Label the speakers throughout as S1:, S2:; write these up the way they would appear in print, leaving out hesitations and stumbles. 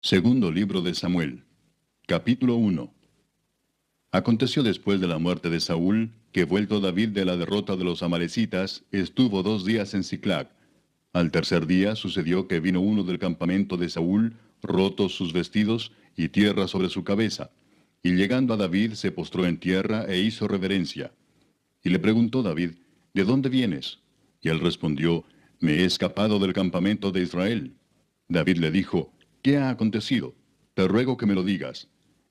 S1: Segundo libro de Samuel, capítulo 1. Aconteció después de la muerte de Saúl, que vuelto David de la derrota de los amalecitas, estuvo 2 días en Siclag. Al tercer día sucedió que vino uno del campamento de Saúl, rotos sus vestidos y tierra sobre su cabeza. Y llegando a David se postró en tierra e hizo reverencia. Y le preguntó David, ¿de dónde vienes? Y él respondió, me he escapado del campamento de Israel. David le dijo, ¿qué ha acontecido? Te ruego que me lo digas.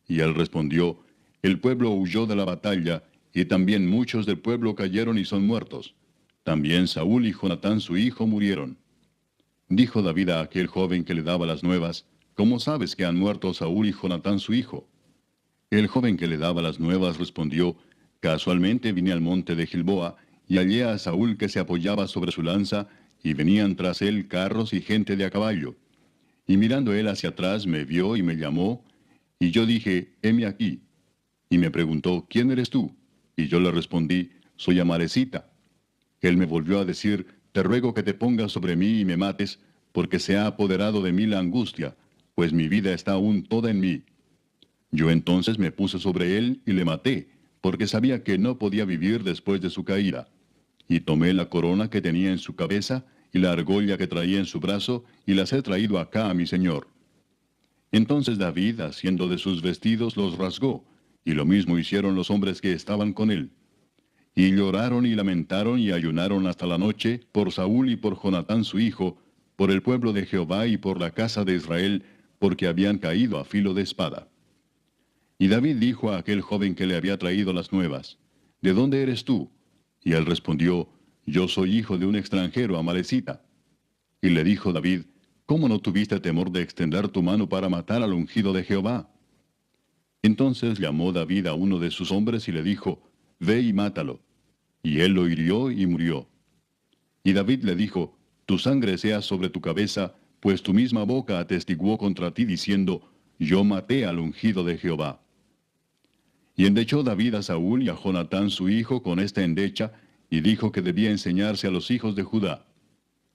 S1: Y él respondió, el pueblo huyó de la batalla, y también muchos del pueblo cayeron y son muertos. También Saúl y Jonatán su hijo murieron. Dijo David a aquel joven que le daba las nuevas, ¿cómo sabes que han muerto Saúl y Jonatán su hijo? El joven que le daba las nuevas respondió, casualmente vine al monte de Gilboa, y hallé a Saúl que se apoyaba sobre su lanza, y venían tras él carros y gente de a caballo. Y mirando él hacia atrás me vio y me llamó, y yo dije, heme aquí. Y me preguntó, ¿quién eres tú? Y yo le respondí, soy Amalecita. Él me volvió a decir, te ruego que te pongas sobre mí y me mates, porque se ha apoderado de mí la angustia, pues mi vida está aún toda en mí. Yo entonces me puse sobre él y le maté, porque sabía que no podía vivir después de su caída. Y tomé la corona que tenía en su cabeza, y la argolla que traía en su brazo, y las he traído acá a mi señor. Entonces David, haciendo de sus vestidos, los rasgó, y lo mismo hicieron los hombres que estaban con él. Y lloraron y lamentaron y ayunaron hasta la noche por Saúl y por Jonatán su hijo, por el pueblo de Jehová y por la casa de Israel, porque habían caído a filo de espada. Y David dijo a aquel joven que le había traído las nuevas, ¿de dónde eres tú? Y él respondió, yo soy hijo de un extranjero, Amalecita. Y le dijo David, ¿cómo no tuviste temor de extender tu mano para matar al ungido de Jehová? Entonces llamó David a uno de sus hombres y le dijo, ve y mátalo. Y él lo hirió y murió. Y David le dijo, tu sangre sea sobre tu cabeza, pues tu misma boca atestiguó contra ti diciendo, yo maté al ungido de Jehová. Y endechó David a Saúl y a Jonatán su hijo con esta endecha, y dijo que debía enseñarse a los hijos de Judá.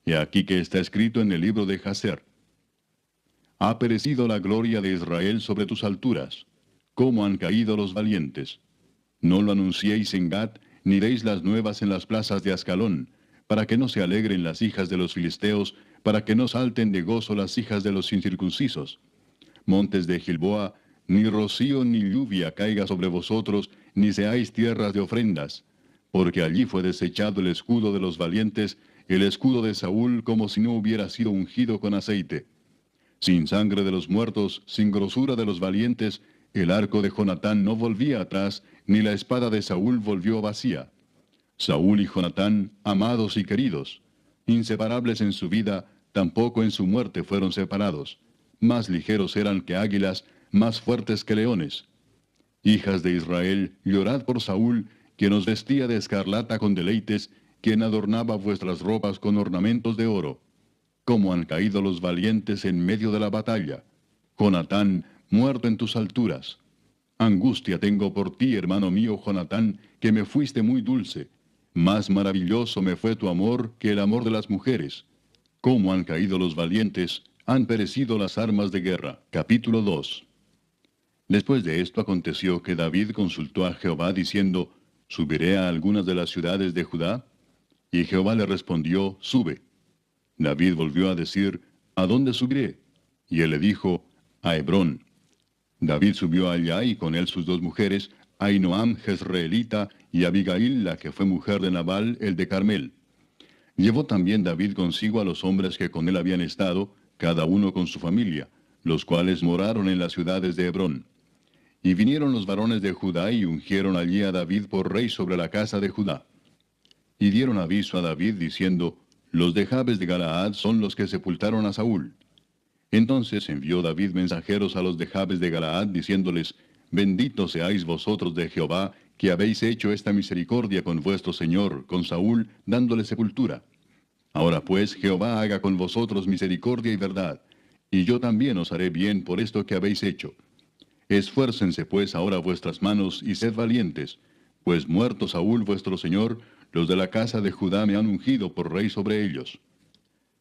S1: Y aquí que está escrito en el libro de Jaser. Ha perecido la gloria de Israel sobre tus alturas. ¿Cómo han caído los valientes? No lo anunciéis en Gat, ni deis las nuevas en las plazas de Ascalón, para que no se alegren las hijas de los filisteos, para que no salten de gozo las hijas de los incircuncisos. Montes de Gilboa, ni rocío ni lluvia caiga sobre vosotros, ni seáis tierras de ofrendas, porque allí fue desechado el escudo de los valientes, el escudo de Saúl como si no hubiera sido ungido con aceite. Sin sangre de los muertos, sin grosura de los valientes, el arco de Jonatán no volvía atrás, ni la espada de Saúl volvió vacía. Saúl y Jonatán, amados y queridos, inseparables en su vida, tampoco en su muerte fueron separados. Más ligeros eran que águilas, más fuertes que leones. Hijas de Israel, llorad por Saúl, quien os vestía de escarlata con deleites, quien adornaba vuestras ropas con ornamentos de oro. Cómo han caído los valientes en medio de la batalla. Jonatán, muerto en tus alturas. Angustia tengo por ti, hermano mío Jonatán, que me fuiste muy dulce. Más maravilloso me fue tu amor que el amor de las mujeres. Cómo han caído los valientes, han perecido las armas de guerra. Capítulo 2. Después de esto aconteció que David consultó a Jehová diciendo, ¿subiré a algunas de las ciudades de Judá? Y Jehová le respondió, sube. David volvió a decir, ¿a dónde subiré? Y él le dijo, a Hebrón. David subió allá y con él sus 2 mujeres, Ahinoam jezreelita y Abigail, la que fue mujer de Nabal, el de Carmel. Llevó también David consigo a los hombres que con él habían estado, cada uno con su familia, los cuales moraron en las ciudades de Hebrón. Y vinieron los varones de Judá y ungieron allí a David por rey sobre la casa de Judá. Y dieron aviso a David diciendo, los de Jabes de Galaad son los que sepultaron a Saúl. Entonces envió David mensajeros a los de Jabes de Galaad, diciéndoles, benditos seáis vosotros de Jehová, que habéis hecho esta misericordia con vuestro señor, con Saúl, dándole sepultura. Ahora pues Jehová haga con vosotros misericordia y verdad, y yo también os haré bien por esto que habéis hecho. Esfuércense pues ahora vuestras manos y sed valientes, pues muerto Saúl vuestro señor, los de la casa de Judá me han ungido por rey sobre ellos.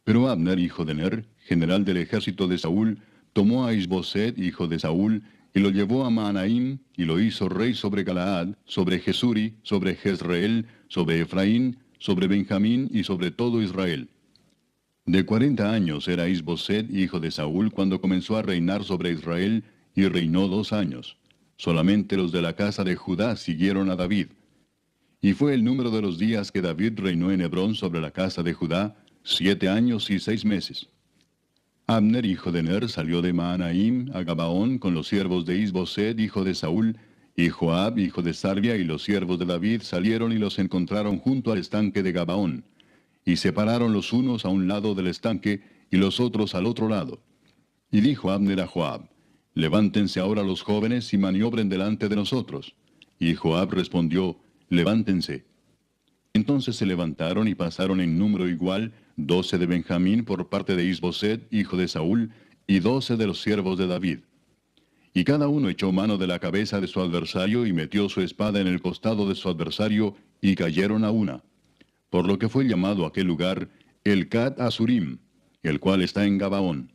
S1: Pero Abner, hijo de Ner, general del ejército de Saúl, tomó a Isboset, hijo de Saúl, y lo llevó a Mahanaim, y lo hizo rey sobre Galaad, sobre Jesuri, sobre Jezreel, sobre Efraín, sobre Benjamín y sobre todo Israel. De 40 años era Isboset, hijo de Saúl, cuando comenzó a reinar sobre Israel, y reinó 2 años. Solamente los de la casa de Judá siguieron a David. Y fue el número de los días que David reinó en Hebrón sobre la casa de Judá, 7 años y 6 meses. Abner, hijo de Ner, salió de Mahanaim a Gabaón con los siervos de Isboset, hijo de Saúl, y Joab, hijo de Sarvia, y los siervos de David salieron y los encontraron junto al estanque de Gabaón. Y separaron los unos a un lado del estanque, y los otros al otro lado. Y dijo Abner a Joab: Levántense ahora los jóvenes y maniobren delante de nosotros. Y Joab respondió: Levántense. Entonces se levantaron y pasaron en número igual 12 de Benjamín por parte de Isboset, hijo de Saúl, y 12 de los siervos de David. Y cada uno echó mano de la cabeza de su adversario y metió su espada en el costado de su adversario, y cayeron a una. Por lo que fue llamado aquel lugar el Cat Asurim, el cual está en Gabaón.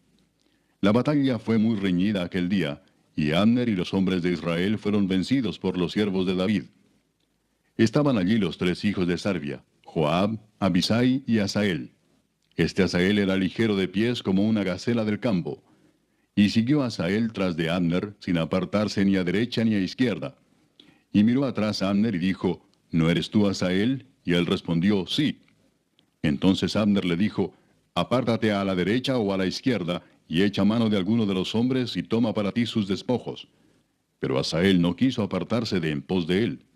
S1: La batalla fue muy reñida aquel día, y Abner y los hombres de Israel fueron vencidos por los siervos de David. Estaban allí los 3 hijos de Sarvia, Joab, Abisai y Asael. Este Asael era ligero de pies como una gacela del campo. Y siguió Asael tras de Abner, sin apartarse ni a derecha ni a izquierda. Y miró atrás a Abner y dijo: ¿No eres tú Asael? Y él respondió: Sí. Entonces Abner le dijo: Apártate a la derecha o a la izquierda, y echa mano de alguno de los hombres y toma para ti sus despojos. Pero Asael no quiso apartarse de en pos de él.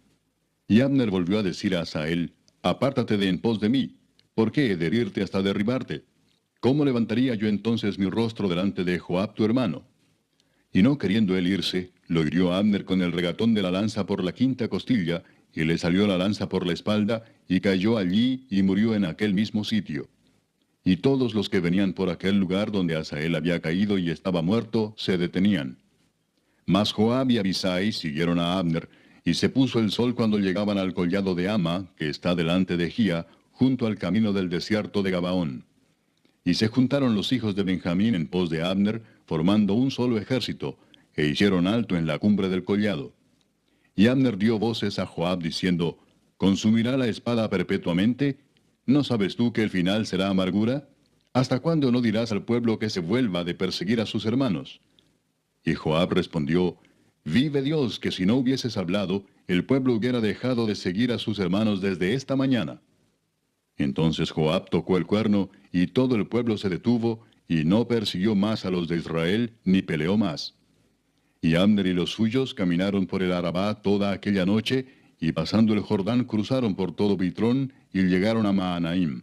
S1: Y Abner volvió a decir a Asael: Apártate de en pos de mí. ¿Por qué he de herirte hasta derribarte? ¿Cómo levantaría yo entonces mi rostro delante de Joab tu hermano? Y no queriendo él irse, lo hirió a Abner con el regatón de la lanza por la quinta costilla, y le salió la lanza por la espalda, y cayó allí y murió en aquel mismo sitio. Y todos los que venían por aquel lugar donde Asael había caído y estaba muerto, se detenían. Mas Joab y Abisai siguieron a Abner, y se puso el sol cuando llegaban al collado de Ama, que está delante de Gía, junto al camino del desierto de Gabaón. Y se juntaron los hijos de Benjamín en pos de Abner, formando un solo ejército, e hicieron alto en la cumbre del collado. Y Abner dio voces a Joab diciendo: ¿Consumirá la espada perpetuamente? ¿No sabes tú que el final será amargura? ¿Hasta cuándo no dirás al pueblo que se vuelva de perseguir a sus hermanos? Y Joab respondió: Vive Dios, que si no hubieses hablado, el pueblo hubiera dejado de seguir a sus hermanos desde esta mañana. Entonces Joab tocó el cuerno, y todo el pueblo se detuvo, y no persiguió más a los de Israel, ni peleó más. Y Abner y los suyos caminaron por el Arabá toda aquella noche, y pasando el Jordán cruzaron por todo Bitrón, y llegaron a Mahanaim.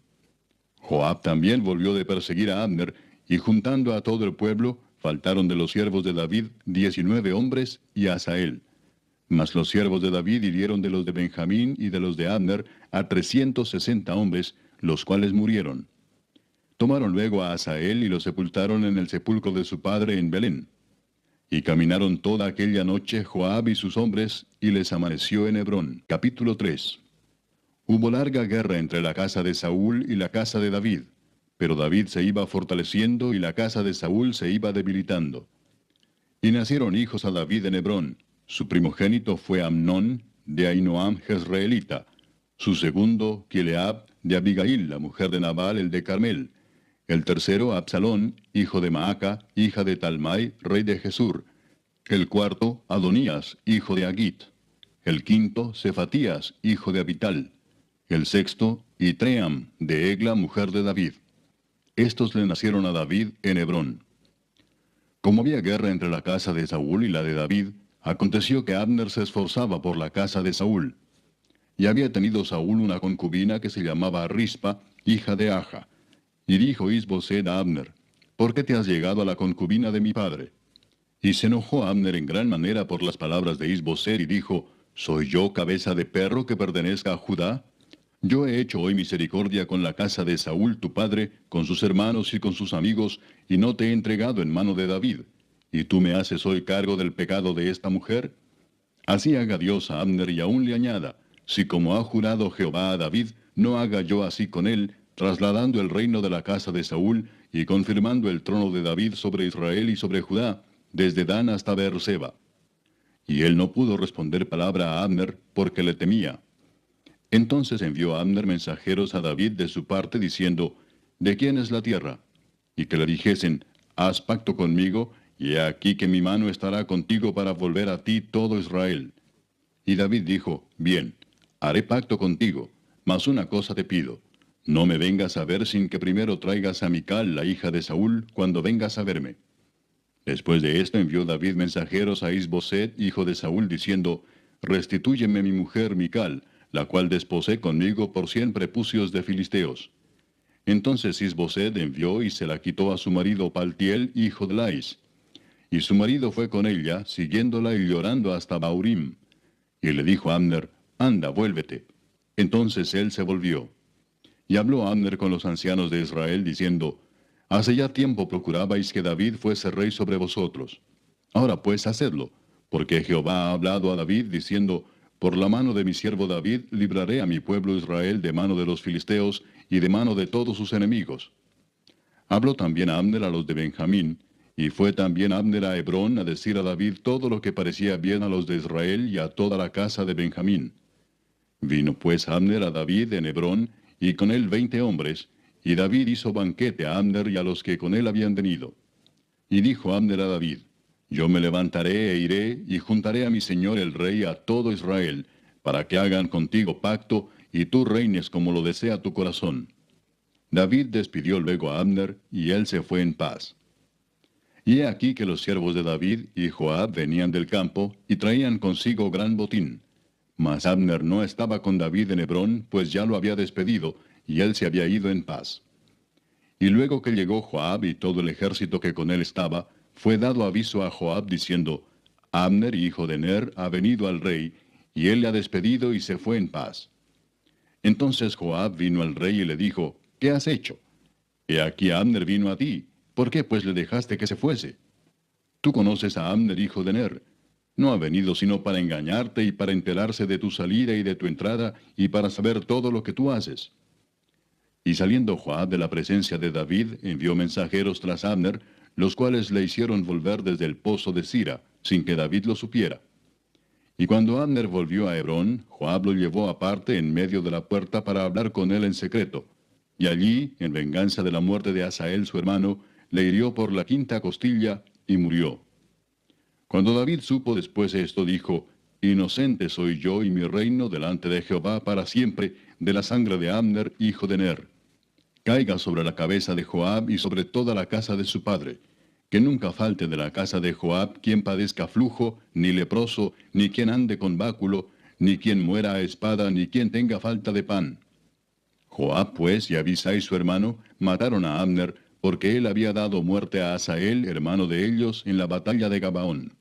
S1: Joab también volvió de perseguir a Abner, y juntando a todo el pueblo, faltaron de los siervos de David 19 hombres y a Asael. Mas los siervos de David hirieron de los de Benjamín y de los de Abner a 360 hombres, los cuales murieron. Tomaron luego a Asael y lo sepultaron en el sepulcro de su padre en Belén. Y caminaron toda aquella noche Joab y sus hombres, y les amaneció en Hebrón. Capítulo 3. Hubo larga guerra entre la casa de Saúl y la casa de David, pero David se iba fortaleciendo y la casa de Saúl se iba debilitando. Y nacieron hijos a David en Hebrón. Su primogénito fue Amnón, de Ahinoam Jezreelita. Su segundo, Kileab, de Abigail, la mujer de Nabal, el de Carmel. El tercero, Absalón, hijo de Maaca, hija de Talmai, rey de Jesur. El cuarto, Adonías, hijo de Agit. El quinto, Cefatías, hijo de Abital. El sexto, Itream, de Egla, mujer de David. Estos le nacieron a David en Hebrón. Como había guerra entre la casa de Saúl y la de David, aconteció que Abner se esforzaba por la casa de Saúl. Y había tenido Saúl una concubina que se llamaba Rispa, hija de Aja. Y dijo Isboset a Abner: ¿Por qué te has llegado a la concubina de mi padre? Y se enojó Abner en gran manera por las palabras de Isboset y dijo: ¿Soy yo cabeza de perro que pertenezca a Judá? Yo he hecho hoy misericordia con la casa de Saúl tu padre, con sus hermanos y con sus amigos, y no te he entregado en mano de David. ¿Y tú me haces hoy cargo del pecado de esta mujer? Así haga Dios a Abner y aún le añada: si como ha jurado Jehová a David, no haga yo así con él, trasladando el reino de la casa de Saúl, y confirmando el trono de David sobre Israel y sobre Judá, desde Dan hasta Beerseba. Y él no pudo responder palabra a Abner, porque le temía. Entonces envió Abner mensajeros a David de su parte, diciendo, ¿de quién es la tierra? Y que le dijesen, haz pacto conmigo, y he aquí que mi mano estará contigo para volver a ti todo Israel. Y David dijo, bien, haré pacto contigo, mas una cosa te pido, no me vengas a ver sin que primero traigas a Mical, la hija de Saúl, cuando vengas a verme. Después de esto envió David mensajeros a Isboset, hijo de Saúl, diciendo, restitúyeme mi mujer Mical, la cual desposé conmigo por 100 prepucios de filisteos. Entonces Isboset envió y se la quitó a su marido Paltiel, hijo de Lais. Y su marido fue con ella, siguiéndola y llorando hasta Baurim. Y le dijo a Abner, anda, vuélvete. Entonces él se volvió. Y habló Abner con los ancianos de Israel, diciendo, hace ya tiempo procurabais que David fuese rey sobre vosotros. Ahora pues hacedlo, porque Jehová ha hablado a David, diciendo, por la mano de mi siervo David libraré a mi pueblo Israel de mano de los filisteos y de mano de todos sus enemigos. Habló también a Abner a los de Benjamín, y fue también Abner a Hebrón a decir a David todo lo que parecía bien a los de Israel y a toda la casa de Benjamín. Vino pues Abner a David en Hebrón, y con él 20 hombres, y David hizo banquete a Abner y a los que con él habían venido. Y dijo Abner a David, yo me levantaré e iré, y juntaré a mi señor el rey a todo Israel, para que hagan contigo pacto, y tú reines como lo desea tu corazón. David despidió luego a Abner, y él se fue en paz. Y he aquí que los siervos de David y Joab venían del campo, y traían consigo gran botín. Mas Abner no estaba con David en Hebrón, pues ya lo había despedido, y él se había ido en paz. Y luego que llegó Joab y todo el ejército que con él estaba, fue dado aviso a Joab diciendo, Abner, hijo de Ner, ha venido al rey, y él le ha despedido y se fue en paz. Entonces Joab vino al rey y le dijo, ¿qué has hecho? He aquí Abner vino a ti, ¿por qué pues le dejaste que se fuese? Tú conoces a Abner, hijo de Ner. No ha venido sino para engañarte y para enterarse de tu salida y de tu entrada, y para saber todo lo que tú haces. Y saliendo Joab de la presencia de David, envió mensajeros tras Abner, los cuales le hicieron volver desde el pozo de Sira, sin que David lo supiera. Y cuando Abner volvió a Hebrón, Joab lo llevó aparte en medio de la puerta para hablar con él en secreto. Y allí, en venganza de la muerte de Asael su hermano, le hirió por la quinta costilla y murió. Cuando David supo después esto, dijo, inocente soy yo y mi reino delante de Jehová para siempre de la sangre de Abner, hijo de Ner. Caiga sobre la cabeza de Joab y sobre toda la casa de su padre. Que nunca falte de la casa de Joab quien padezca flujo, ni leproso, ni quien ande con báculo, ni quien muera a espada, ni quien tenga falta de pan. Joab pues y Abisai su hermano mataron a Abner, porque él había dado muerte a Asael, hermano de ellos, en la batalla de Gabaón.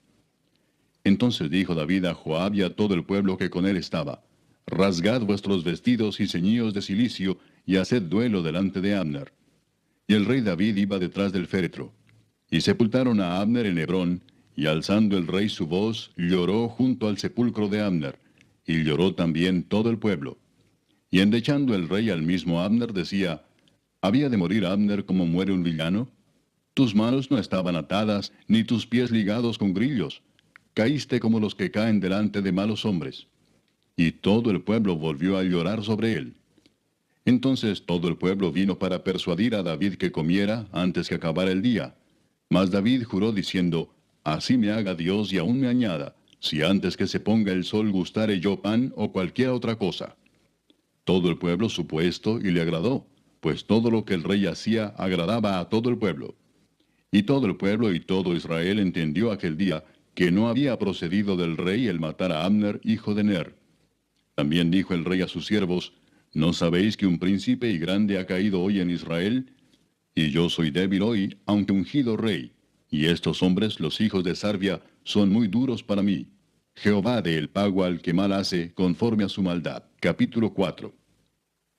S1: Entonces dijo David a Joab y a todo el pueblo que con él estaba, rasgad vuestros vestidos y ceñíos de cilicio, y haced duelo delante de Abner. Y el rey David iba detrás del féretro. Y sepultaron a Abner en Hebrón, y alzando el rey su voz, lloró junto al sepulcro de Abner, y lloró también todo el pueblo. Y endechando el rey al mismo Abner, decía, ¿había de morir Abner como muere un villano? Tus manos no estaban atadas, ni tus pies ligados con grillos. Caíste como los que caen delante de malos hombres. Y todo el pueblo volvió a llorar sobre él. Entonces todo el pueblo vino para persuadir a David que comiera antes que acabara el día. Mas David juró diciendo, así me haga Dios y aún me añada, si antes que se ponga el sol gustare yo pan o cualquier otra cosa. Todo el pueblo supo esto y le agradó, pues todo lo que el rey hacía agradaba a todo el pueblo. Y todo el pueblo y todo Israel entendió aquel día que no había procedido del rey el matar a Abner, hijo de Ner. También dijo el rey a sus siervos, ¿no sabéis que un príncipe y grande ha caído hoy en Israel? Y yo soy débil hoy, aunque ungido rey, y estos hombres, los hijos de Sarvia, son muy duros para mí. Jehová dé el pago al que mal hace, conforme a su maldad. Capítulo 4.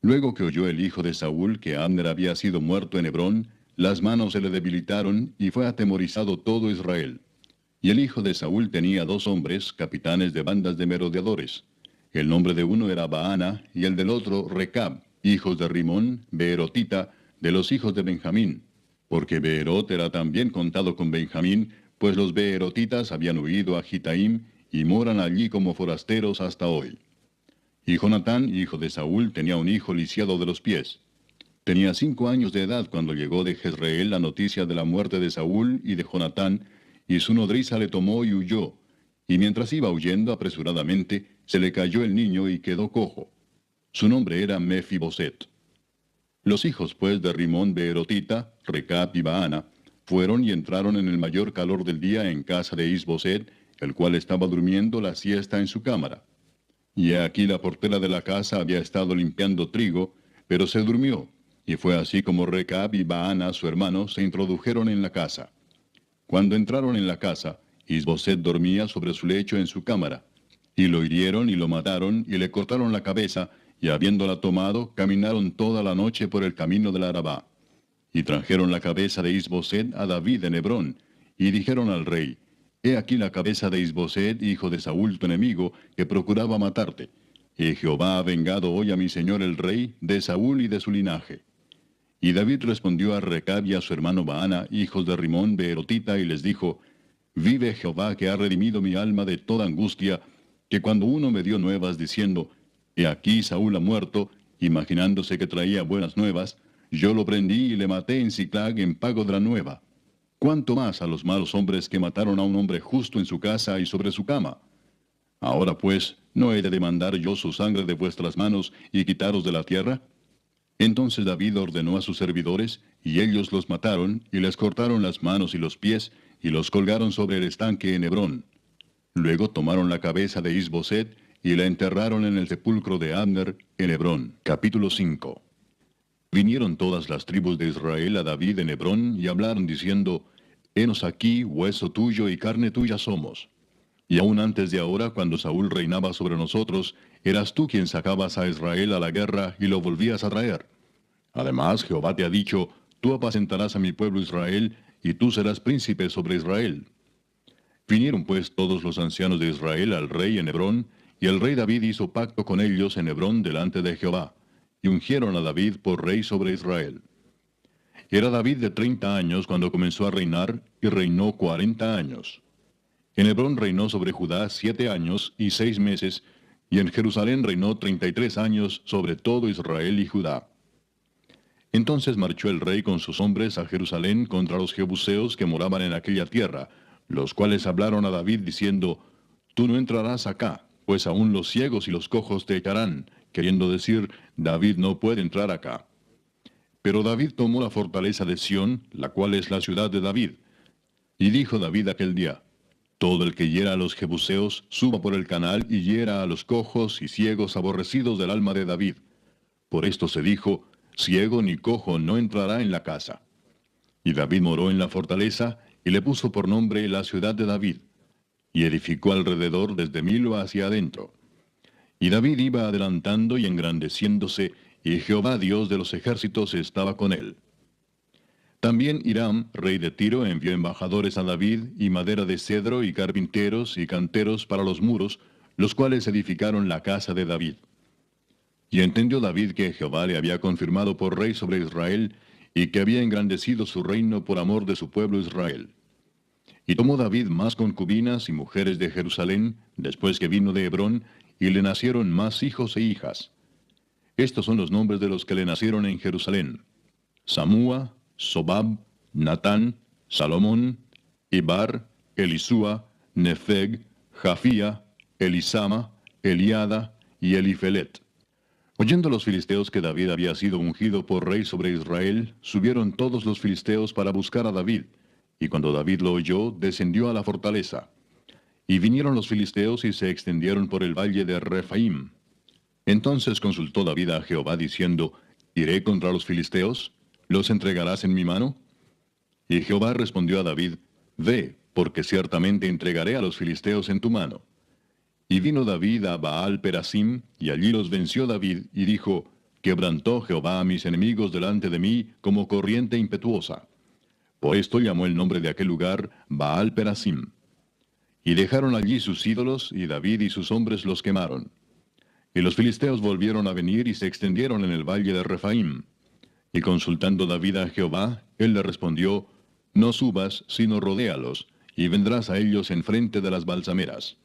S1: Luego que oyó el hijo de Saúl que Abner había sido muerto en Hebrón, las manos se le debilitaron, y fue atemorizado todo Israel. Y el hijo de Saúl tenía 2 hombres, capitanes de bandas de merodeadores. El nombre de uno era Baana, y el del otro Recab, hijos de Rimón, Beerotita, de los hijos de Benjamín, porque Beerot era también contado con Benjamín, pues los beerotitas habían huido a Gitaim y moran allí como forasteros hasta hoy. Y Jonatán, hijo de Saúl, tenía un hijo lisiado de los pies. Tenía 5 años de edad cuando llegó de Jezreel la noticia de la muerte de Saúl y de Jonatán, y su nodriza le tomó y huyó. Y mientras iba huyendo apresuradamente, se le cayó el niño y quedó cojo. Su nombre era Mefiboset. Los hijos pues de Rimón beerotita, Recab y Baana, fueron y entraron en el mayor calor del día en casa de Isboset, el cual estaba durmiendo la siesta en su cámara. Y he aquí la portera de la casa había estado limpiando trigo, pero se durmió, y fue así como Recab y Baana, su hermano, se introdujeron en la casa. Cuando entraron en la casa, Isboset dormía sobre su lecho en su cámara. Y lo hirieron y lo mataron y le cortaron la cabeza, y habiéndola tomado, caminaron toda la noche por el camino del Arabá. Y trajeron la cabeza de Isboset a David en Hebrón, y dijeron al rey, He aquí la cabeza de Isboset, hijo de Saúl tu enemigo, que procuraba matarte. Y Jehová ha vengado hoy a mi señor el rey, de Saúl y de su linaje. Y David respondió a Recab y a su hermano Baana, hijos de Rimón beerotita, y les dijo, Vive Jehová que ha redimido mi alma de toda angustia, que cuando uno me dio nuevas diciendo, He aquí Saúl ha muerto, imaginándose que traía buenas nuevas, yo lo prendí y le maté en Siclag en pago de la nueva. ¿Cuánto más a los malos hombres que mataron a un hombre justo en su casa y sobre su cama? Ahora pues, ¿no he de demandar yo su sangre de vuestras manos y quitaros de la tierra? Entonces David ordenó a sus servidores, y ellos los mataron, y les cortaron las manos y los pies, y los colgaron sobre el estanque en Hebrón. Luego tomaron la cabeza de Isboset, y la enterraron en el sepulcro de Abner, en Hebrón. Capítulo 5. Vinieron todas las tribus de Israel a David en Hebrón, y hablaron diciendo, Henos aquí, hueso tuyo y carne tuya somos. Y aún antes de ahora, cuando Saúl reinaba sobre nosotros, eras tú quien sacabas a Israel a la guerra y lo volvías a traer. Además, Jehová te ha dicho, tú apacentarás a mi pueblo Israel, y tú serás príncipe sobre Israel. Vinieron pues todos los ancianos de Israel al rey en Hebrón, y el rey David hizo pacto con ellos en Hebrón delante de Jehová, y ungieron a David por rey sobre Israel. Era David de 30 años cuando comenzó a reinar, y reinó 40 años. En Hebrón reinó sobre Judá 7 años y 6 meses, y en Jerusalén reinó 33 años sobre todo Israel y Judá. Entonces marchó el rey con sus hombres a Jerusalén contra los jebuseos que moraban en aquella tierra, los cuales hablaron a David diciendo, Tú no entrarás acá, pues aún los ciegos y los cojos te echarán, queriendo decir, David no puede entrar acá. Pero David tomó la fortaleza de Sión, la cual es la ciudad de David. Y dijo David aquel día, Todo el que hiera a los jebuseos, suba por el canal y hiera a los cojos y ciegos aborrecidos del alma de David. Por esto se dijo, ciego ni cojo no entrará en la casa. Y David moró en la fortaleza, y le puso por nombre la ciudad de David, y edificó alrededor desde Milo hacia adentro. Y David iba adelantando y engrandeciéndose, y Jehová Dios de los ejércitos estaba con él. También Hiram, rey de Tiro, envió embajadores a David, y madera de cedro, y carpinteros, y canteros para los muros, los cuales edificaron la casa de David. Y entendió David que Jehová le había confirmado por rey sobre Israel, y que había engrandecido su reino por amor de su pueblo Israel. Y tomó David más concubinas y mujeres de Jerusalén, después que vino de Hebrón, y le nacieron más hijos e hijas. Estos son los nombres de los que le nacieron en Jerusalén: Samúa, Sobab, Natán, Salomón, Ibar, Elisúa, Nefeg, Jafía, Elisama, Eliada y Elifelet. Oyendo los filisteos que David había sido ungido por rey sobre Israel, subieron todos los filisteos para buscar a David, y cuando David lo oyó, descendió a la fortaleza. Y vinieron los filisteos y se extendieron por el valle de Refaim. Entonces consultó David a Jehová diciendo, ¿Iré contra los filisteos? ¿Los entregarás en mi mano? Y Jehová respondió a David, Ve, porque ciertamente entregaré a los filisteos en tu mano. Y vino David a Baal Perasim, y allí los venció David, y dijo, Quebrantó Jehová a mis enemigos delante de mí como corriente impetuosa. Por esto llamó el nombre de aquel lugar Baal Perasim. Y dejaron allí sus ídolos, y David y sus hombres los quemaron. Y los filisteos volvieron a venir y se extendieron en el valle de Refaim. Y consultando David a Jehová, él le respondió, no subas, sino rodéalos, y vendrás a ellos enfrente de las balsameras.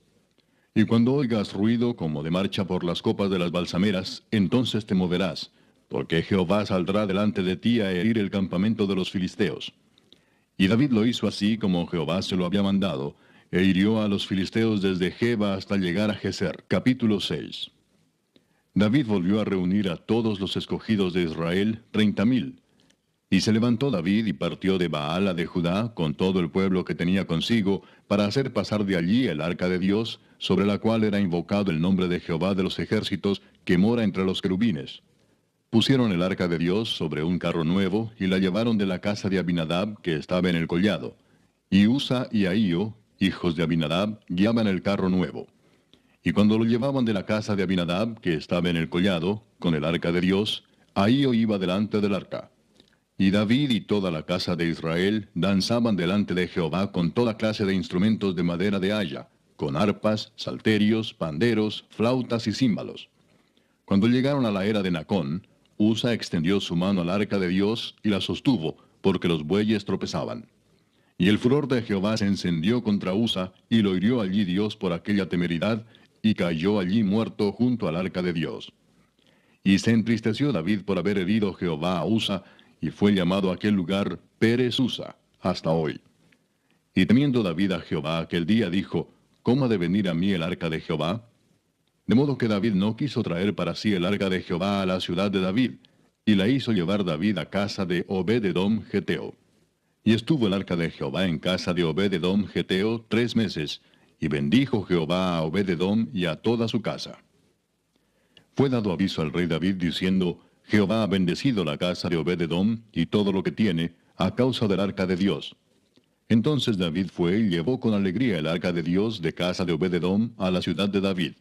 S1: Y cuando oigas ruido como de marcha por las copas de las balsameras, entonces te moverás, porque Jehová saldrá delante de ti a herir el campamento de los filisteos. Y David lo hizo así como Jehová se lo había mandado, e hirió a los filisteos desde Geba hasta llegar a Geser. Capítulo 6. David volvió a reunir a todos los escogidos de Israel, 30,000. Y se levantó David y partió de Baala de Judá con todo el pueblo que tenía consigo, para hacer pasar de allí el arca de Dios, sobre la cual era invocado el nombre de Jehová de los ejércitos, que mora entre los querubines. Pusieron el arca de Dios sobre un carro nuevo, y la llevaron de la casa de Abinadab, que estaba en el collado. Y Usa y Ahío, hijos de Abinadab, guiaban el carro nuevo. Y cuando lo llevaban de la casa de Abinadab, que estaba en el collado, con el arca de Dios, Ahío iba delante del arca. Y David y toda la casa de Israel danzaban delante de Jehová con toda clase de instrumentos de madera de haya, con arpas, salterios, panderos, flautas y címbalos. Cuando llegaron a la era de Nacón, Usa extendió su mano al arca de Dios y la sostuvo, porque los bueyes tropezaban. Y el furor de Jehová se encendió contra Usa, y lo hirió allí Dios por aquella temeridad, y cayó allí muerto junto al arca de Dios. Y se entristeció David por haber herido Jehová a Usa, y fue llamado aquel lugar Pérez Usa, hasta hoy. Y temiendo David a Jehová aquel día dijo, ¿cómo ha de venir a mí el arca de Jehová? De modo que David no quiso traer para sí el arca de Jehová a la ciudad de David, y la hizo llevar David a casa de Obed-edom Geteo. Y estuvo el arca de Jehová en casa de Obed-edom Geteo 3 meses, y bendijo Jehová a Obed-edom y a toda su casa. Fue dado aviso al rey David diciendo, Jehová ha bendecido la casa de Obed-edom y todo lo que tiene, a causa del arca de Dios. Entonces David fue y llevó con alegría el arca de Dios de casa de Obed-edom a la ciudad de David.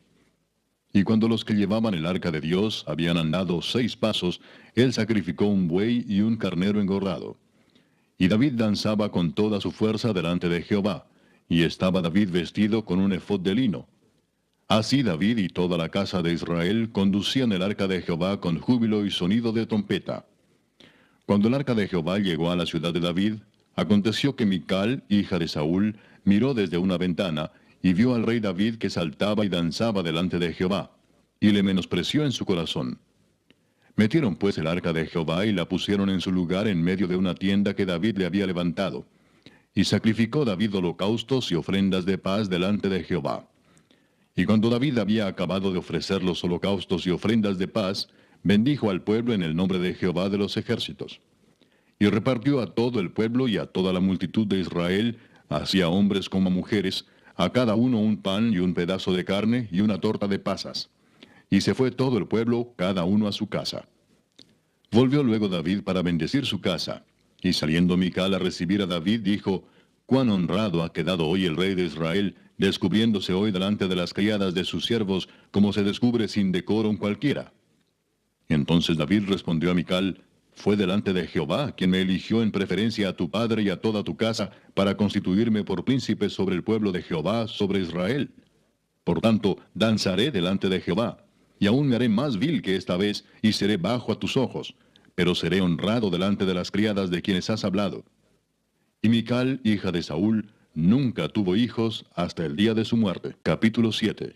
S1: Y cuando los que llevaban el arca de Dios habían andado 6 pasos, él sacrificó un buey y un carnero engordado. Y David danzaba con toda su fuerza delante de Jehová, y estaba David vestido con un efod de lino. Así David y toda la casa de Israel conducían el arca de Jehová con júbilo y sonido de trompeta. Cuando el arca de Jehová llegó a la ciudad de David, aconteció que Mical, hija de Saúl, miró desde una ventana, y vio al rey David que saltaba y danzaba delante de Jehová, y le menospreció en su corazón. Metieron pues el arca de Jehová y la pusieron en su lugar en medio de una tienda que David le había levantado. Y sacrificó David holocaustos y ofrendas de paz delante de Jehová. Y cuando David había acabado de ofrecer los holocaustos y ofrendas de paz, bendijo al pueblo en el nombre de Jehová de los ejércitos. Y repartió a todo el pueblo y a toda la multitud de Israel, así a hombres como a mujeres, a cada uno un pan y un pedazo de carne y una torta de pasas. Y se fue todo el pueblo, cada uno a su casa. Volvió luego David para bendecir su casa. Y saliendo Mical a recibir a David, dijo, «Cuán honrado ha quedado hoy el rey de Israel, descubriéndose hoy delante de las criadas de sus siervos, como se descubre sin decoro cualquiera». Entonces David respondió a Mical, «Fue delante de Jehová quien me eligió en preferencia a tu padre y a toda tu casa, para constituirme por príncipe sobre el pueblo de Jehová, sobre Israel. Por tanto, danzaré delante de Jehová, y aún me haré más vil que esta vez, y seré bajo a tus ojos, pero seré honrado delante de las criadas de quienes has hablado». Y Mical, hija de Saúl, nunca tuvo hijos hasta el día de su muerte. Capítulo 7.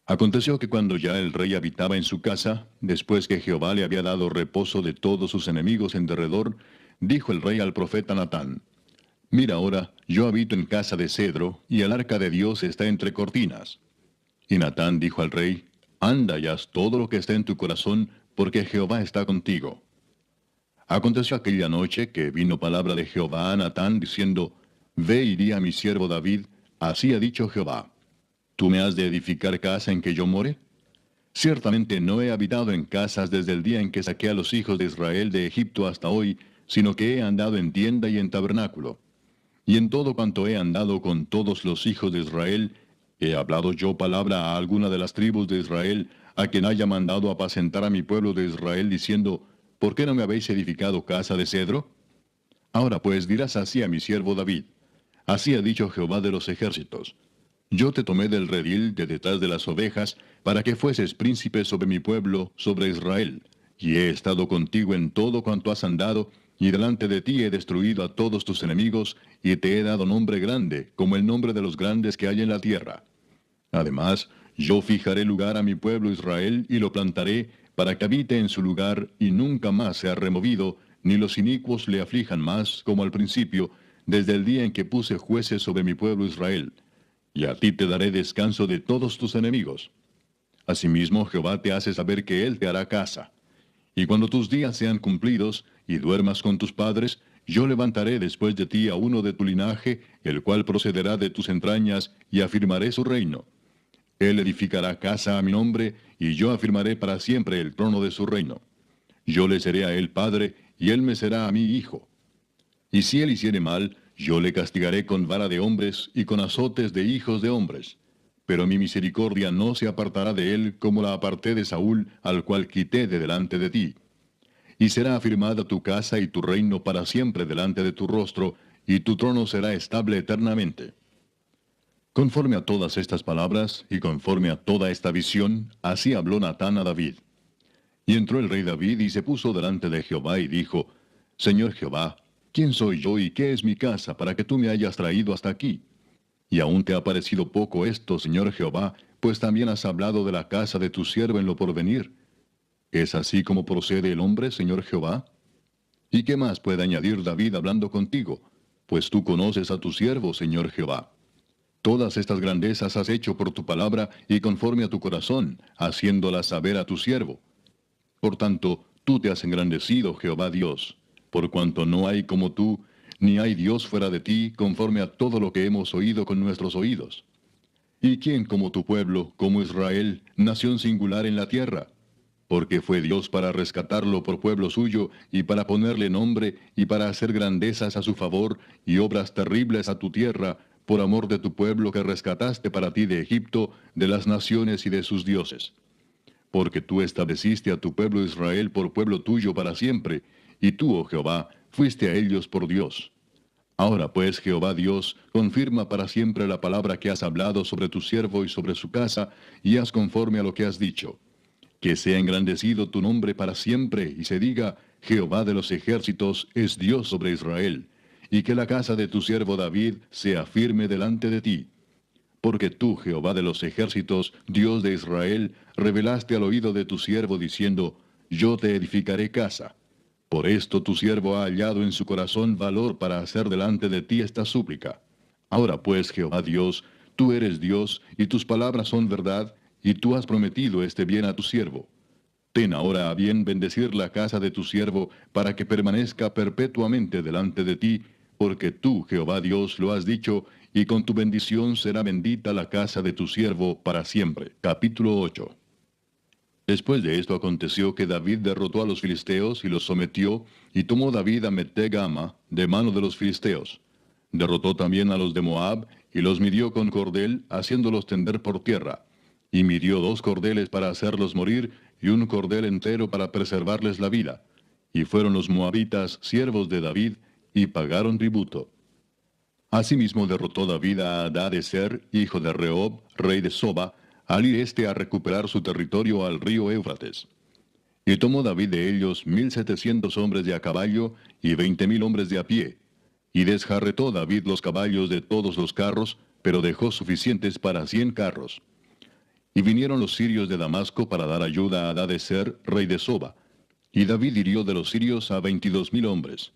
S1: Aconteció que cuando ya el rey habitaba en su casa, después que Jehová le había dado reposo de todos sus enemigos en derredor, dijo el rey al profeta Natán, «Mira ahora, yo habito en casa de cedro, y el arca de Dios está entre cortinas». Y Natán dijo al rey, «Anda y haz todo lo que está en tu corazón, porque Jehová está contigo». Aconteció aquella noche que vino palabra de Jehová a Natán, diciendo, «Ve y di a mi siervo David, así ha dicho Jehová, ¿tú me has de edificar casa en que yo more? Ciertamente no he habitado en casas desde el día en que saqué a los hijos de Israel de Egipto hasta hoy, sino que he andado en tienda y en tabernáculo. Y en todo cuanto he andado con todos los hijos de Israel, ¿he hablado yo palabra a alguna de las tribus de Israel, a quien haya mandado apacentar a mi pueblo de Israel, diciendo, ¿por qué no me habéis edificado casa de cedro? Ahora pues dirás así a mi siervo David, así ha dicho Jehová de los ejércitos, yo te tomé del redil de detrás de las ovejas, para que fueses príncipe sobre mi pueblo, sobre Israel, y he estado contigo en todo cuanto has andado, y delante de ti he destruido a todos tus enemigos, y te he dado nombre grande, como el nombre de los grandes que hay en la tierra. Además, yo fijaré lugar a mi pueblo Israel, y lo plantaré, para que habite en su lugar, y nunca más sea removido, ni los inicuos le aflijan más, como al principio, desde el día en que puse jueces sobre mi pueblo Israel. Y a ti te daré descanso de todos tus enemigos. Asimismo, Jehová te hace saber que Él te hará casa. Y cuando tus días sean cumplidos, y duermas con tus padres, yo levantaré después de ti a uno de tu linaje, el cual procederá de tus entrañas, y afirmaré su reino. Él edificará casa a mi nombre, y yo afirmaré para siempre el trono de su reino. Yo le seré a él padre, y él me será a mí hijo. Y si él hiciere mal, yo le castigaré con vara de hombres y con azotes de hijos de hombres. Pero mi misericordia no se apartará de él como la aparté de Saúl, al cual quité de delante de ti. Y será afirmada tu casa y tu reino para siempre delante de tu rostro, y tu trono será estable eternamente. Conforme a todas estas palabras, y conforme a toda esta visión, así habló Natán a David. Y entró el rey David y se puso delante de Jehová y dijo, Señor Jehová, ¿quién soy yo y qué es mi casa para que tú me hayas traído hasta aquí? Y aún te ha parecido poco esto, Señor Jehová, pues también has hablado de la casa de tu siervo en lo porvenir. ¿Es así como procede el hombre, Señor Jehová? ¿Y qué más puede añadir David hablando contigo? Pues tú conoces a tu siervo, Señor Jehová. Todas estas grandezas has hecho por tu palabra y conforme a tu corazón, haciéndolas saber a tu siervo. Por tanto, tú te has engrandecido, Jehová Dios, por cuanto no hay como tú, ni hay Dios fuera de ti, conforme a todo lo que hemos oído con nuestros oídos. ¿Y quién como tu pueblo, como Israel, nación singular en la tierra? Porque fue Dios para rescatarlo por pueblo suyo, y para ponerle nombre, y para hacer grandezas a su favor, y obras terribles a tu tierra, por amor de tu pueblo que rescataste para ti de Egipto, de las naciones y de sus dioses. Porque tú estableciste a tu pueblo Israel por pueblo tuyo para siempre, y tú, oh Jehová, fuiste a ellos por Dios. Ahora pues, Jehová Dios, confirma para siempre la palabra que has hablado sobre tu siervo y sobre su casa, y haz conforme a lo que has dicho. Que sea engrandecido tu nombre para siempre, y se diga, Jehová de los ejércitos es Dios sobre Israel, y que la casa de tu siervo David sea firme delante de ti. Porque tú, Jehová de los ejércitos, Dios de Israel, revelaste al oído de tu siervo diciendo, Yo te edificaré casa. Por esto tu siervo ha hallado en su corazón valor para hacer delante de ti esta súplica. Ahora pues, Jehová Dios, tú eres Dios, y tus palabras son verdad, y tú has prometido este bien a tu siervo. Ten ahora a bien bendecir la casa de tu siervo, para que permanezca perpetuamente delante de ti, porque tú, Jehová Dios, lo has dicho, y con tu bendición será bendita la casa de tu siervo para siempre. Capítulo 8. Después de esto aconteció que David derrotó a los filisteos y los sometió, y tomó David a Meteg-ama de mano de los filisteos. Derrotó también a los de Moab, y los midió con cordel, haciéndolos tender por tierra. Y midió 2 cordeles para hacerlos morir, y un cordel entero para preservarles la vida. Y fueron los moabitas siervos de David, y pagaron tributo. Asimismo derrotó David a Hadadezer, hijo de Rehob, rey de Soba, al ir éste a recuperar su territorio al río Éufrates. Y tomó David de ellos 1,700 hombres de a caballo y 20,000 hombres de a pie. Y desjarretó David los caballos de todos los carros, pero dejó suficientes para 100 carros. Y vinieron los sirios de Damasco para dar ayuda a Hadadezer, rey de Soba. Y David hirió de los sirios a 22,000 hombres.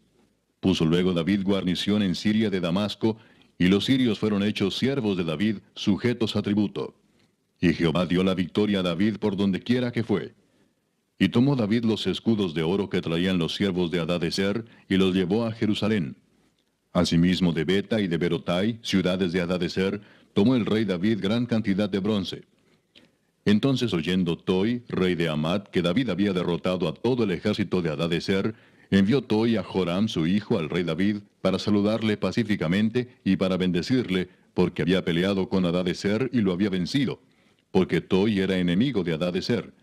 S1: Puso luego David guarnición en Siria de Damasco, y los sirios fueron hechos siervos de David, sujetos a tributo. Y Jehová dio la victoria a David por donde quiera que fue. Y tomó David los escudos de oro que traían los siervos de Hadadezer, y los llevó a Jerusalén. Asimismo de Beta y de Berotai, ciudades de Hadadezer, tomó el rey David gran cantidad de bronce. Entonces oyendo Toi, rey de Amat, que David había derrotado a todo el ejército de Hadadezer, envió Toi a Joram su hijo al rey David, para saludarle pacíficamente y para bendecirle, porque había peleado con Hadadezer y lo había vencido, porque Toi era enemigo de Hadadezer.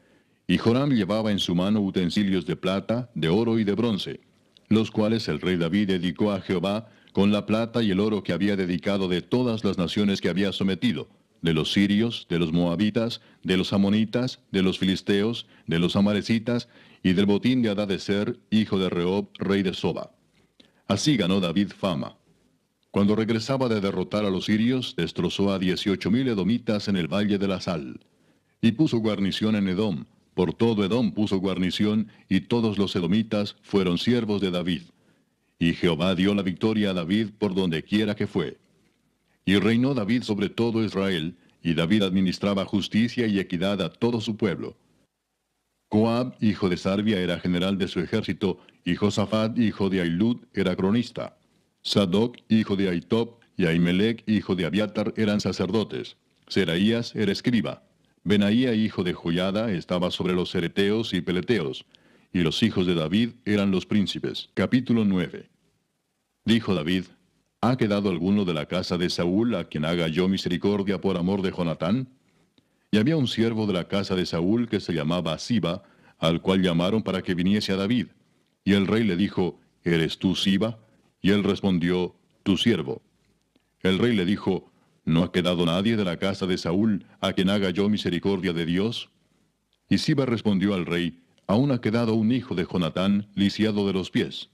S1: Y Joram llevaba en su mano utensilios de plata, de oro y de bronce, los cuales el rey David dedicó a Jehová, con la plata y el oro que había dedicado de todas las naciones que había sometido, de los sirios, de los moabitas, de los amonitas, de los filisteos, de los amalecitas, y del botín de Hadadezer, hijo de Rehob, rey de Soba. Así ganó David fama. Cuando regresaba de derrotar a los sirios, destrozó a 18,000 edomitas en el valle de la Sal. Y puso guarnición en Edom. Por todo Edom puso guarnición, y todos los edomitas fueron siervos de David. Y Jehová dio la victoria a David por donde quiera que fue. Y reinó David sobre todo Israel, y David administraba justicia y equidad a todo su pueblo. Joab, hijo de Sarvia, era general de su ejército, y Josafat, hijo de Ahilud, era cronista. Sadoc, hijo de Ahitob, y Ahimelech, hijo de Abiatar, eran sacerdotes. Seraías era escriba. Benaía, hijo de Joiada, estaba sobre los cereteos y peleteos. Y los hijos de David eran los príncipes. Capítulo 9. Dijo David: ¿Ha quedado alguno de la casa de Saúl a quien haga yo misericordia por amor de Jonatán? Y había un siervo de la casa de Saúl que se llamaba Siba, al cual llamaron para que viniese a David. Y el rey le dijo: ¿Eres tú Siba? Y él respondió: Tu siervo. El rey le dijo: ¿No ha quedado nadie de la casa de Saúl a quien haga yo misericordia de Dios? Y Siba respondió al rey: Aún ha quedado un hijo de Jonatán, lisiado de los pies.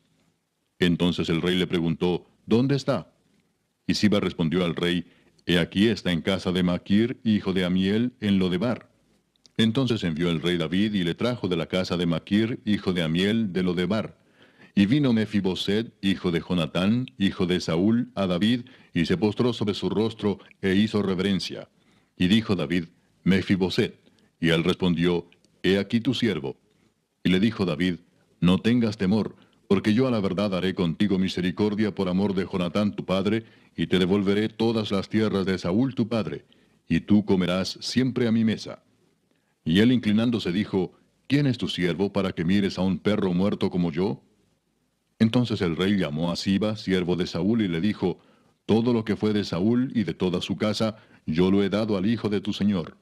S1: Entonces el rey le preguntó: ¿Dónde está? Y Siba respondió al rey: He aquí está en casa de Maquir, hijo de Amiel, en Lodebar. Entonces envió el rey David y le trajo de la casa de Maquir, hijo de Amiel, de Lodebar. Y vino Mefiboset, hijo de Jonatán, hijo de Saúl, a David, y se postró sobre su rostro, e hizo reverencia. Y dijo David: Mefiboset. Y él respondió: He aquí tu siervo. Y le dijo David: No tengas temor, porque yo a la verdad haré contigo misericordia por amor de Jonatán tu padre, y te devolveré todas las tierras de Saúl tu padre, y tú comerás siempre a mi mesa. Y él inclinándose dijo: ¿Quién es tu siervo para que mires a un perro muerto como yo? Entonces el rey llamó a Siba, siervo de Saúl, y le dijo: Todo lo que fue de Saúl y de toda su casa, yo lo he dado al hijo de tu señor.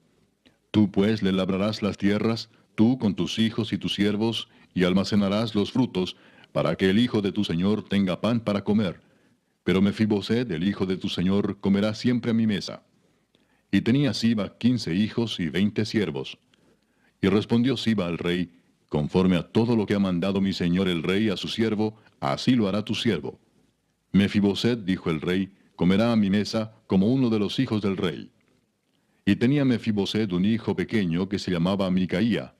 S1: Tú pues le labrarás las tierras, tú con tus hijos y tus siervos, y almacenarás los frutos, para que el hijo de tu señor tenga pan para comer. Pero Mefiboset, el hijo de tu señor, comerá siempre a mi mesa. Y tenía Siba 15 hijos y 20 siervos. Y respondió Siba al rey: Conforme a todo lo que ha mandado mi señor el rey a su siervo, así lo hará tu siervo. Mefiboset, dijo el rey, comerá a mi mesa como uno de los hijos del rey. Y tenía Mefiboset un hijo pequeño que se llamaba Micaía.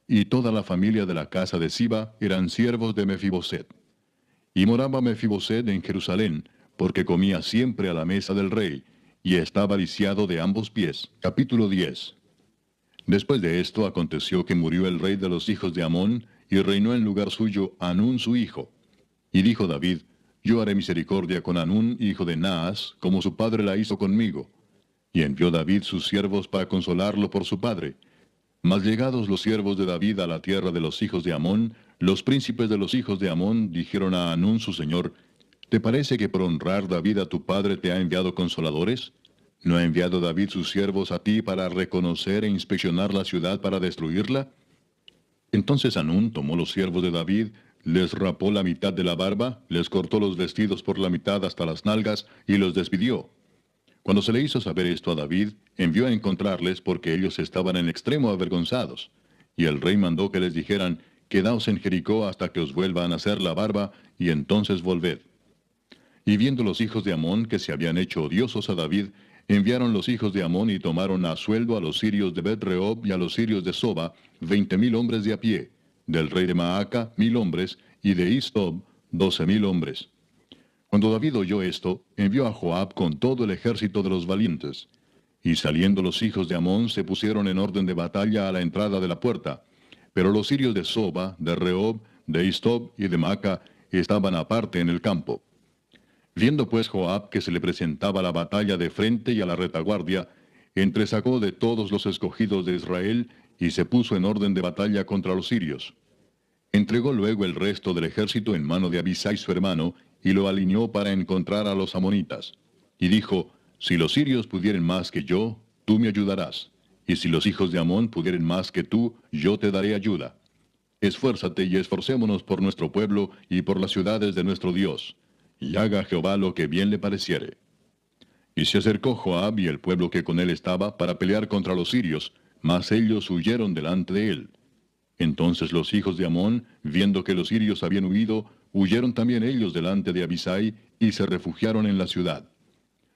S1: Y toda la familia de la casa de Siba eran siervos de Mefiboset. Y moraba Mefiboset en Jerusalén, porque comía siempre a la mesa del rey, y estaba lisiado de ambos pies. Capítulo 10. Después de esto aconteció que murió el rey de los hijos de Amón, y reinó en lugar suyo Hanún su hijo. Y dijo David: Yo haré misericordia con Hanún, hijo de Naas, como su padre la hizo conmigo. Y envió David sus siervos para consolarlo por su padre. Mas llegados los siervos de David a la tierra de los hijos de Amón, los príncipes de los hijos de Amón dijeron a Hanún su señor: ¿Te parece que por honrar David a tu padre te ha enviado consoladores? ¿No ha enviado David sus siervos a ti para reconocer e inspeccionar la ciudad para destruirla? Entonces Hanún tomó los siervos de David, les rapó la mitad de la barba, les cortó los vestidos por la mitad hasta las nalgas, y los despidió. Cuando se le hizo saber esto a David, envió a encontrarles porque ellos estaban en extremo avergonzados. Y el rey mandó que les dijeran: Quedaos en Jericó hasta que os vuelvan a hacer la barba, y entonces volved. Y viendo los hijos de Amón que se habían hecho odiosos a David, enviaron los hijos de Amón y tomaron a sueldo a los sirios de Bet-Rehob y a los sirios de Soba, 20,000 hombres de a pie, del rey de Maaca 1,000 hombres, y de Istob 12,000 hombres. Cuando David oyó esto, envió a Joab con todo el ejército de los valientes. Y saliendo los hijos de Amón se pusieron en orden de batalla a la entrada de la puerta. Pero los sirios de Soba, de Rehob, de Istob y de Maaca estaban aparte en el campo. Viendo pues Joab que se le presentaba la batalla de frente y a la retaguardia, entresacó de todos los escogidos de Israel y se puso en orden de batalla contra los sirios. Entregó luego el resto del ejército en mano de Abisai su hermano, y lo alineó para encontrar a los amonitas. Y dijo: Si los sirios pudieren más que yo, tú me ayudarás. Y si los hijos de Amón pudieren más que tú, yo te daré ayuda. Esfuérzate y esforcémonos por nuestro pueblo y por las ciudades de nuestro Dios. Y haga Jehová lo que bien le pareciere. Y se acercó Joab y el pueblo que con él estaba para pelear contra los sirios, mas ellos huyeron delante de él. Entonces los hijos de Amón, viendo que los sirios habían huido, huyeron también ellos delante de Abisai, y se refugiaron en la ciudad.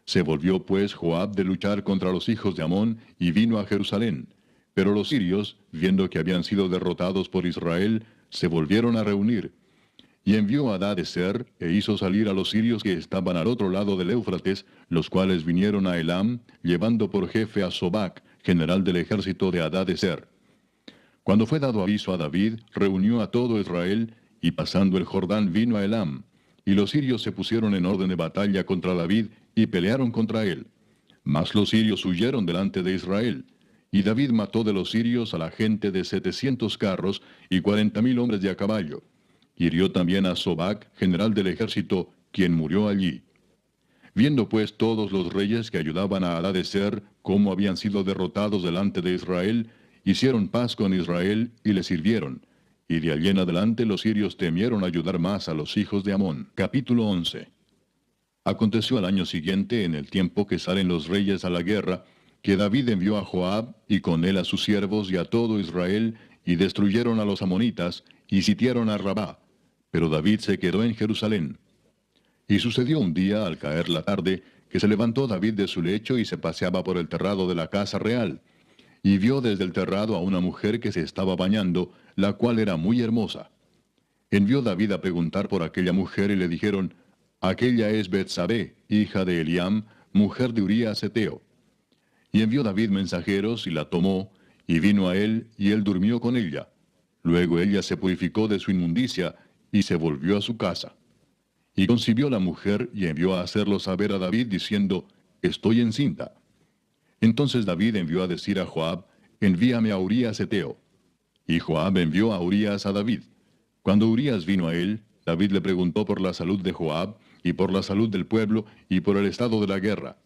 S1: Se volvió pues Joab de luchar contra los hijos de Amón, y vino a Jerusalén. Pero los sirios, viendo que habían sido derrotados por Israel, se volvieron a reunir. Y envió a Hadadezer, e hizo salir a los sirios que estaban al otro lado del Éufrates, los cuales vinieron a Elam, llevando por jefe a Sobac, general del ejército de Hadadezer. Cuando fue dado aviso a David, reunió a todo Israel, y pasando el Jordán vino a Elam. Y los sirios se pusieron en orden de batalla contra David, y pelearon contra él. Mas los sirios huyeron delante de Israel. Y David mató de los sirios a la gente de 700 carros, y 40,000 hombres de a caballo. Hirió también a Sobac, general del ejército, quien murió allí. Viendo pues todos los reyes que ayudaban a Hadadezer cómo habían sido derrotados delante de Israel, hicieron paz con Israel y le sirvieron. Y de allí en adelante los sirios temieron ayudar más a los hijos de Amón. Capítulo 11. Aconteció al año siguiente, en el tiempo que salen los reyes a la guerra, que David envió a Joab, y con él a sus siervos y a todo Israel, y destruyeron a los amonitas, y sitiaron a Rabá. Pero David se quedó en Jerusalén. Y sucedió un día, al caer la tarde, que se levantó David de su lecho y se paseaba por el terrado de la casa real. Y vio desde el terrado a una mujer que se estaba bañando, la cual era muy hermosa. Envió David a preguntar por aquella mujer y le dijeron, aquella es Betsabé, hija de Eliam, mujer de Urías Heteo. Y envió David mensajeros y la tomó, y vino a él, y él durmió con ella. Luego ella se purificó de su inmundicia, y se volvió a su casa. Y concibió la mujer, y envió a hacerlo saber a David, diciendo, estoy encinta. Entonces David envió a decir a Joab, envíame a Urías Heteo. Y Joab envió a Urías a David. Cuando Urías vino a él, David le preguntó por la salud de Joab, y por la salud del pueblo, y por el estado de la guerra.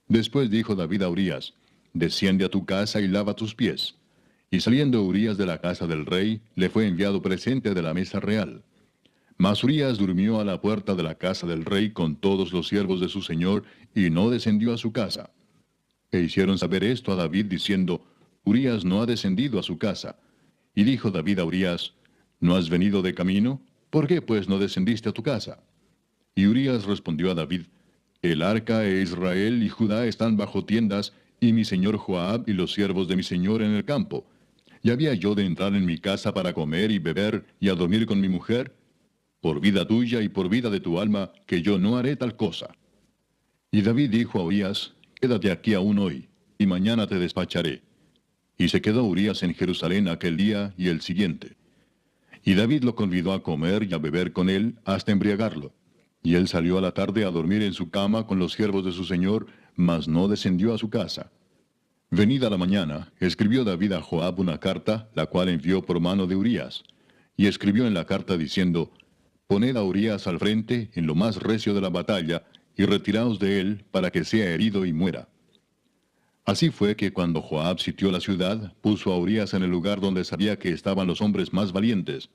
S1: Después dijo David a Urías, desciende a tu casa y lava tus pies. Y saliendo Urías de la casa del rey, le fue enviado presente de la mesa real. Mas Urías durmió a la puerta de la casa del rey con todos los siervos de su señor, y no descendió a su casa. E hicieron saber esto a David, diciendo, Urías no ha descendido a su casa. Y dijo David a Urías, ¿no has venido de camino? ¿Por qué pues no descendiste a tu casa? Y Urías respondió a David, el arca e Israel y Judá están bajo tiendas, y mi señor Joab y los siervos de mi señor en el campo. ¿Y había yo de entrar en mi casa para comer y beber y a dormir con mi mujer? Por vida tuya y por vida de tu alma, que yo no haré tal cosa. Y David dijo a Urías, quédate aquí aún hoy, y mañana te despacharé. Y se quedó Urías en Jerusalén aquel día y el siguiente. Y David lo convidó a comer y a beber con él hasta embriagarlo. Y él salió a la tarde a dormir en su cama con los siervos de su señor, mas no descendió a su casa. Venida la mañana, escribió David a Joab una carta, la cual envió por mano de Urías. Y escribió en la carta diciendo, poned a Urías al frente en lo más recio de la batalla, y retiraos de él para que sea herido y muera. Así fue que cuando Joab sitió la ciudad, puso a Urías en el lugar donde sabía que estaban los hombres más valientes.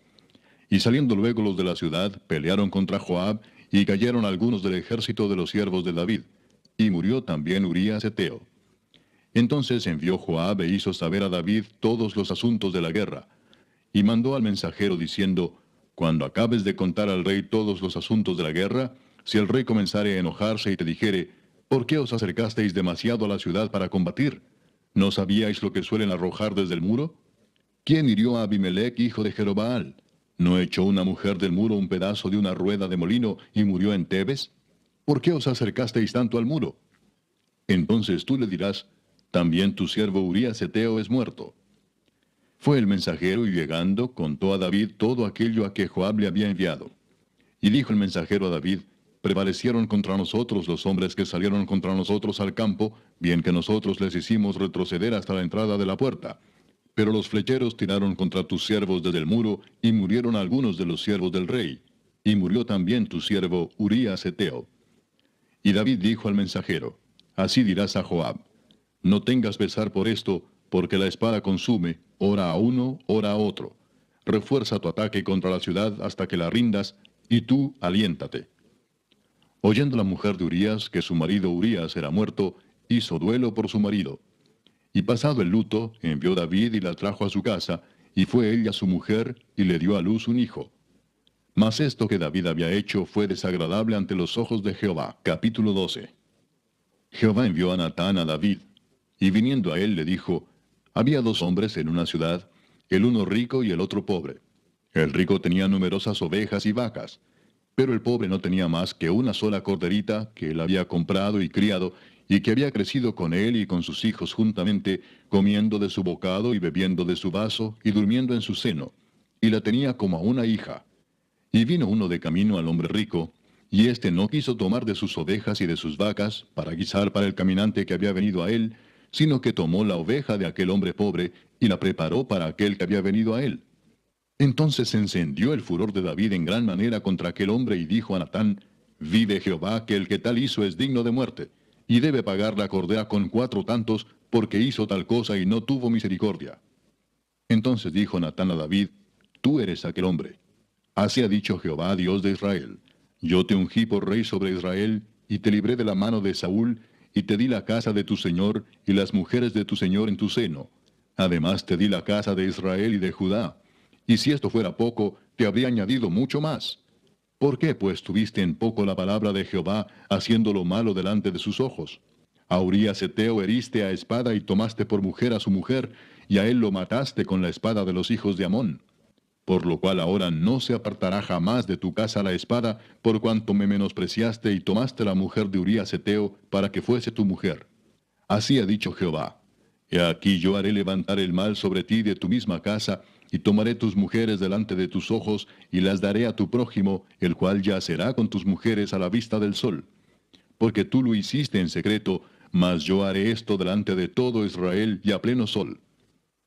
S1: Y saliendo luego los de la ciudad, pelearon contra Joab, y cayeron algunos del ejército de los siervos de David. Y murió también Urías Heteo. Entonces envió Joab e hizo saber a David todos los asuntos de la guerra. Y mandó al mensajero diciendo, cuando acabes de contar al rey todos los asuntos de la guerra, si el rey comenzare a enojarse y te dijere, ¿por qué os acercasteis demasiado a la ciudad para combatir? ¿No sabíais lo que suelen arrojar desde el muro? ¿Quién hirió a Abimelech, hijo de Jerobaal? ¿No echó una mujer del muro un pedazo de una rueda de molino y murió en Tebes? ¿Por qué os acercasteis tanto al muro? Entonces tú le dirás, también tu siervo Urías Heteo es muerto. Fue el mensajero y llegando contó a David todo aquello a que Joab le había enviado. Y dijo el mensajero a David, prevalecieron contra nosotros los hombres que salieron contra nosotros al campo, bien que nosotros les hicimos retroceder hasta la entrada de la puerta. Pero los flecheros tiraron contra tus siervos desde el muro, y murieron algunos de los siervos del rey. Y murió también tu siervo Urías Heteo. Y David dijo al mensajero, así dirás a Joab, no tengas pesar por esto, porque la espada consume, ora a uno, ora a otro. Refuerza tu ataque contra la ciudad hasta que la rindas, y tú aliéntate. Oyendo la mujer de Urías que su marido Urías era muerto, hizo duelo por su marido. Y pasado el luto, envió David y la trajo a su casa, y fue ella su mujer, y le dio a luz un hijo. Mas esto que David había hecho fue desagradable ante los ojos de Jehová. Capítulo 12. Jehová envió a Natán a David, y viniendo a él le dijo, había dos hombres en una ciudad, el uno rico y el otro pobre. El rico tenía numerosas ovejas y vacas, pero el pobre no tenía más que una sola corderita que él había comprado y criado, y que había crecido con él y con sus hijos juntamente, comiendo de su bocado y bebiendo de su vaso, y durmiendo en su seno, y la tenía como a una hija. Y vino uno de camino al hombre rico, y éste no quiso tomar de sus ovejas y de sus vacas, para guisar para el caminante que había venido a él, sino que tomó la oveja de aquel hombre pobre, y la preparó para aquel que había venido a él. Entonces se encendió el furor de David en gran manera contra aquel hombre, y dijo a Natán, vive Jehová, que el que tal hizo es digno de muerte, y debe pagar la cordera con 4 tantos, porque hizo tal cosa y no tuvo misericordia. Entonces dijo Natán a David, tú eres aquel hombre. Así ha dicho Jehová, Dios de Israel, yo te ungí por rey sobre Israel, y te libré de la mano de Saúl, y te di la casa de tu señor, y las mujeres de tu señor en tu seno. Además te di la casa de Israel y de Judá. Y si esto fuera poco, te habría añadido mucho más. ¿Por qué, pues, tuviste en poco la palabra de Jehová, haciendo lo malo delante de sus ojos? A Urías Heteo heriste a espada y tomaste por mujer a su mujer, y a él lo mataste con la espada de los hijos de Amón. Por lo cual ahora no se apartará jamás de tu casa la espada, por cuanto me menospreciaste y tomaste la mujer de Urías Heteo para que fuese tu mujer. Así ha dicho Jehová. He aquí yo haré levantar el mal sobre ti de tu misma casa, y tomaré tus mujeres delante de tus ojos, y las daré a tu prójimo, el cual yacerá con tus mujeres a la vista del sol. Porque tú lo hiciste en secreto, mas yo haré esto delante de todo Israel y a pleno sol.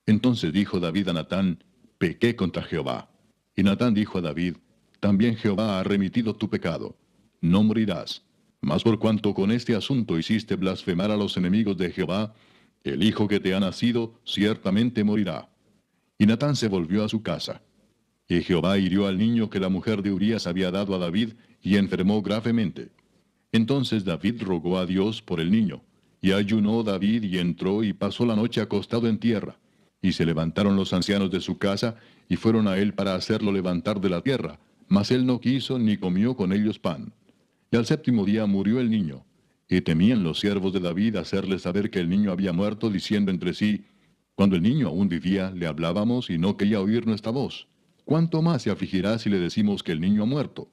S1: Entonces dijo David a Natán, pequé contra Jehová. Y Natán dijo a David, también Jehová ha remitido tu pecado. No morirás. Mas por cuanto con este asunto hiciste blasfemar a los enemigos de Jehová, el hijo que te ha nacido ciertamente morirá. Y Natán se volvió a su casa. Y Jehová hirió al niño que la mujer de Urías había dado a David, y enfermó gravemente. Entonces David rogó a Dios por el niño. Y ayunó David y entró y pasó la noche acostado en tierra. Y se levantaron los ancianos de su casa, y fueron a él para hacerlo levantar de la tierra. Mas él no quiso ni comió con ellos pan. Y al 7º día murió el niño. Y temían los siervos de David hacerle saber que el niño había muerto, diciendo entre sí, cuando el niño aún vivía, le hablábamos y no quería oír nuestra voz. ¿Cuánto más se afligirá si le decimos que el niño ha muerto?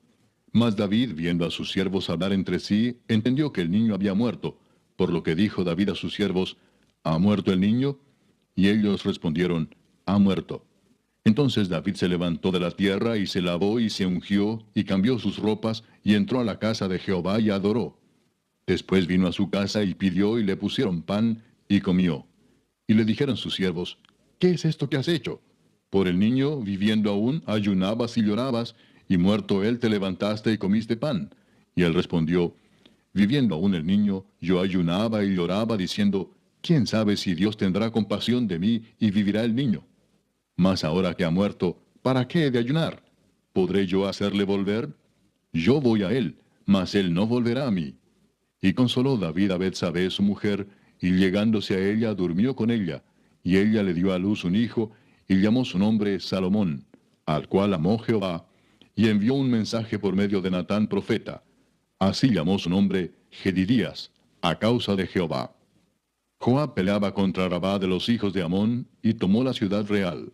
S1: Mas David, viendo a sus siervos hablar entre sí, entendió que el niño había muerto, por lo que dijo David a sus siervos, ¿ha muerto el niño? Y ellos respondieron, ha muerto. Entonces David se levantó de la tierra y se lavó y se ungió y cambió sus ropas y entró a la casa de Jehová y adoró. Después vino a su casa y pidió y le pusieron pan y comió. Y le dijeron sus siervos, ¿qué es esto que has hecho? Por el niño, viviendo aún, ayunabas y llorabas, y muerto él te levantaste y comiste pan. Y él respondió, viviendo aún el niño, yo ayunaba y lloraba, diciendo, ¿quién sabe si Dios tendrá compasión de mí y vivirá el niño? Mas ahora que ha muerto, ¿para qué he de ayunar? ¿Podré yo hacerle volver? Yo voy a él, mas él no volverá a mí. Y consoló David a Betsabé su mujer, y llegándose a ella durmió con ella, y ella le dio a luz un hijo, y llamó su nombre Salomón, al cual amó Jehová, y envió un mensaje por medio de Natán profeta. Así llamó su nombre Jedidías, a causa de Jehová. Joab peleaba contra Rabá de los hijos de Amón, y tomó la ciudad real.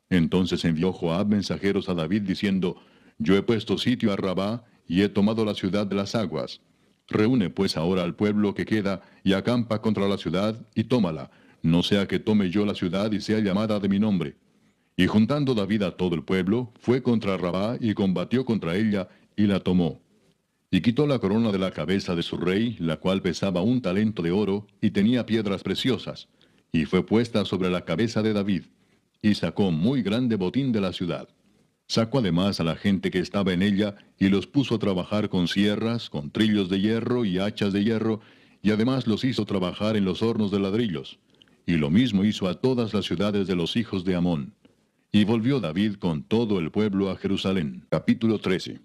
S1: Entonces envió Joab mensajeros a David diciendo, yo he puesto sitio a Rabá, y he tomado la ciudad de las aguas. Reúne pues ahora al pueblo que queda, y acampa contra la ciudad, y tómala, no sea que tome yo la ciudad y sea llamada de mi nombre. Y juntando David a todo el pueblo, fue contra Rabá y combatió contra ella, y la tomó. Y quitó la corona de la cabeza de su rey, la cual pesaba 1 talento de oro, y tenía piedras preciosas, y fue puesta sobre la cabeza de David, y sacó muy grande botín de la ciudad. Sacó además a la gente que estaba en ella, y los puso a trabajar con sierras, con trillos de hierro y hachas de hierro, y además los hizo trabajar en los hornos de ladrillos. Y lo mismo hizo a todas las ciudades de los hijos de Amón. Y volvió David con todo el pueblo a Jerusalén. Capítulo 13.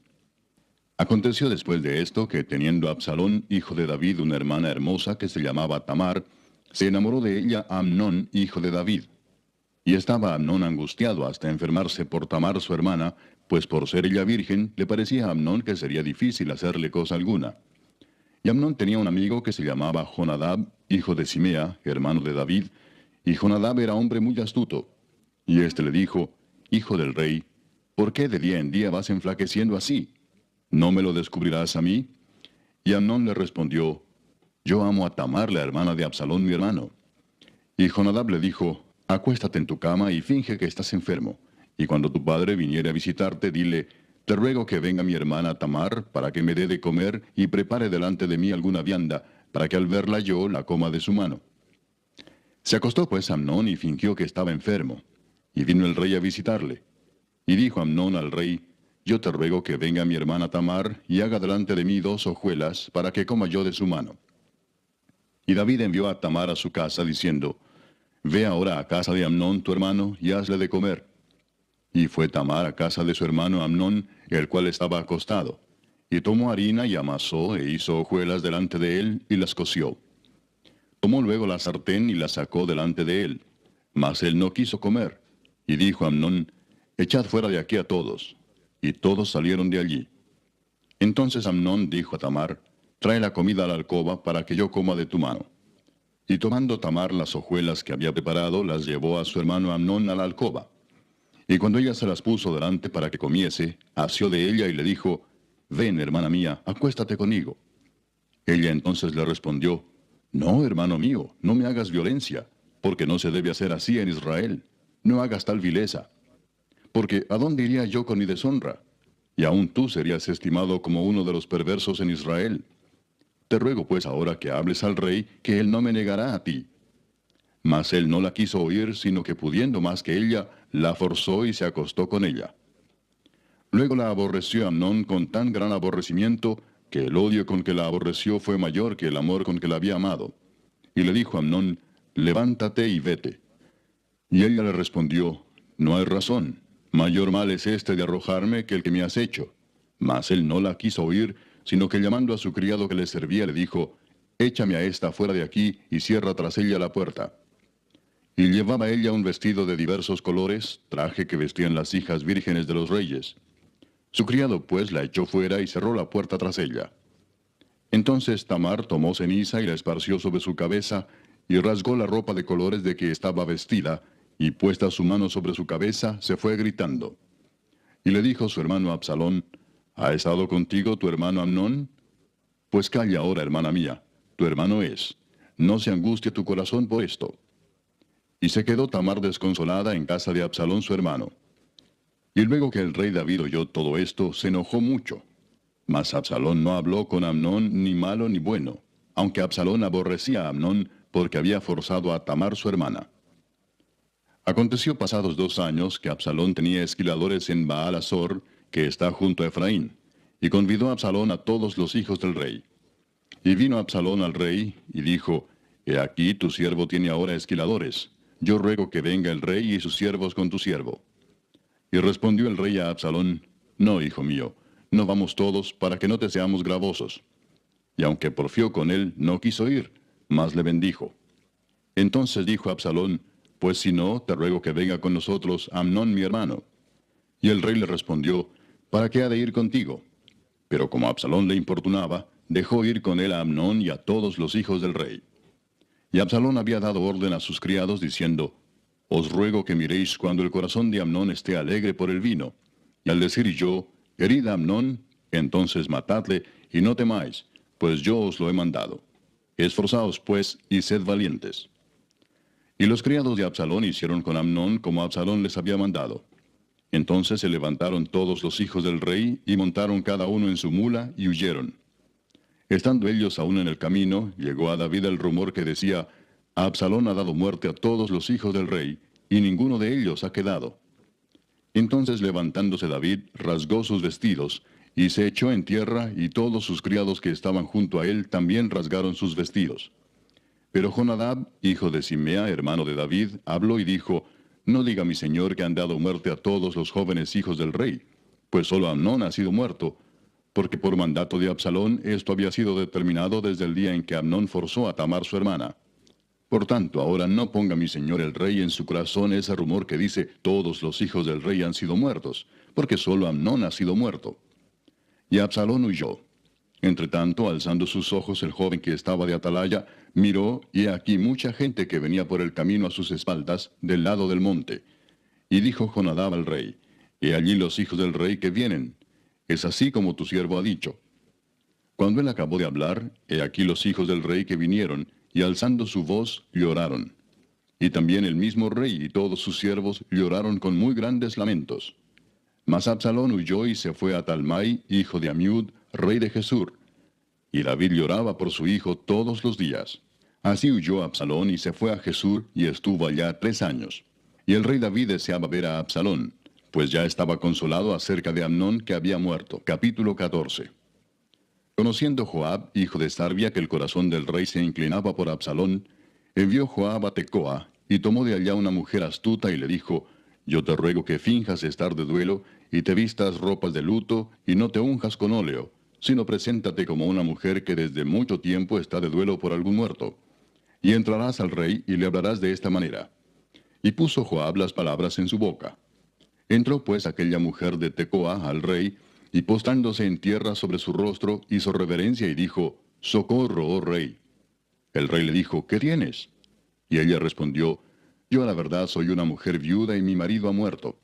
S1: Aconteció después de esto que, teniendo Absalón, hijo de David, una hermana hermosa que se llamaba Tamar, se enamoró de ella Amnón, hijo de David. Y estaba Amnón angustiado hasta enfermarse por Tamar su hermana, pues por ser ella virgen, le parecía a Amnón que sería difícil hacerle cosa alguna. Y Amnón tenía un amigo que se llamaba Jonadab, hijo de Simea, hermano de David, y Jonadab era hombre muy astuto. Y éste le dijo, Hijo del rey, ¿por qué de día en día vas enflaqueciendo así? ¿No me lo descubrirás a mí? Y Amnón le respondió, Yo amo a Tamar, la hermana de Absalón mi hermano. Y Jonadab le dijo, Acuéstate en tu cama y finge que estás enfermo. Y cuando tu padre viniere a visitarte, dile, Te ruego que venga mi hermana Tamar, para que me dé de comer y prepare delante de mí alguna vianda, para que al verla yo la coma de su mano. Se acostó pues Amnón y fingió que estaba enfermo. Y vino el rey a visitarle. Y dijo Amnón al rey, Yo te ruego que venga mi hermana Tamar, y haga delante de mí 2 hojuelas, para que coma yo de su mano. Y David envió a Tamar a su casa, diciendo, Ve ahora a casa de Amnón tu hermano, y hazle de comer. Y fue Tamar a casa de su hermano Amnón, el cual estaba acostado. Y tomó harina y amasó, e hizo hojuelas delante de él, y las coció. Tomó luego la sartén y la sacó delante de él. Mas él no quiso comer. Y dijo Amnón, Echad fuera de aquí a todos. Y todos salieron de allí. Entonces Amnón dijo a Tamar, Trae la comida a la alcoba, para que yo coma de tu mano. Y tomando Tamar las hojuelas que había preparado, las llevó a su hermano Amnón a la alcoba. Y cuando ella se las puso delante para que comiese, asió de ella y le dijo, Ven, hermana mía, acuéstate conmigo. Ella entonces le respondió, No, hermano mío, no me hagas violencia, porque no se debe hacer así en Israel. No hagas tal vileza. Porque ¿a dónde iría yo con mi deshonra? Y aún tú serías estimado como uno de los perversos en Israel. Te ruego pues ahora que hables al rey, que él no me negará a ti. Mas él no la quiso oír, sino que pudiendo más que ella, la forzó y se acostó con ella. Luego la aborreció Amnón con tan gran aborrecimiento, que el odio con que la aborreció fue mayor que el amor con que la había amado. Y le dijo a Amnón, Levántate y vete. Y ella le respondió, No hay razón. Mayor mal es este de arrojarme que el que me has hecho. Mas él no la quiso oír, sino que llamando a su criado que le servía, le dijo, Échame a esta fuera de aquí y cierra tras ella la puerta. Y llevaba ella un vestido de diversos colores, traje que vestían las hijas vírgenes de los reyes. Su criado pues la echó fuera y cerró la puerta tras ella. Entonces Tamar tomó ceniza y la esparció sobre su cabeza, y rasgó la ropa de colores de que estaba vestida, y puesta su mano sobre su cabeza, se fue gritando. Y le dijo su hermano Absalón, ¿Ha estado contigo tu hermano Amnón? Pues calla ahora, hermana mía, tu hermano es. No se angustie tu corazón por esto. Y se quedó Tamar desconsolada en casa de Absalón su hermano. Y luego que el rey David oyó todo esto, se enojó mucho. Mas Absalón no habló con Amnón ni malo ni bueno, aunque Absalón aborrecía a Amnón porque había forzado a Tamar su hermana. Aconteció pasados 2 años que Absalón tenía esquiladores en Baal-Azor, que está junto a Efraín, y convidó a Absalón a todos los hijos del rey. Y vino Absalón al rey, y dijo, He aquí tu siervo tiene ahora esquiladores. Yo ruego que venga el rey y sus siervos con tu siervo. Y respondió el rey a Absalón, No, hijo mío, no vamos todos, para que no te seamos gravosos. Y aunque porfió con él, no quiso ir, mas le bendijo. Entonces dijo Absalón, Pues si no, te ruego que venga con nosotros Amnón mi hermano. Y el rey le respondió, ¿Para qué ha de ir contigo? Pero como Absalón le importunaba, dejó ir con él a Amnón y a todos los hijos del rey. Y Absalón había dado orden a sus criados, diciendo, Os ruego que miréis cuando el corazón de Amnón esté alegre por el vino. Y al decir yo, Herid a Amnón, entonces matadle, y no temáis, pues yo os lo he mandado. Esforzaos, pues, y sed valientes. Y los criados de Absalón hicieron con Amnón como Absalón les había mandado. Entonces se levantaron todos los hijos del rey, y montaron cada uno en su mula, y huyeron. Estando ellos aún en el camino, llegó a David el rumor que decía, Absalón ha dado muerte a todos los hijos del rey, y ninguno de ellos ha quedado. Entonces levantándose David, rasgó sus vestidos, y se echó en tierra, y todos sus criados que estaban junto a él también rasgaron sus vestidos. Pero Jonadab, hijo de Simea, hermano de David, habló y dijo, No diga mi señor que han dado muerte a todos los jóvenes hijos del rey, pues solo Amnón ha sido muerto, porque por mandato de Absalón esto había sido determinado desde el día en que Amnón forzó a Tamar su hermana. Por tanto, ahora no ponga mi señor el rey en su corazón ese rumor que dice, todos los hijos del rey han sido muertos, porque solo Amnón ha sido muerto. Y Absalón huyó. Entretanto, alzando sus ojos, el joven que estaba de atalaya, miró, y he aquí mucha gente que venía por el camino a sus espaldas, del lado del monte. Y dijo Jonadab al rey, he allí los hijos del rey que vienen. Es así como tu siervo ha dicho. Cuando él acabó de hablar, he aquí los hijos del rey que vinieron, y alzando su voz, lloraron. Y también el mismo rey y todos sus siervos lloraron con muy grandes lamentos. Mas Absalón huyó y se fue a Talmai, hijo de Amiud, rey de Gesur. Y David lloraba por su hijo todos los días. Así huyó Absalón y se fue a Gesur y estuvo allá 3 años. Y el rey David deseaba ver a Absalón, pues ya estaba consolado acerca de Amnón que había muerto. Capítulo 14. Conociendo Joab, hijo de Sarvia, que el corazón del rey se inclinaba por Absalón, envió Joab a Tecoa, y tomó de allá una mujer astuta y le dijo, yo te ruego que finjas estar de duelo, y te vistas ropas de luto, y no te unjas con óleo, sino preséntate como una mujer que desde mucho tiempo está de duelo por algún muerto. Y entrarás al rey y le hablarás de esta manera. Y puso Joab las palabras en su boca. Entró pues aquella mujer de Tecoa al rey, y postrándose en tierra sobre su rostro, hizo reverencia y dijo, socorro, oh rey. El rey le dijo, ¿qué tienes? Y ella respondió, yo a la verdad soy una mujer viuda y mi marido ha muerto.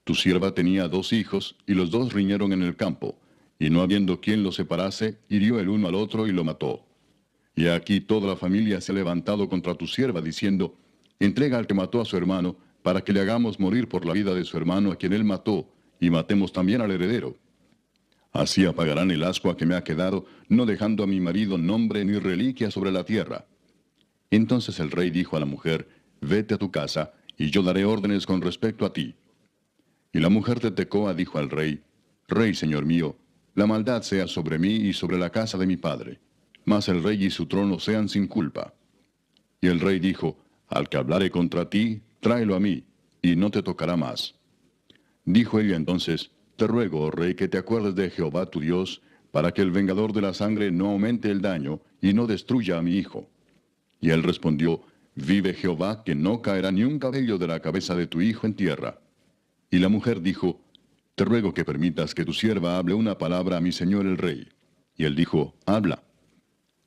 S1: Tu sierva tenía 2 hijos, y los 2 riñeron en el campo, y no habiendo quien los separase, hirió el uno al otro y lo mató. Y aquí toda la familia se ha levantado contra tu sierva, diciendo, entrega al que mató a su hermano, para que le hagamos morir por la vida de su hermano a quien él mató, y matemos también al heredero. Así apagarán el ascua que me ha quedado, no dejando a mi marido nombre ni reliquia sobre la tierra. Entonces el rey dijo a la mujer, vete a tu casa, y yo daré órdenes con respecto a ti. Y la mujer de Tecoa dijo al rey, Rey, señor mío, la maldad sea sobre mí y sobre la casa de mi padre, mas el rey y su trono sean sin culpa. Y el rey dijo, al que hablare contra ti, tráelo a mí, y no te tocará más. Dijo ella entonces, te ruego, oh rey, que te acuerdes de Jehová tu Dios, para que el vengador de la sangre no aumente el daño, y no destruya a mi hijo. Y él respondió, vive Jehová, que no caerá ni un cabello de la cabeza de tu hijo en tierra. Y la mujer dijo, te ruego que permitas que tu sierva hable una palabra a mi señor el rey. Y él dijo, habla.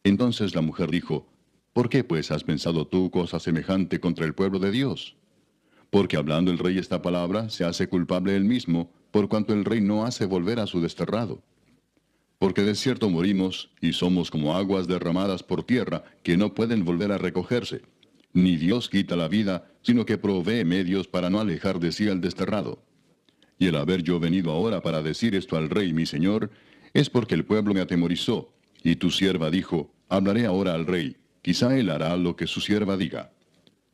S1: Entonces la mujer dijo, ¿por qué pues has pensado tú cosa semejante contra el pueblo de Dios? Porque hablando el rey esta palabra, se hace culpable él mismo, por cuanto el rey no hace volver a su desterrado. Porque de cierto morimos, y somos como aguas derramadas por tierra, que no pueden volver a recogerse. Ni Dios quita la vida, sino que provee medios para no alejar de sí al desterrado. Y el haber yo venido ahora para decir esto al rey mi señor, es porque el pueblo me atemorizó, y tu sierva dijo, hablaré ahora al rey, quizá él hará lo que su sierva diga.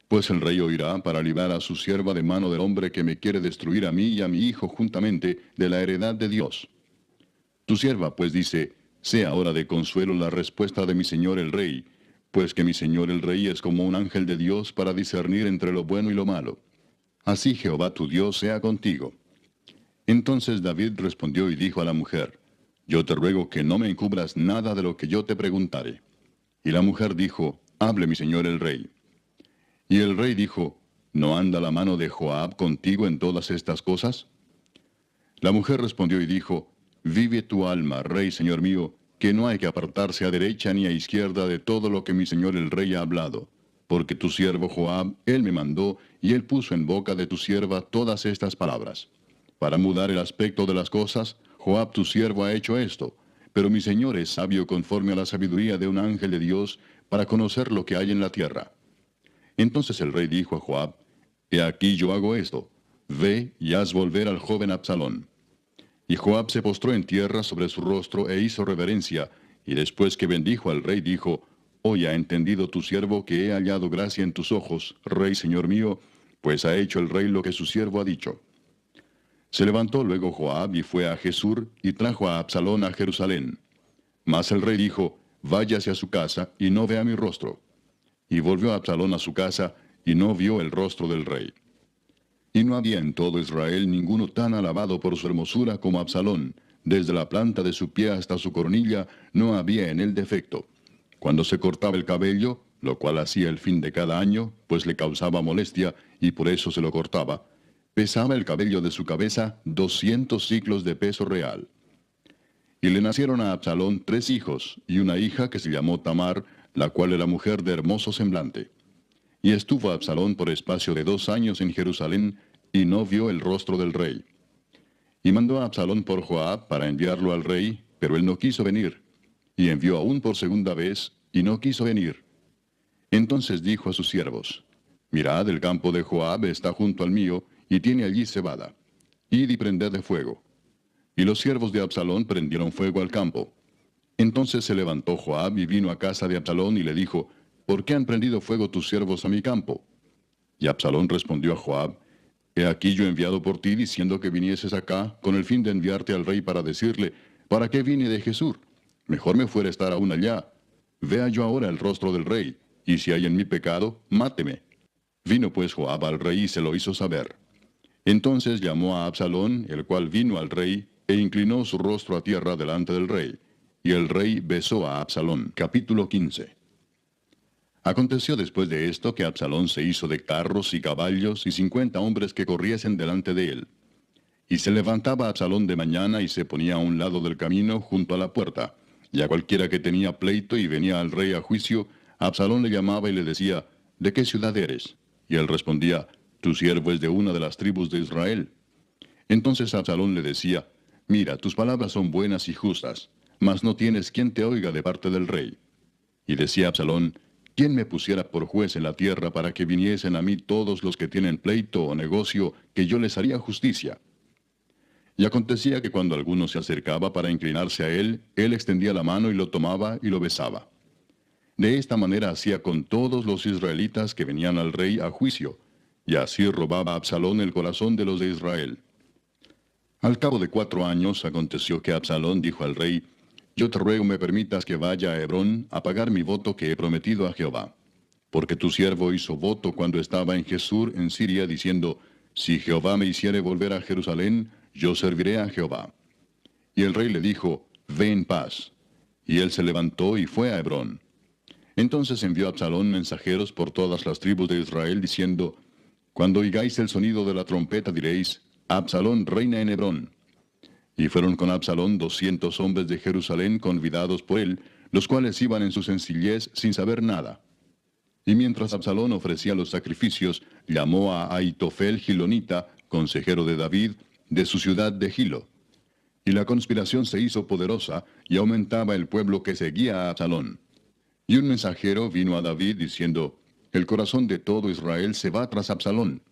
S1: Pues el rey oirá para librar a su sierva de mano del hombre que me quiere destruir a mí y a mi hijo juntamente de la heredad de Dios. Tu sierva pues dice, sea ahora de consuelo la respuesta de mi señor el rey, pues que mi señor el rey es como un ángel de Dios para discernir entre lo bueno y lo malo. Así Jehová tu Dios sea contigo. Entonces David respondió y dijo a la mujer, yo te ruego que no me encubras nada de lo que yo te preguntare. Y la mujer dijo, hable mi señor el rey. Y el rey dijo, ¿no anda la mano de Joab contigo en todas estas cosas? La mujer respondió y dijo, vive tu alma, rey señor mío, que no hay que apartarse a derecha ni a izquierda de todo lo que mi señor el rey ha hablado. Porque tu siervo Joab, él me mandó, y él puso en boca de tu sierva todas estas palabras. Para mudar el aspecto de las cosas, Joab tu siervo ha hecho esto, pero mi señor es sabio conforme a la sabiduría de un ángel de Dios, para conocer lo que hay en la tierra. Entonces el rey dijo a Joab, he aquí yo hago esto, ve y haz volver al joven Absalón. Y Joab se postró en tierra sobre su rostro e hizo reverencia, y después que bendijo al rey dijo, hoy ha entendido tu siervo que he hallado gracia en tus ojos, rey señor mío, pues ha hecho el rey lo que su siervo ha dicho. Se levantó luego Joab y fue a Gesur y trajo a Absalón a Jerusalén. Mas el rey dijo, váyase a su casa y no vea mi rostro. Y volvió Absalón a su casa y no vio el rostro del rey. Y no había en todo Israel ninguno tan alabado por su hermosura como Absalón. Desde la planta de su pie hasta su coronilla no había en él defecto. Cuando se cortaba el cabello, lo cual hacía el fin de cada año, pues le causaba molestia, y por eso se lo cortaba, pesaba el cabello de su cabeza 200 siclos de peso real. Y le nacieron a Absalón 3 hijos, y una hija que se llamó Tamar, la cual era mujer de hermoso semblante. Y estuvo Absalón por espacio de 2 años en Jerusalén, y no vio el rostro del rey. Y mandó a Absalón por Joab para enviarlo al rey, pero él no quiso venir. Y envió aún por segunda vez, y no quiso venir. Entonces dijo a sus siervos: Mirad, el campo de Joab está junto al mío, y tiene allí cebada. Id y prended de fuego. Y los siervos de Absalón prendieron fuego al campo. Entonces se levantó Joab y vino a casa de Absalón y le dijo: ¿Por qué han prendido fuego tus siervos a mi campo? Y Absalón respondió a Joab: He aquí yo he enviado por ti diciendo que vinieses acá, con el fin de enviarte al rey para decirle: ¿Para qué vine de Jesús? Mejor me fuera estar aún allá. Vea yo ahora el rostro del rey, y si hay en mí pecado, máteme. Vino pues Joab al rey y se lo hizo saber. Entonces llamó a Absalón, el cual vino al rey, e inclinó su rostro a tierra delante del rey. Y el rey besó a Absalón. Capítulo 15. Aconteció después de esto que Absalón se hizo de carros y caballos y 50 hombres que corriesen delante de él. Y se levantaba Absalón de mañana y se ponía a un lado del camino junto a la puerta. Y a cualquiera que tenía pleito y venía al rey a juicio, Absalón le llamaba y le decía: ¿De qué ciudad eres? Y él respondía: Tu siervo es de una de las tribus de Israel. Entonces Absalón le decía: Mira, tus palabras son buenas y justas, mas no tienes quien te oiga de parte del rey. Y decía Absalón: ¿Quién me pusiera por juez en la tierra para que viniesen a mí todos los que tienen pleito o negocio, que yo les haría justicia? Y acontecía que cuando alguno se acercaba para inclinarse a él, él extendía la mano y lo tomaba y lo besaba. De esta manera hacía con todos los israelitas que venían al rey a juicio, y así robaba Absalón el corazón de los de Israel. Al cabo de 4 años aconteció que Absalón dijo al rey: Yo te ruego me permitas que vaya a Hebrón a pagar mi voto que he prometido a Jehová. Porque tu siervo hizo voto cuando estaba en Jesús en Siria, diciendo: Si Jehová me hiciere volver a Jerusalén, yo serviré a Jehová. Y el rey le dijo: Ve en paz. Y él se levantó y fue a Hebrón. Entonces envió Absalón mensajeros por todas las tribus de Israel, diciendo: Cuando oigáis el sonido de la trompeta diréis: Absalón reina en Hebrón. Y fueron con Absalón 200 hombres de Jerusalén convidados por él, los cuales iban en su sencillez sin saber nada. Y mientras Absalón ofrecía los sacrificios, llamó a Ahitofel Gilonita, consejero de David, de su ciudad de Gilo. Y la conspiración se hizo poderosa, y aumentaba el pueblo que seguía a Absalón. Y un mensajero vino a David diciendo: El corazón de todo Israel se va tras Absalón.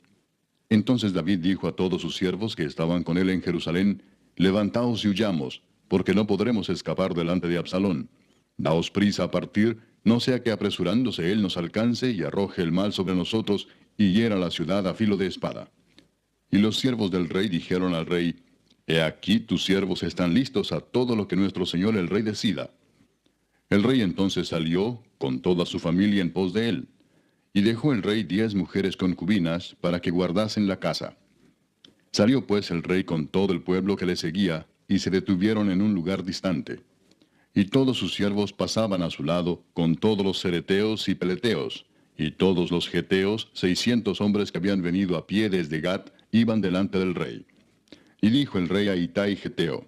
S1: Entonces David dijo a todos sus siervos que estaban con él en Jerusalén: Levantaos y huyamos, porque no podremos escapar delante de Absalón. Daos prisa a partir, no sea que apresurándose él nos alcance y arroje el mal sobre nosotros y hiera la ciudad a filo de espada. Y los siervos del rey dijeron al rey: He aquí tus siervos están listos a todo lo que nuestro señor el rey decida. El rey entonces salió con toda su familia en pos de él. Y dejó el rey 10 mujeres concubinas para que guardasen la casa. Salió pues el rey con todo el pueblo que le seguía, y se detuvieron en un lugar distante. Y todos sus siervos pasaban a su lado, con todos los cereteos y peleteos, y todos los geteos, 600 hombres que habían venido a pie desde Gat, iban delante del rey. Y dijo el rey a Itai Geteo: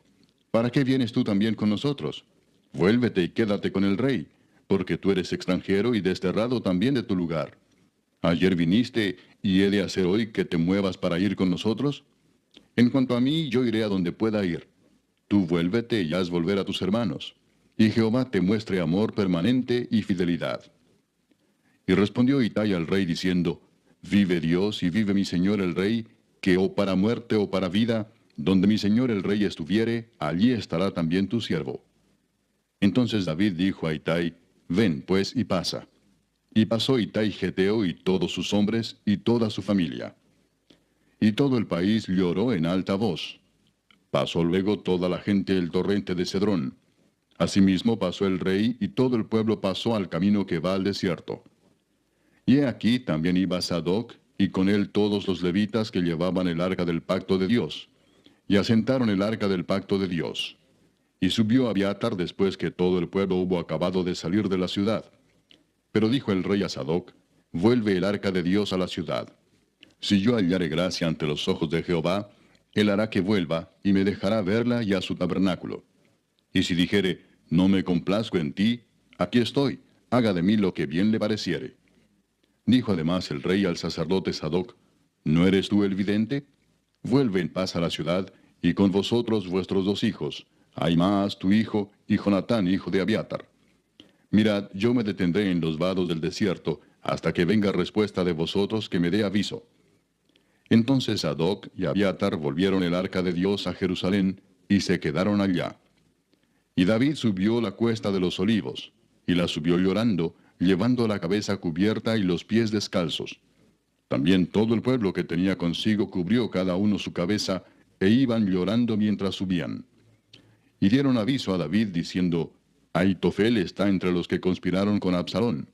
S1: ¿Para qué vienes tú también con nosotros? Vuélvete y quédate con el rey, porque tú eres extranjero y desterrado también de tu lugar. Ayer viniste, y he de hacer hoy que te muevas para ir con nosotros. En cuanto a mí, yo iré a donde pueda ir. Tú vuélvete y haz volver a tus hermanos, y Jehová te muestre amor permanente y fidelidad. Y respondió Itai al rey diciendo: Vive Dios y vive mi señor el rey, que o para muerte o para vida, donde mi señor el rey estuviere, allí estará también tu siervo. Entonces David dijo a Itai: Ven pues y pasa. Y pasó Itai Geteo y todos sus hombres y toda su familia. Y todo el país lloró en alta voz. Pasó luego toda la gente el torrente de Cedrón. Asimismo pasó el rey, y todo el pueblo pasó al camino que va al desierto. Y he aquí también iba Sadoc, y con él todos los levitas que llevaban el arca del pacto de Dios. Y asentaron el arca del pacto de Dios. Y subió Abiatar después que todo el pueblo hubo acabado de salir de la ciudad. Pero dijo el rey a Sadoc, vuelve el arca de Dios a la ciudad. Si yo hallare gracia ante los ojos de Jehová, él hará que vuelva, y me dejará verla y a su tabernáculo. Y si dijere, no me complazco en ti, aquí estoy, haga de mí lo que bien le pareciere. Dijo además el rey al sacerdote Sadoc, ¿no eres tú el vidente? Vuelve en paz a la ciudad, y con vosotros vuestros dos hijos, Ahimaas tu hijo, y Jonatán hijo de Abiatar. Mirad, yo me detendré en los vados del desierto, hasta que venga respuesta de vosotros que me dé aviso. Entonces Sadoc y Abiatar volvieron el arca de Dios a Jerusalén, y se quedaron allá. Y David subió la cuesta de los olivos, y la subió llorando, llevando la cabeza cubierta y los pies descalzos. También todo el pueblo que tenía consigo cubrió cada uno su cabeza, e iban llorando mientras subían. Y dieron aviso a David, diciendo, Ahitofel está entre los que conspiraron con Absalón.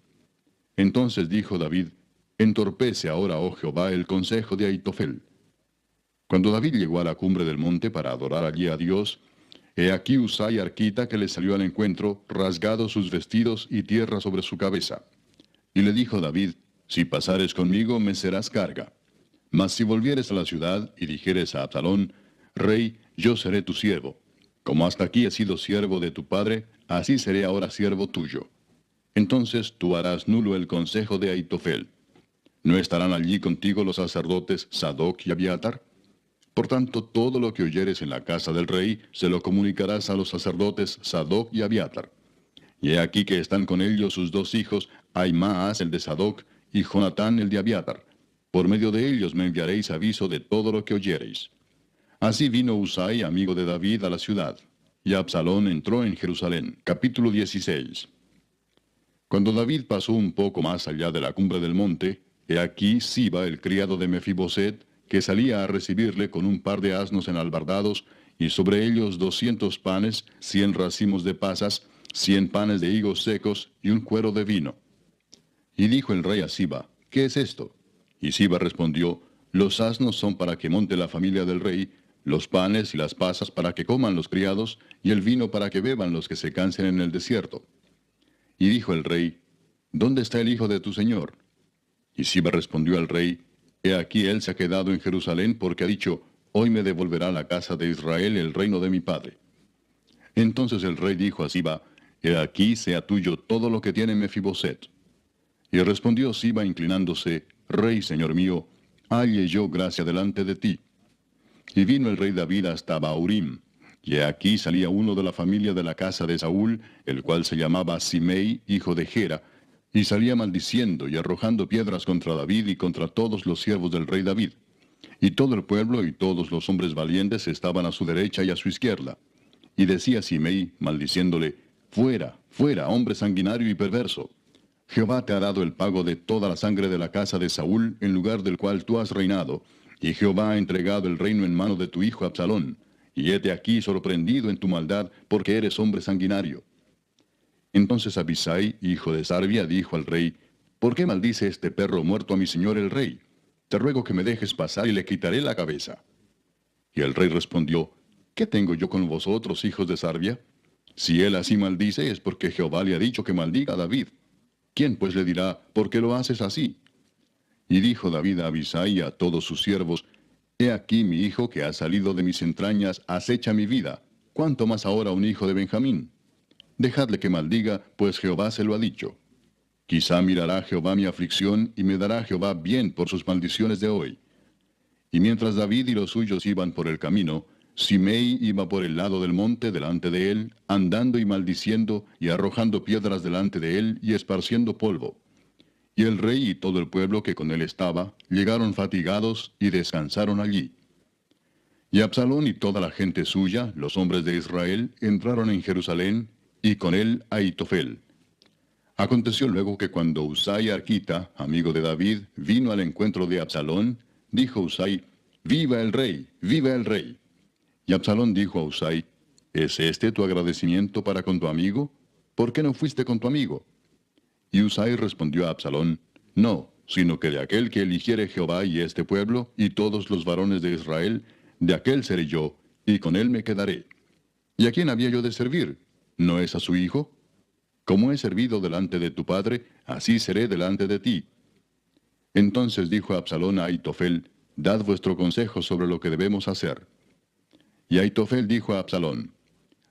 S1: Entonces dijo David, entorpece ahora, oh Jehová, el consejo de Ahitofel. Cuando David llegó a la cumbre del monte para adorar allí a Dios, he aquí Usai arquita que le salió al encuentro, rasgados sus vestidos y tierra sobre su cabeza. Y le dijo David, si pasares conmigo me serás carga. Mas si volvieres a la ciudad y dijeres a Absalón, Rey, yo seré tu siervo. Como hasta aquí he sido siervo de tu padre, así seré ahora siervo tuyo. Entonces tú harás nulo el consejo de Ahitofel. ¿No estarán allí contigo los sacerdotes Sadoc y Abiatar? Por tanto, todo lo que oyeres en la casa del rey, se lo comunicarás a los sacerdotes Sadoc y Abiatar. Y he aquí que están con ellos sus dos hijos, Ahimaas el de Sadoc, y Jonatán el de Abiatar. Por medio de ellos me enviaréis aviso de todo lo que oyereis. Así vino Usai, amigo de David, a la ciudad, y Absalón entró en Jerusalén. Capítulo 16. Cuando David pasó un poco más allá de la cumbre del monte, he aquí Siba, el criado de Mefiboset, que salía a recibirle con un par de asnos enalbardados, y sobre ellos 200 panes, 100 racimos de pasas, 100 panes de higos secos, y un cuero de vino. Y dijo el rey a Siba, ¿qué es esto? Y Siba respondió, los asnos son para que monte la familia del rey, los panes y las pasas para que coman los criados, y el vino para que beban los que se cansen en el desierto. Y dijo el rey, ¿dónde está el hijo de tu señor? Y Siba respondió al rey, he aquí él se ha quedado en Jerusalén porque ha dicho, hoy me devolverá la casa de Israel el reino de mi padre. Entonces el rey dijo a Siba, he aquí sea tuyo todo lo que tiene Mefiboset. Y respondió Siba inclinándose, Rey, señor mío, halle yo gracia delante de ti. Y vino el rey David hasta Bahurim, y he aquí salía uno de la familia de la casa de Saúl, el cual se llamaba Simei, hijo de Gera, y salía maldiciendo y arrojando piedras contra David y contra todos los siervos del rey David. Y todo el pueblo y todos los hombres valientes estaban a su derecha y a su izquierda. Y decía Simei, maldiciéndole, fuera, fuera, hombre sanguinario y perverso. Jehová te ha dado el pago de toda la sangre de la casa de Saúl, en lugar del cual tú has reinado, y Jehová ha entregado el reino en mano de tu hijo Absalón, y hete aquí sorprendido en tu maldad, porque eres hombre sanguinario. Entonces Abisai, hijo de Sarbia, dijo al rey, ¿por qué maldice este perro muerto a mi señor el rey? Te ruego que me dejes pasar y le quitaré la cabeza. Y el rey respondió, ¿qué tengo yo con vosotros, hijos de Sarbia? Si él así maldice, es porque Jehová le ha dicho que maldiga a David. ¿Quién pues le dirá, por qué lo haces así? Y dijo David a Abisai y a todos sus siervos, he aquí mi hijo que ha salido de mis entrañas acecha mi vida, ¿cuánto más ahora un hijo de Benjamín? Dejadle que maldiga, pues Jehová se lo ha dicho. Quizá mirará Jehová mi aflicción, y me dará Jehová bien por sus maldiciones de hoy. Y mientras David y los suyos iban por el camino, Simei iba por el lado del monte delante de él, andando y maldiciendo, y arrojando piedras delante de él, y esparciendo polvo. Y el rey y todo el pueblo que con él estaba, llegaron fatigados, y descansaron allí. Y Absalón y toda la gente suya, los hombres de Israel, entraron en Jerusalén, y con él Ahitofel. Aconteció luego que cuando Usai arquita, amigo de David, vino al encuentro de Absalón, dijo Usai, ¡viva el rey! ¡Viva el rey! Y Absalón dijo a Usai, ¿es este tu agradecimiento para con tu amigo? ¿Por qué no fuiste con tu amigo? Y Usai respondió a Absalón, no, sino que de aquel que eligiere Jehová y este pueblo, y todos los varones de Israel, de aquel seré yo, y con él me quedaré. ¿Y a quién había yo de servir? ¿No es a su hijo? Como he servido delante de tu padre, así seré delante de ti. Entonces dijo Absalón a Ahitofel, dad vuestro consejo sobre lo que debemos hacer. Y Ahitofel dijo a Absalón,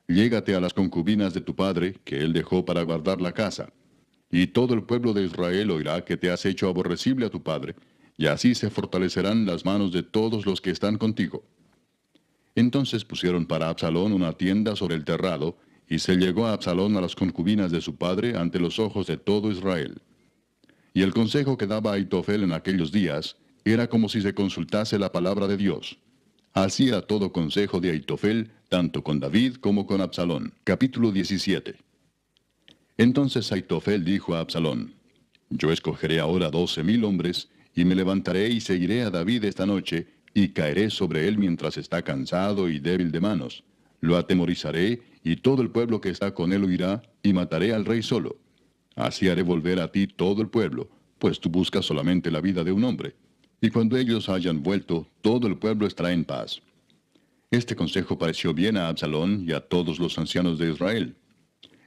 S1: llégate a las concubinas de tu padre, que él dejó para guardar la casa. Y todo el pueblo de Israel oirá que te has hecho aborrecible a tu padre, y así se fortalecerán las manos de todos los que están contigo. Entonces pusieron para Absalón una tienda sobre el terrado, y se llegó a Absalón a las concubinas de su padre ante los ojos de todo Israel. Y el consejo que daba Ahitofel en aquellos días era como si se consultase la palabra de Dios. Así era todo consejo de Ahitofel, tanto con David como con Absalón. Capítulo 17. Entonces Ahitofel dijo a Absalón, yo escogeré ahora 12,000 hombres, y me levantaré y seguiré a David esta noche, y caeré sobre él mientras está cansado y débil de manos. Lo atemorizaré, y todo el pueblo que está con él huirá, y mataré al rey solo. Así haré volver a ti todo el pueblo, pues tú buscas solamente la vida de un hombre. Y cuando ellos hayan vuelto, todo el pueblo estará en paz. Este consejo pareció bien a Absalón y a todos los ancianos de Israel.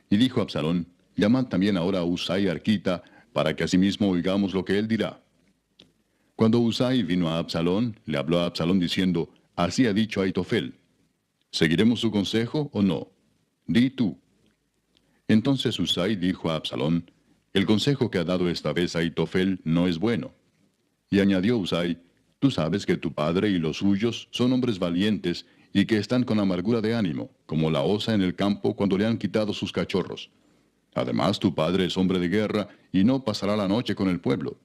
S1: Y dijo Absalón, llamad también ahora a Husai arquita, para que asimismo oigamos lo que él dirá. Cuando Husai vino a Absalón, le habló a Absalón diciendo, así ha dicho Ahitofel, ¿seguiremos su consejo o no? Di tú. Entonces Husai dijo a Absalón, el consejo que ha dado esta vez Ahitofel no es bueno. Y añadió Husai, tú sabes que tu padre y los suyos son hombres valientes y que están con amargura de ánimo, como la osa en el campo cuando le han quitado sus cachorros. Además tu padre es hombre de guerra y no pasará la noche con el pueblo.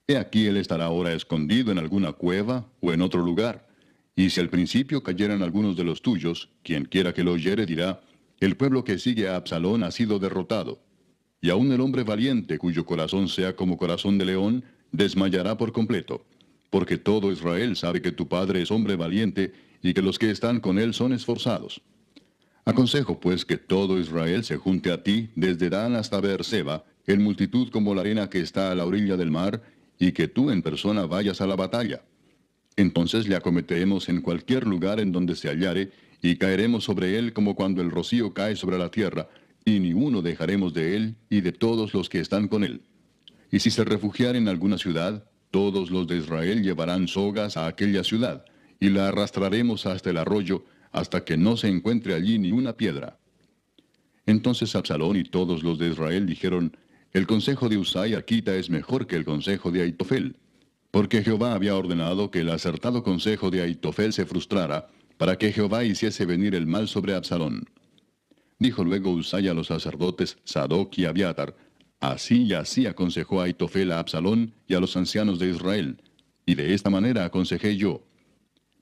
S1: He aquí él estará ahora escondido en alguna cueva o en otro lugar. Y si al principio cayeran algunos de los tuyos, quien quiera que lo oyere dirá, el pueblo que sigue a Absalón ha sido derrotado. Y aun el hombre valiente, cuyo corazón sea como corazón de león, desmayará por completo. Porque todo Israel sabe que tu padre es hombre valiente y que los que están con él son esforzados. Aconsejo pues que todo Israel se junte a ti desde Dan hasta Beerseba, en multitud como la arena que está a la orilla del mar, y que tú en persona vayas a la batalla. Entonces le acometeremos en cualquier lugar en donde se hallare, y caeremos sobre él como cuando el rocío cae sobre la tierra, y ni uno dejaremos de él y de todos los que están con él. Y si se refugiare en alguna ciudad, todos los de Israel llevarán sogas a aquella ciudad, y la arrastraremos hasta el arroyo, hasta que no se encuentre allí ni una piedra. Entonces Absalón y todos los de Israel dijeron, el consejo de Husai arquita es mejor que el consejo de Ahitofel, porque Jehová había ordenado que el acertado consejo de Ahitofel se frustrara, para que Jehová hiciese venir el mal sobre Absalón. Dijo luego Husai a los sacerdotes Sadoc y Abiatar, así y así aconsejó Ahitofel a Absalón y a los ancianos de Israel, y de esta manera aconsejé yo.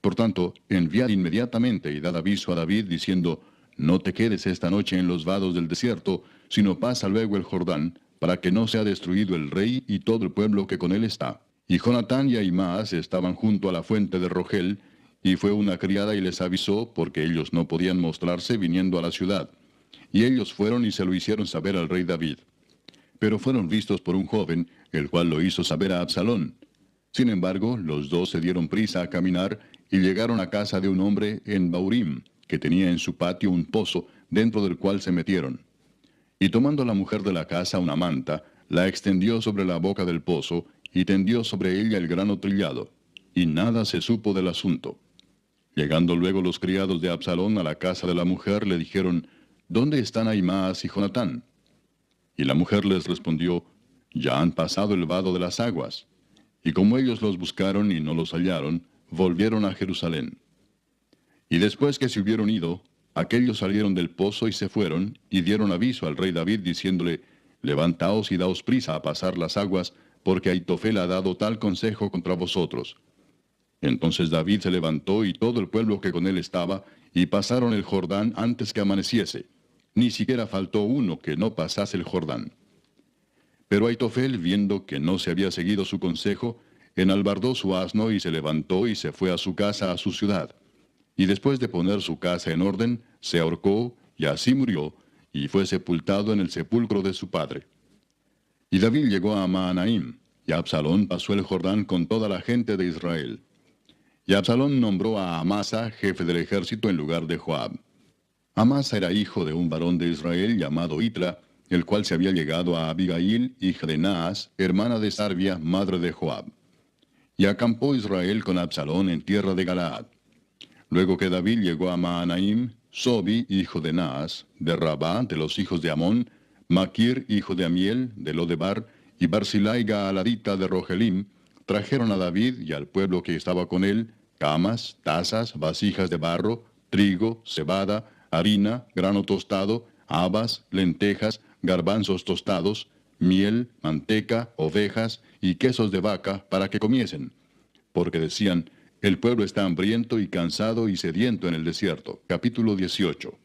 S1: Por tanto, enviad inmediatamente y dad aviso a David diciendo, no te quedes esta noche en los vados del desierto, sino pasa luego el Jordán, para que no sea destruido el rey y todo el pueblo que con él está. Y Jonatán y Ahimaas estaban junto a la fuente de Rogel, y fue una criada y les avisó, porque ellos no podían mostrarse viniendo a la ciudad. Y ellos fueron y se lo hicieron saber al rey David. Pero fueron vistos por un joven, el cual lo hizo saber a Absalón. Sin embargo, los dos se dieron prisa a caminar, y llegaron a casa de un hombre en Baurim, que tenía en su patio un pozo, dentro del cual se metieron. Y tomando la mujer de la casa una manta, la extendió sobre la boca del pozo, y tendió sobre ella el grano trillado, y nada se supo del asunto. Llegando luego los criados de Absalón a la casa de la mujer, le dijeron, ¿dónde están Ahimaas y Jonatán? Y la mujer les respondió, ya han pasado el vado de las aguas. Y como ellos los buscaron y no los hallaron, volvieron a Jerusalén. Y después que se hubieron ido, aquellos salieron del pozo y se fueron, y dieron aviso al rey David, diciéndole, levantaos y daos prisa a pasar las aguas, porque Ahitofel ha dado tal consejo contra vosotros. Entonces David se levantó y todo el pueblo que con él estaba, y pasaron el Jordán antes que amaneciese. Ni siquiera faltó uno que no pasase el Jordán. Pero Ahitofel, viendo que no se había seguido su consejo, enalbardó su asno y se levantó y se fue a su casa, a su ciudad. Y después de poner su casa en orden, se ahorcó, y así murió, y fue sepultado en el sepulcro de su padre. Y David llegó a Mahanaim, y Absalón pasó el Jordán con toda la gente de Israel. Y Absalón nombró a Amasa jefe del ejército en lugar de Joab. Amasa era hijo de un varón de Israel llamado Itla, el cual se había llegado a Abigail, hija de Naas, hermana de Sarvia, madre de Joab. Y acampó Israel con Absalón en tierra de Galaad. Luego que David llegó a Mahanaim, Sobi, hijo de Naas, de Rabá, de los hijos de Amón, Maquir, hijo de Amiel, de Lodebar, y Barzilai Gaaladita de Rogelim, trajeron a David y al pueblo que estaba con él, camas, tazas, vasijas de barro, trigo, cebada, harina, grano tostado, habas, lentejas, garbanzos tostados, miel, manteca, ovejas y quesos de vaca para que comiesen. Porque decían, el pueblo está hambriento y cansado y sediento en el desierto. Capítulo 18.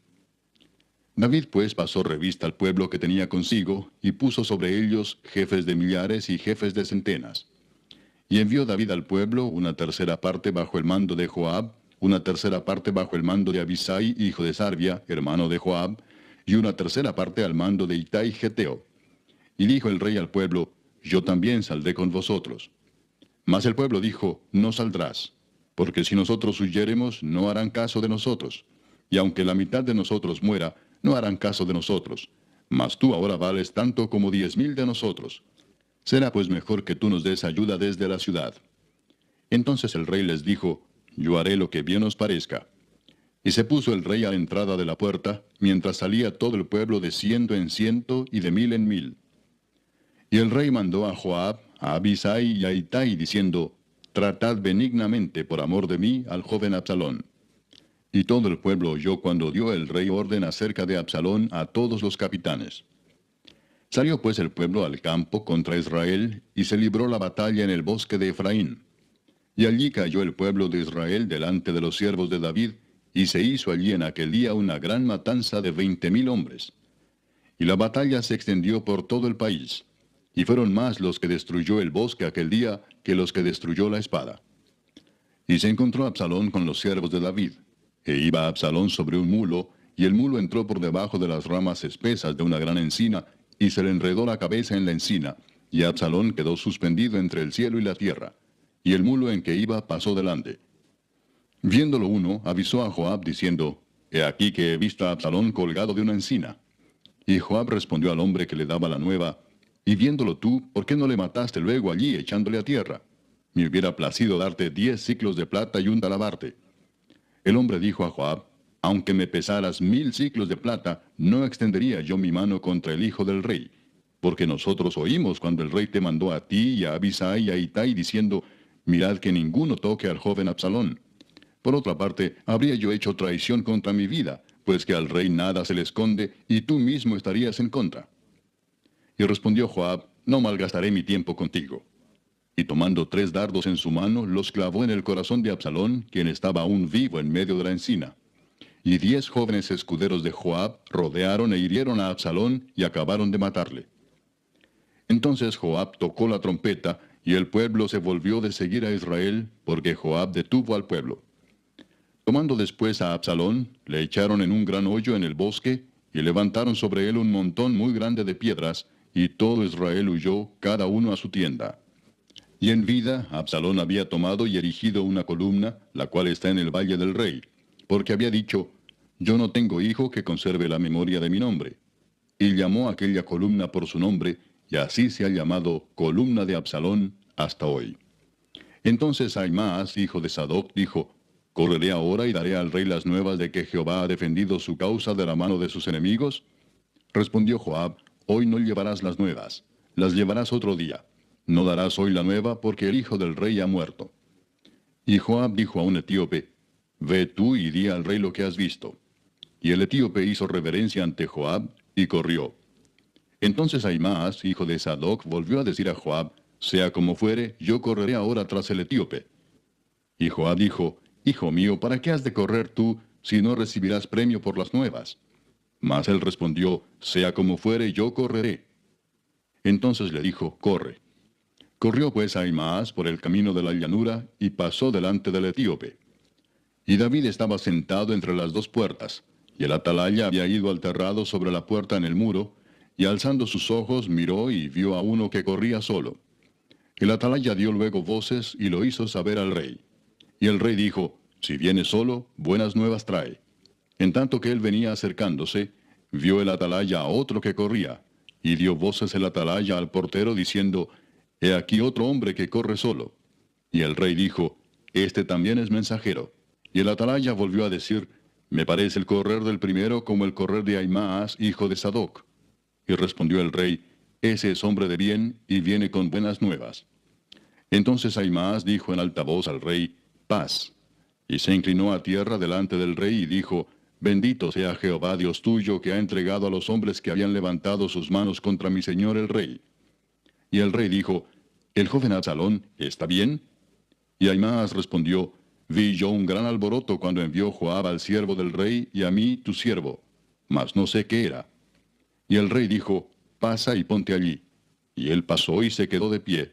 S1: David pues pasó revista al pueblo que tenía consigo, y puso sobre ellos jefes de millares y jefes de centenas. Y envió David al pueblo una tercera parte bajo el mando de Joab, una tercera parte bajo el mando de Abisai, hijo de Sarvia, hermano de Joab, y una tercera parte al mando de Itai Geteo. Y dijo el rey al pueblo, yo también saldré con vosotros. Mas el pueblo dijo, no saldrás, porque si nosotros huyéremos, no harán caso de nosotros. Y aunque la mitad de nosotros muera, no harán caso de nosotros. Mas tú ahora vales tanto como 10,000 de nosotros. Será pues mejor que tú nos des ayuda desde la ciudad. Entonces el rey les dijo, yo haré lo que bien os parezca. Y se puso el rey a la entrada de la puerta, mientras salía todo el pueblo de 100 en 100 y de 1000 en 1000. Y el rey mandó a Joab, a Abisai y a Itai, diciendo, tratad benignamente por amor de mí al joven Absalón. Y todo el pueblo oyó cuando dio el rey orden acerca de Absalón a todos los capitanes. Salió pues el pueblo al campo contra Israel, y se libró la batalla en el bosque de Efraín. Y allí cayó el pueblo de Israel delante de los siervos de David, y se hizo allí en aquel día una gran matanza de 20,000 hombres. Y la batalla se extendió por todo el país, y fueron más los que destruyó el bosque aquel día que los que destruyó la espada. Y se encontró Absalón con los siervos de David, e iba Absalón sobre un mulo, y el mulo entró por debajo de las ramas espesas de una gran encina, y se le enredó la cabeza en la encina, y Absalón quedó suspendido entre el cielo y la tierra, y el mulo en que iba pasó delante. Viéndolo uno, avisó a Joab diciendo, he aquí que he visto a Absalón colgado de una encina. Y Joab respondió al hombre que le daba la nueva, y viéndolo tú, ¿por qué no le mataste luego allí echándole a tierra? Me hubiera placido darte 10 siclos de plata y un talabarte. El hombre dijo a Joab, aunque me pesaras 1000 siclos de plata, no extendería yo mi mano contra el hijo del rey, porque nosotros oímos cuando el rey te mandó a ti y a Abisai y a Itai diciendo, mirad que ninguno toque al joven Absalón. Por otra parte, habría yo hecho traición contra mi vida, pues que al rey nada se le esconde, y tú mismo estarías en contra. Y respondió Joab, no malgastaré mi tiempo contigo. Y tomando 3 dardos en su mano, los clavó en el corazón de Absalón, quien estaba aún vivo en medio de la encina. Y 10 jóvenes escuderos de Joab rodearon e hirieron a Absalón y acabaron de matarle. Entonces Joab tocó la trompeta, y el pueblo se volvió de seguir a Israel, porque Joab detuvo al pueblo. Tomando después a Absalón, le echaron en un gran hoyo en el bosque, y levantaron sobre él un montón muy grande de piedras, y todo Israel huyó, cada uno a su tienda. Y en vida, Absalón había tomado y erigido una columna, la cual está en el valle del rey, porque había dicho, yo no tengo hijo que conserve la memoria de mi nombre. Y llamó aquella columna por su nombre, y así se ha llamado columna de Absalón hasta hoy. Entonces Ahimaas, hijo de Sadoc, dijo, ¿correré ahora y daré al rey las nuevas de que Jehová ha defendido su causa de la mano de sus enemigos? Respondió Joab, hoy no llevarás las nuevas, las llevarás otro día. No darás hoy la nueva, porque el hijo del rey ha muerto. Y Joab dijo a un etíope, ve tú y di al rey lo que has visto. Y el etíope hizo reverencia ante Joab, y corrió. Entonces Ahimaas, hijo de Sadoc, volvió a decir a Joab, sea como fuere, yo correré ahora tras el etíope. Y Joab dijo, hijo mío, ¿para qué has de correr tú, si no recibirás premio por las nuevas? Mas él respondió, sea como fuere, yo correré. Entonces le dijo, corre. Corrió pues Ahimaas por el camino de la llanura, y pasó delante del etíope. Y David estaba sentado entre las 2 puertas, y el atalaya había ido al terrado sobre la puerta en el muro, y alzando sus ojos miró y vio a uno que corría solo. El atalaya dio luego voces y lo hizo saber al rey. Y el rey dijo, si viene solo, buenas nuevas trae. En tanto que él venía acercándose, vio el atalaya a otro que corría, y dio voces el atalaya al portero diciendo, He aquí otro hombre que corre solo. Y el rey dijo, Este también es mensajero. Y el atalaya volvió a decir, Me parece el correr del primero como el correr de Ahimaas, hijo de Sadoc. Y respondió el rey, Ese es hombre de bien, y viene con buenas nuevas. Entonces Ahimaas dijo en alta voz al rey, Paz. Y se inclinó a tierra delante del rey y dijo, Bendito sea Jehová Dios tuyo, que ha entregado a los hombres que habían levantado sus manos contra mi señor el rey. Y el rey dijo, ¿El joven Absalón está bien? Y Ahimaas respondió, Vi yo un gran alboroto cuando envió Joab al siervo del rey y a mí tu siervo, mas no sé qué era. Y el rey dijo, Pasa y ponte allí. Y él pasó y se quedó de pie.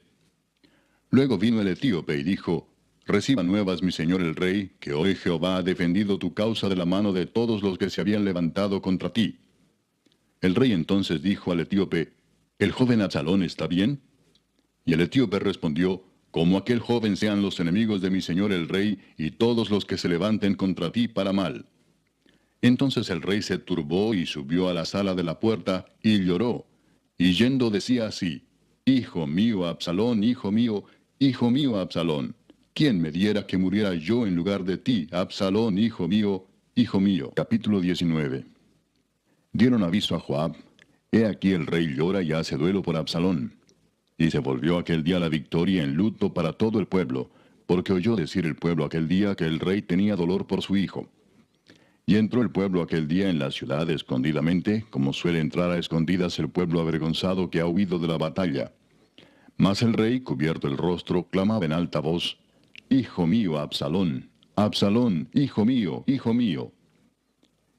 S1: Luego vino el etíope y dijo, Reciba nuevas mi señor el rey, que hoy Jehová ha defendido tu causa de la mano de todos los que se habían levantado contra ti. El rey entonces dijo al etíope, ¿El joven Absalón está bien? Y el etíope respondió, Como aquel joven sean los enemigos de mi señor el rey, y todos los que se levanten contra ti para mal. Entonces el rey se turbó y subió a la sala de la puerta, y lloró, y yendo decía así, Hijo mío Absalón, hijo mío Absalón, ¿quién me diera que muriera yo en lugar de ti, Absalón, hijo mío, hijo mío? Capítulo 19. Dieron aviso a Joab, He aquí el rey llora y hace duelo por Absalón. Y se volvió aquel día la victoria en luto para todo el pueblo, porque oyó decir el pueblo aquel día que el rey tenía dolor por su hijo. Y entró el pueblo aquel día en la ciudad escondidamente, como suele entrar a escondidas el pueblo avergonzado que ha huido de la batalla. Mas el rey, cubierto el rostro, clamaba en alta voz, Hijo mío, Absalón, Absalón, hijo mío, hijo mío.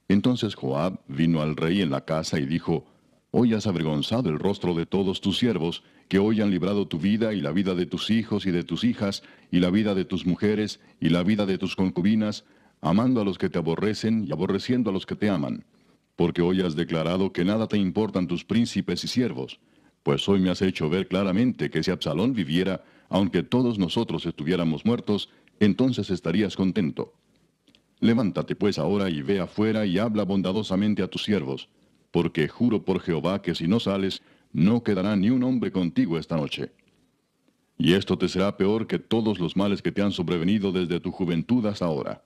S1: Entonces Joab vino al rey en la casa y dijo, Hoy has avergonzado el rostro de todos tus siervos, que hoy han librado tu vida y la vida de tus hijos y de tus hijas, y la vida de tus mujeres y la vida de tus concubinas, amando a los que te aborrecen y aborreciendo a los que te aman. Porque hoy has declarado que nada te importan tus príncipes y siervos. Pues hoy me has hecho ver claramente que si Absalón viviera, aunque todos nosotros estuviéramos muertos, entonces estarías contento. Levántate pues ahora y ve afuera y habla bondadosamente a tus siervos, porque juro por Jehová que si no sales, no quedará ni un hombre contigo esta noche. Y esto te será peor que todos los males que te han sobrevenido desde tu juventud hasta ahora.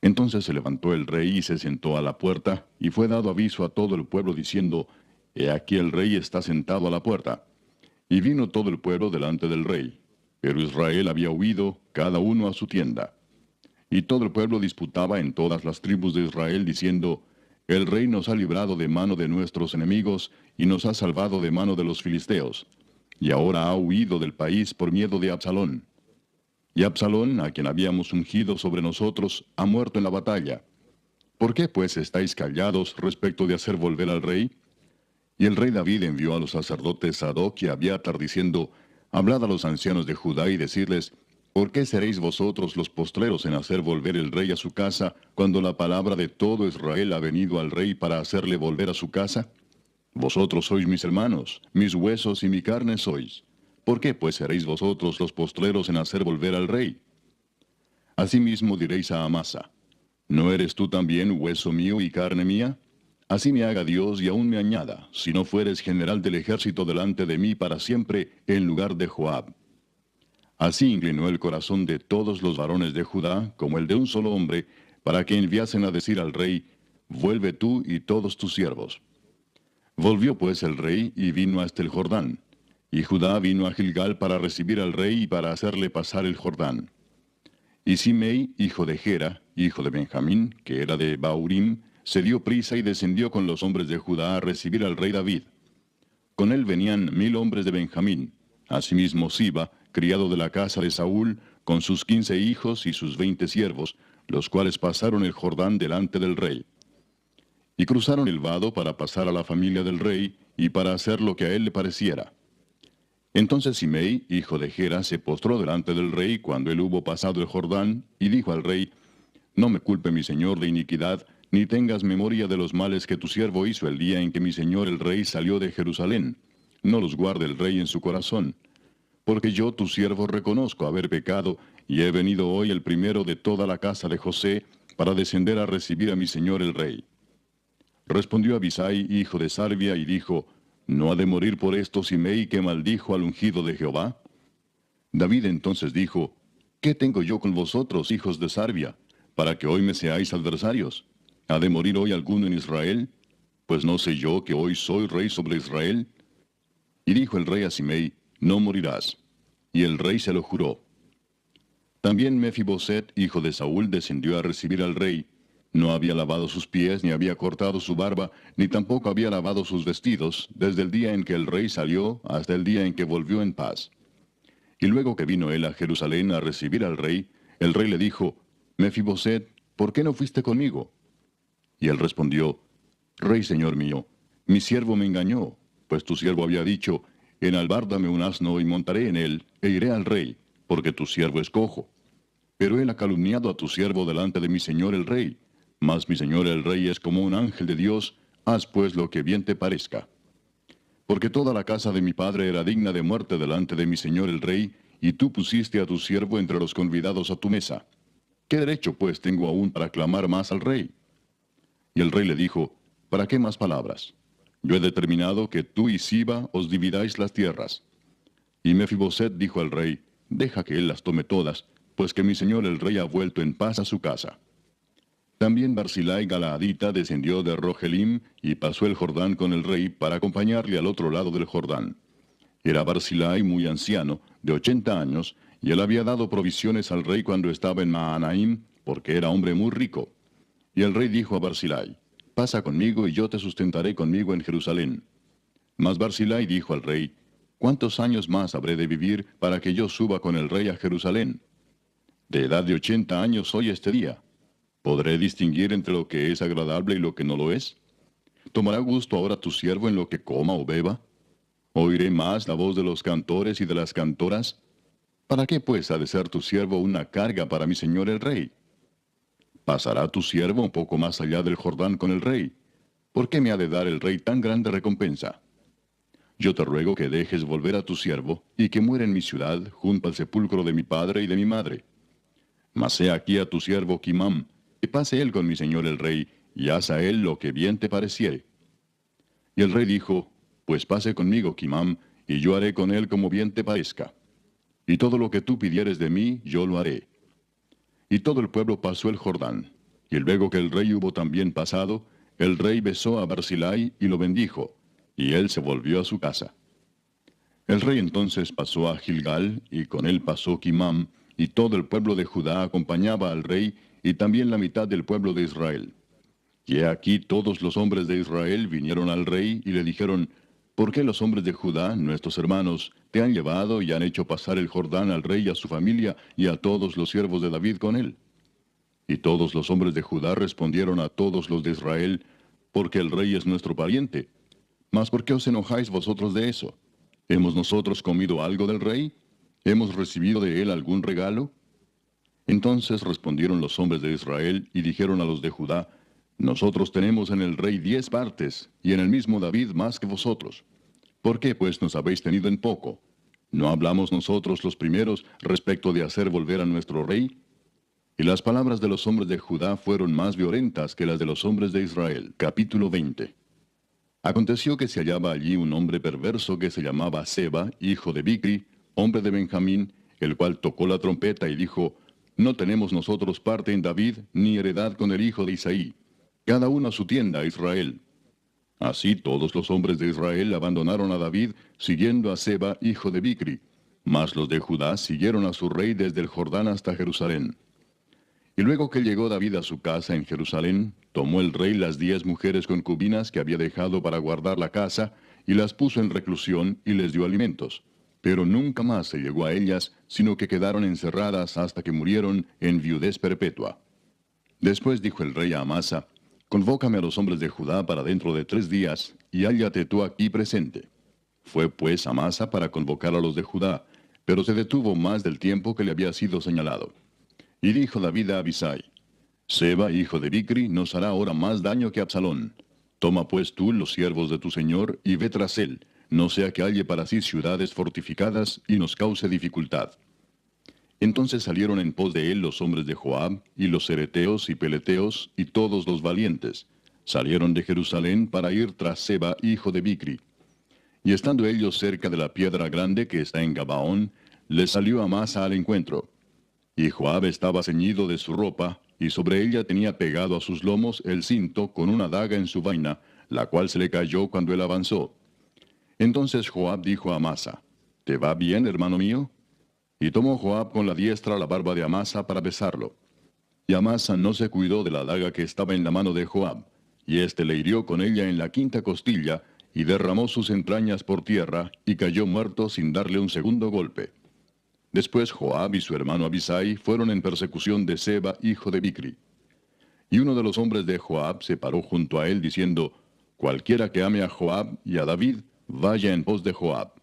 S1: Entonces se levantó el rey y se sentó a la puerta, y fue dado aviso a todo el pueblo diciendo, He aquí el rey está sentado a la puerta. Y vino todo el pueblo delante del rey. Pero Israel había huido, cada uno a su tienda. Y todo el pueblo disputaba en todas las tribus de Israel, diciendo, El rey nos ha librado de mano de nuestros enemigos, y nos ha salvado de mano de los filisteos. Y ahora ha huido del país por miedo de Absalón. Y Absalón, a quien habíamos ungido sobre nosotros, ha muerto en la batalla. ¿Por qué pues estáis callados respecto de hacer volver al rey? Y el rey David envió a los sacerdotes Sadoc y Abiatar diciendo, Hablad a los ancianos de Judá y decirles, ¿por qué seréis vosotros los postreros en hacer volver el rey a su casa, cuando la palabra de todo Israel ha venido al rey para hacerle volver a su casa? Vosotros sois mis hermanos, mis huesos y mi carne sois. ¿Por qué pues seréis vosotros los postreros en hacer volver al rey? Asimismo diréis a Amasa, ¿no eres tú también hueso mío y carne mía? Así me haga Dios y aún me añada, si no fueres general del ejército delante de mí para siempre, en lugar de Joab. Así inclinó el corazón de todos los varones de Judá, como el de un solo hombre, para que enviasen a decir al rey, Vuelve tú y todos tus siervos. Volvió pues el rey y vino hasta el Jordán. Y Judá vino a Gilgal para recibir al rey y para hacerle pasar el Jordán. Y Simei, hijo de Gera, hijo de Benjamín, que era de Baurim, se dio prisa y descendió con los hombres de Judá a recibir al rey David. Con él venían 1000 hombres de Benjamín, asimismo Siba, criado de la casa de Saúl, con sus 15 hijos y sus 20 siervos, los cuales pasaron el Jordán delante del rey. Y cruzaron el vado para pasar a la familia del rey, y para hacer lo que a él le pareciera. Entonces Simei, hijo de Gera, se postró delante del rey cuando él hubo pasado el Jordán, y dijo al rey, No me culpe mi señor de iniquidad, ni tengas memoria de los males que tu siervo hizo el día en que mi señor el rey salió de Jerusalén. No los guarde el rey en su corazón. Porque yo, tu siervo, reconozco haber pecado, y he venido hoy el primero de toda la casa de José, para descender a recibir a mi señor el rey. Respondió Abisai, hijo de Sarvia, y dijo, ¿no ha de morir por esto Simei que maldijo al ungido de Jehová? David entonces dijo, ¿qué tengo yo con vosotros, hijos de Sarvia, para que hoy me seáis adversarios? ¿Ha de morir hoy alguno en Israel? Pues no sé yo que hoy soy rey sobre Israel. Y dijo el rey a Simei, no morirás. Y el rey se lo juró. También Mefiboset, hijo de Saúl, descendió a recibir al rey. No había lavado sus pies, ni había cortado su barba, ni tampoco había lavado sus vestidos, desde el día en que el rey salió hasta el día en que volvió en paz. Y luego que vino él a Jerusalén a recibir al rey, el rey le dijo, Mefiboset, ¿por qué no fuiste conmigo? Y él respondió, Rey señor mío, mi siervo me engañó, pues tu siervo había dicho, enalbárdame un asno y montaré en él, e iré al rey, porque tu siervo es cojo. Pero él ha calumniado a tu siervo delante de mi señor el rey. Mas mi señor el rey es como un ángel de Dios, haz pues lo que bien te parezca. Porque toda la casa de mi padre era digna de muerte delante de mi señor el rey, y tú pusiste a tu siervo entre los convidados a tu mesa. ¿Qué derecho pues tengo aún para clamar más al rey? Y el rey le dijo, ¿para qué más palabras? Yo he determinado que tú y Siba os dividáis las tierras. Y Mefiboset dijo al rey, deja que él las tome todas, pues que mi señor el rey ha vuelto en paz a su casa. También Barzillai Galaadita descendió de Rogelim y pasó el Jordán con el rey para acompañarle al otro lado del Jordán. Era Barzillai muy anciano, de 80 años, y él había dado provisiones al rey cuando estaba en Mahanaim, porque era hombre muy rico. Y el rey dijo a Barzillai, pasa conmigo y yo te sustentaré conmigo en Jerusalén. Mas Barzillai dijo al rey, ¿cuántos años más habré de vivir para que yo suba con el rey a Jerusalén? De edad de 80 años soy este día. ¿Podré distinguir entre lo que es agradable y lo que no lo es? ¿Tomará gusto ahora tu siervo en lo que coma o beba? ¿Oiré más la voz de los cantores y de las cantoras? ¿Para qué pues ha de ser tu siervo una carga para mi señor el rey? ¿Pasará tu siervo un poco más allá del Jordán con el rey? ¿Por qué me ha de dar el rey tan grande recompensa? Yo te ruego que dejes volver a tu siervo, y que muera en mi ciudad, junto al sepulcro de mi padre y de mi madre. Mas he aquí a tu siervo Kimam, que pase él con mi señor el rey, y haz a él lo que bien te pareciere. Y el rey dijo, pues pase conmigo Kimam, y yo haré con él como bien te parezca. Y todo lo que tú pidieres de mí, yo lo haré. Y todo el pueblo pasó el Jordán. Y luego que el rey hubo también pasado, el rey besó a Barzillai y lo bendijo, y él se volvió a su casa. El rey entonces pasó a Gilgal, y con él pasó Kimam, y todo el pueblo de Judá acompañaba al rey, y también la mitad del pueblo de Israel. Y he aquí todos los hombres de Israel vinieron al rey, y le dijeron, ¿por qué los hombres de Judá, nuestros hermanos, te han llevado y han hecho pasar el Jordán al rey y a su familia, y a todos los siervos de David con él? Y todos los hombres de Judá respondieron a todos los de Israel, porque el rey es nuestro pariente. Mas ¿por qué os enojáis vosotros de eso? ¿Hemos nosotros comido algo del rey? ¿Hemos recibido de él algún regalo? Entonces respondieron los hombres de Israel y dijeron a los de Judá, nosotros tenemos en el rey 10 partes, y en el mismo David más que vosotros. ¿Por qué pues nos habéis tenido en poco? ¿No hablamos nosotros los primeros respecto de hacer volver a nuestro rey? Y las palabras de los hombres de Judá fueron más violentas que las de los hombres de Israel. Capítulo 20. Aconteció que se hallaba allí un hombre perverso que se llamaba Seba, hijo de Bicri, hombre de Benjamín, el cual tocó la trompeta y dijo, no tenemos nosotros parte en David, ni heredad con el hijo de Isaí. Cada uno a su tienda, Israel. Así todos los hombres de Israel abandonaron a David, siguiendo a Seba, hijo de Bicri. Mas los de Judá siguieron a su rey desde el Jordán hasta Jerusalén. Y luego que llegó David a su casa en Jerusalén, tomó el rey las 10 mujeres concubinas que había dejado para guardar la casa, y las puso en reclusión y les dio alimentos. Pero nunca más se llegó a ellas, sino que quedaron encerradas hasta que murieron en viudez perpetua. Después dijo el rey a Amasa, convócame a los hombres de Judá para dentro de 3 días, y hállate tú aquí presente. Fue pues Amasa para convocar a los de Judá, pero se detuvo más del tiempo que le había sido señalado. Y dijo David a Abisai, Seba, hijo de Bicri, nos hará ahora más daño que Absalón. Toma pues tú los siervos de tu señor y ve tras él, no sea que halle para sí ciudades fortificadas y nos cause dificultad. Entonces salieron en pos de él los hombres de Joab, y los cereteos y peleteos, y todos los valientes. Salieron de Jerusalén para ir tras Seba, hijo de Bicri. Y estando ellos cerca de la piedra grande que está en Gabaón, les salió Amasa al encuentro. Y Joab estaba ceñido de su ropa, y sobre ella tenía pegado a sus lomos el cinto con una daga en su vaina, la cual se le cayó cuando él avanzó. Entonces Joab dijo a Amasa, ¿te va bien, hermano mío? Y tomó Joab con la diestra la barba de Amasa para besarlo. Y Amasa no se cuidó de la daga que estaba en la mano de Joab, y éste le hirió con ella en la quinta costilla, y derramó sus entrañas por tierra, y cayó muerto sin darle un segundo golpe. Después Joab y su hermano Abisai fueron en persecución de Seba, hijo de Bicri. Y uno de los hombres de Joab se paró junto a él, diciendo, cualquiera que ame a Joab y a David, vaya en pos de Joab.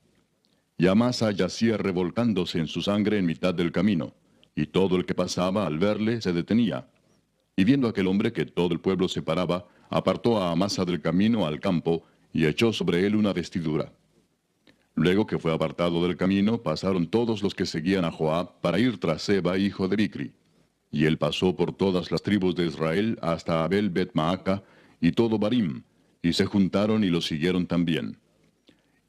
S1: Y Amasa yacía revolcándose en su sangre en mitad del camino, y todo el que pasaba al verle se detenía. Y viendo aquel hombre que todo el pueblo se paraba, apartó a Amasa del camino al campo, y echó sobre él una vestidura. Luego que fue apartado del camino, pasaron todos los que seguían a Joab para ir tras Seba, hijo de Bicri. Y él pasó por todas las tribus de Israel hasta Abel Bet-Maaca y todo Barim, y se juntaron y lo siguieron también.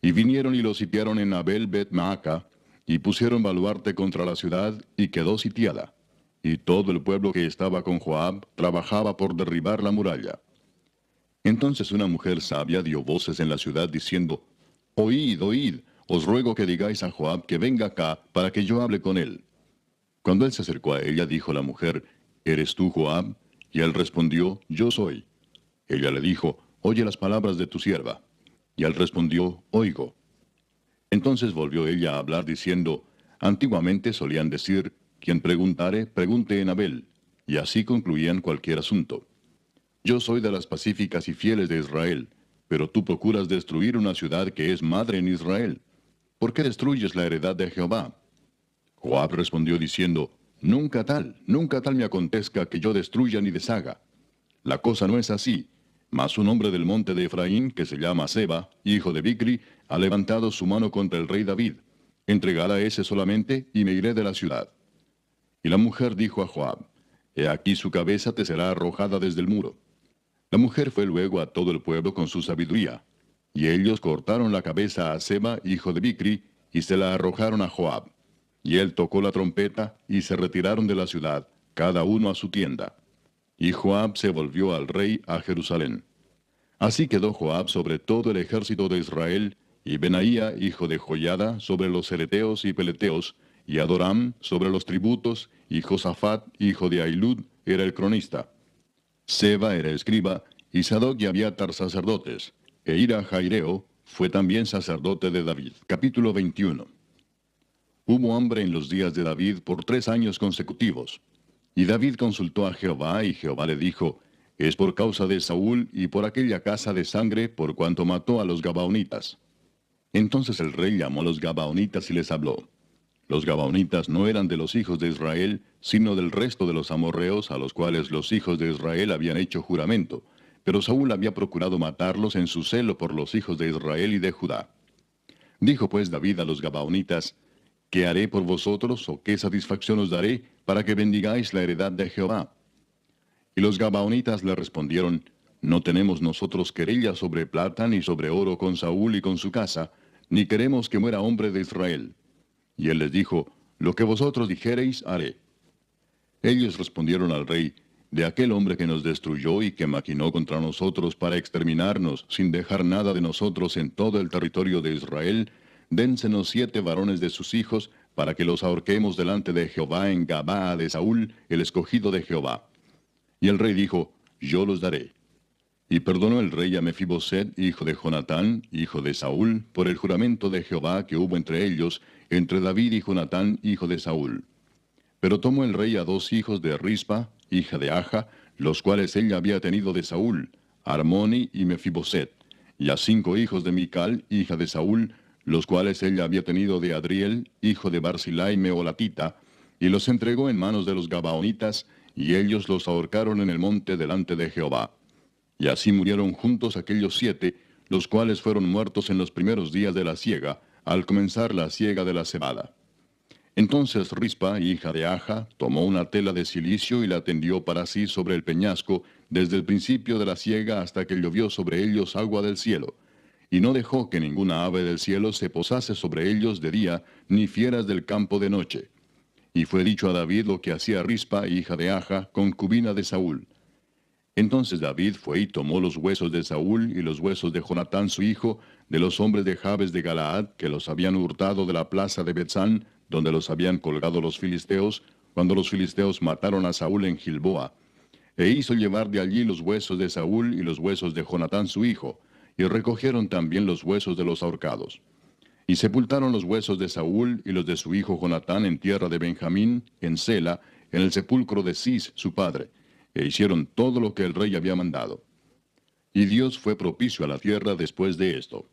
S1: Y vinieron y lo sitiaron en Abel Bet-Maaca, y pusieron baluarte contra la ciudad, y quedó sitiada. Y todo el pueblo que estaba con Joab trabajaba por derribar la muralla. Entonces una mujer sabia dio voces en la ciudad diciendo, oíd, oíd, os ruego que digáis a Joab que venga acá para que yo hable con él. Cuando él se acercó a ella, dijo la mujer, ¿eres tú Joab? Y él respondió, yo soy. Ella le dijo, oye las palabras de tu sierva. Y él respondió, oigo. Entonces volvió ella a hablar diciendo, antiguamente solían decir, quien preguntare, pregunte en Abel, y así concluían cualquier asunto. Yo soy de las pacíficas y fieles de Israel, pero tú procuras destruir una ciudad que es madre en Israel. ¿Por qué destruyes la heredad de Jehová? Joab respondió diciendo, nunca tal me acontezca que yo destruya ni deshaga. La cosa no es así, mas un hombre del monte de Efraín, que se llama Seba, hijo de Bicri, ha levantado su mano contra el rey David. Entregad a ese solamente, y me iré de la ciudad. Y la mujer dijo a Joab, he aquí su cabeza te será arrojada desde el muro. La mujer fue luego a todo el pueblo con su sabiduría, y ellos cortaron la cabeza a Seba, hijo de Bicri, y se la arrojaron a Joab. Y él tocó la trompeta, y se retiraron de la ciudad, cada uno a su tienda. Y Joab se volvió al rey a Jerusalén. Así quedó Joab sobre todo el ejército de Israel, y Benaía, hijo de Joiada, sobre los cereteos y peleteos, y Adoram sobre los tributos, y Josafat, hijo de Ahilud, era el cronista. Seba era escriba, y Sadoc y Abiatar sacerdotes, e Ira Jaireo fue también sacerdote de David. Capítulo 21. Hubo hambre en los días de David por 3 años consecutivos. Y David consultó a Jehová, y Jehová le dijo, es por causa de Saúl y por aquella casa de sangre por cuanto mató a los Gabaonitas. Entonces el rey llamó a los Gabaonitas y les habló. Los Gabaonitas no eran de los hijos de Israel, sino del resto de los amorreos a los cuales los hijos de Israel habían hecho juramento, pero Saúl había procurado matarlos en su celo por los hijos de Israel y de Judá. Dijo pues David a los Gabaonitas, ¿qué haré por vosotros o qué satisfacción os daré para que bendigáis la heredad de Jehová? Y los Gabaonitas le respondieron, no tenemos nosotros querella sobre plata ni sobre oro con Saúl y con su casa, ni queremos que muera hombre de Israel. Y él les dijo, lo que vosotros dijereis haré. Ellos respondieron al rey, de aquel hombre que nos destruyó y que maquinó contra nosotros para exterminarnos, sin dejar nada de nosotros en todo el territorio de Israel, dénsenos 7 varones de sus hijos, para que los ahorquemos delante de Jehová en Gabaa de Saúl, el escogido de Jehová. Y el rey dijo, yo los daré. Y perdonó el rey a Mefiboset, hijo de Jonatán, hijo de Saúl, por el juramento de Jehová que hubo entre ellos, entre David y Jonatán, hijo de Saúl. Pero tomó el rey a 2 hijos de Rispa, hija de Aja, los cuales ella había tenido de Saúl, Armoni y Mefiboset, y a 5 hijos de Mical, hija de Saúl, los cuales ella había tenido de Adriel, hijo de Barzilai Meolatita, y los entregó en manos de los Gabaonitas, y ellos los ahorcaron en el monte delante de Jehová. Y así murieron juntos aquellos 7, los cuales fueron muertos en los primeros días de la siega, al comenzar la siega de la cebada. Entonces Rispa, hija de Aja, tomó una tela de cilicio y la tendió para sí sobre el peñasco, desde el principio de la siega hasta que llovió sobre ellos agua del cielo. Y no dejó que ninguna ave del cielo se posase sobre ellos de día, ni fieras del campo de noche. Y fue dicho a David lo que hacía Rispa, hija de Aja, concubina de Saúl. Entonces David fue y tomó los huesos de Saúl y los huesos de Jonatán su hijo, de los hombres de Jabes de Galaad, que los habían hurtado de la plaza de Betzán, donde los habían colgado los filisteos, cuando los filisteos mataron a Saúl en Gilboa. E hizo llevar de allí los huesos de Saúl y los huesos de Jonatán su hijo, y recogieron también los huesos de los ahorcados. Y sepultaron los huesos de Saúl y los de su hijo Jonatán en tierra de Benjamín, en Sela, en el sepulcro de Cis su padre, e hicieron todo lo que el rey había mandado. Y Dios fue propicio a la tierra después de esto.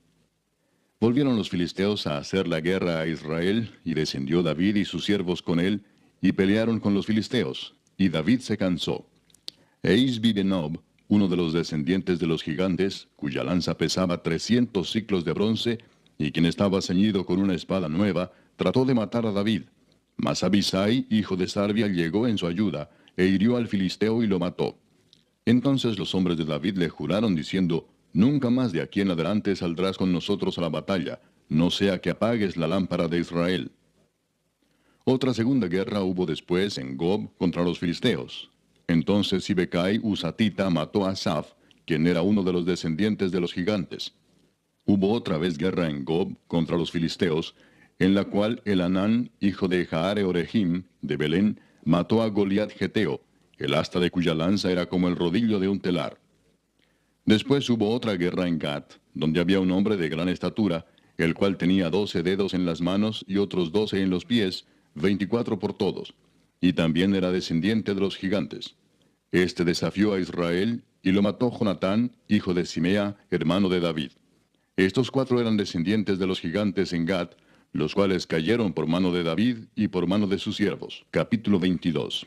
S1: Volvieron los filisteos a hacer la guerra a Israel, y descendió David y sus siervos con él, y pelearon con los filisteos, y David se cansó. E Isbi-Benob, uno de los descendientes de los gigantes, cuya lanza pesaba 300 siclos de bronce, y quien estaba ceñido con una espada nueva, trató de matar a David. Mas Abisai, hijo de Sarbia, llegó en su ayuda, e hirió al filisteo y lo mató. Entonces los hombres de David le juraron diciendo, nunca más de aquí en adelante saldrás con nosotros a la batalla, no sea que apagues la lámpara de Israel. Otra segunda guerra hubo después en Gob contra los filisteos. Entonces Sibecai Husatita mató a Asaph, quien era uno de los descendientes de los gigantes. Hubo otra vez guerra en Gob contra los filisteos, en la cual Elanán, hijo de Jaare Orehim, de Belén, mató a Goliat Geteo, el asta de cuya lanza era como el rodillo de un telar. Después hubo otra guerra en Gat, donde había un hombre de gran estatura, el cual tenía 12 dedos en las manos y otros 12 en los pies, 24 por todos, y también era descendiente de los gigantes. Este desafió a Israel, y lo mató Jonatán, hijo de Simea, hermano de David. Estos 4 eran descendientes de los gigantes en Gat, los cuales cayeron por mano de David y por mano de sus siervos. Capítulo 22.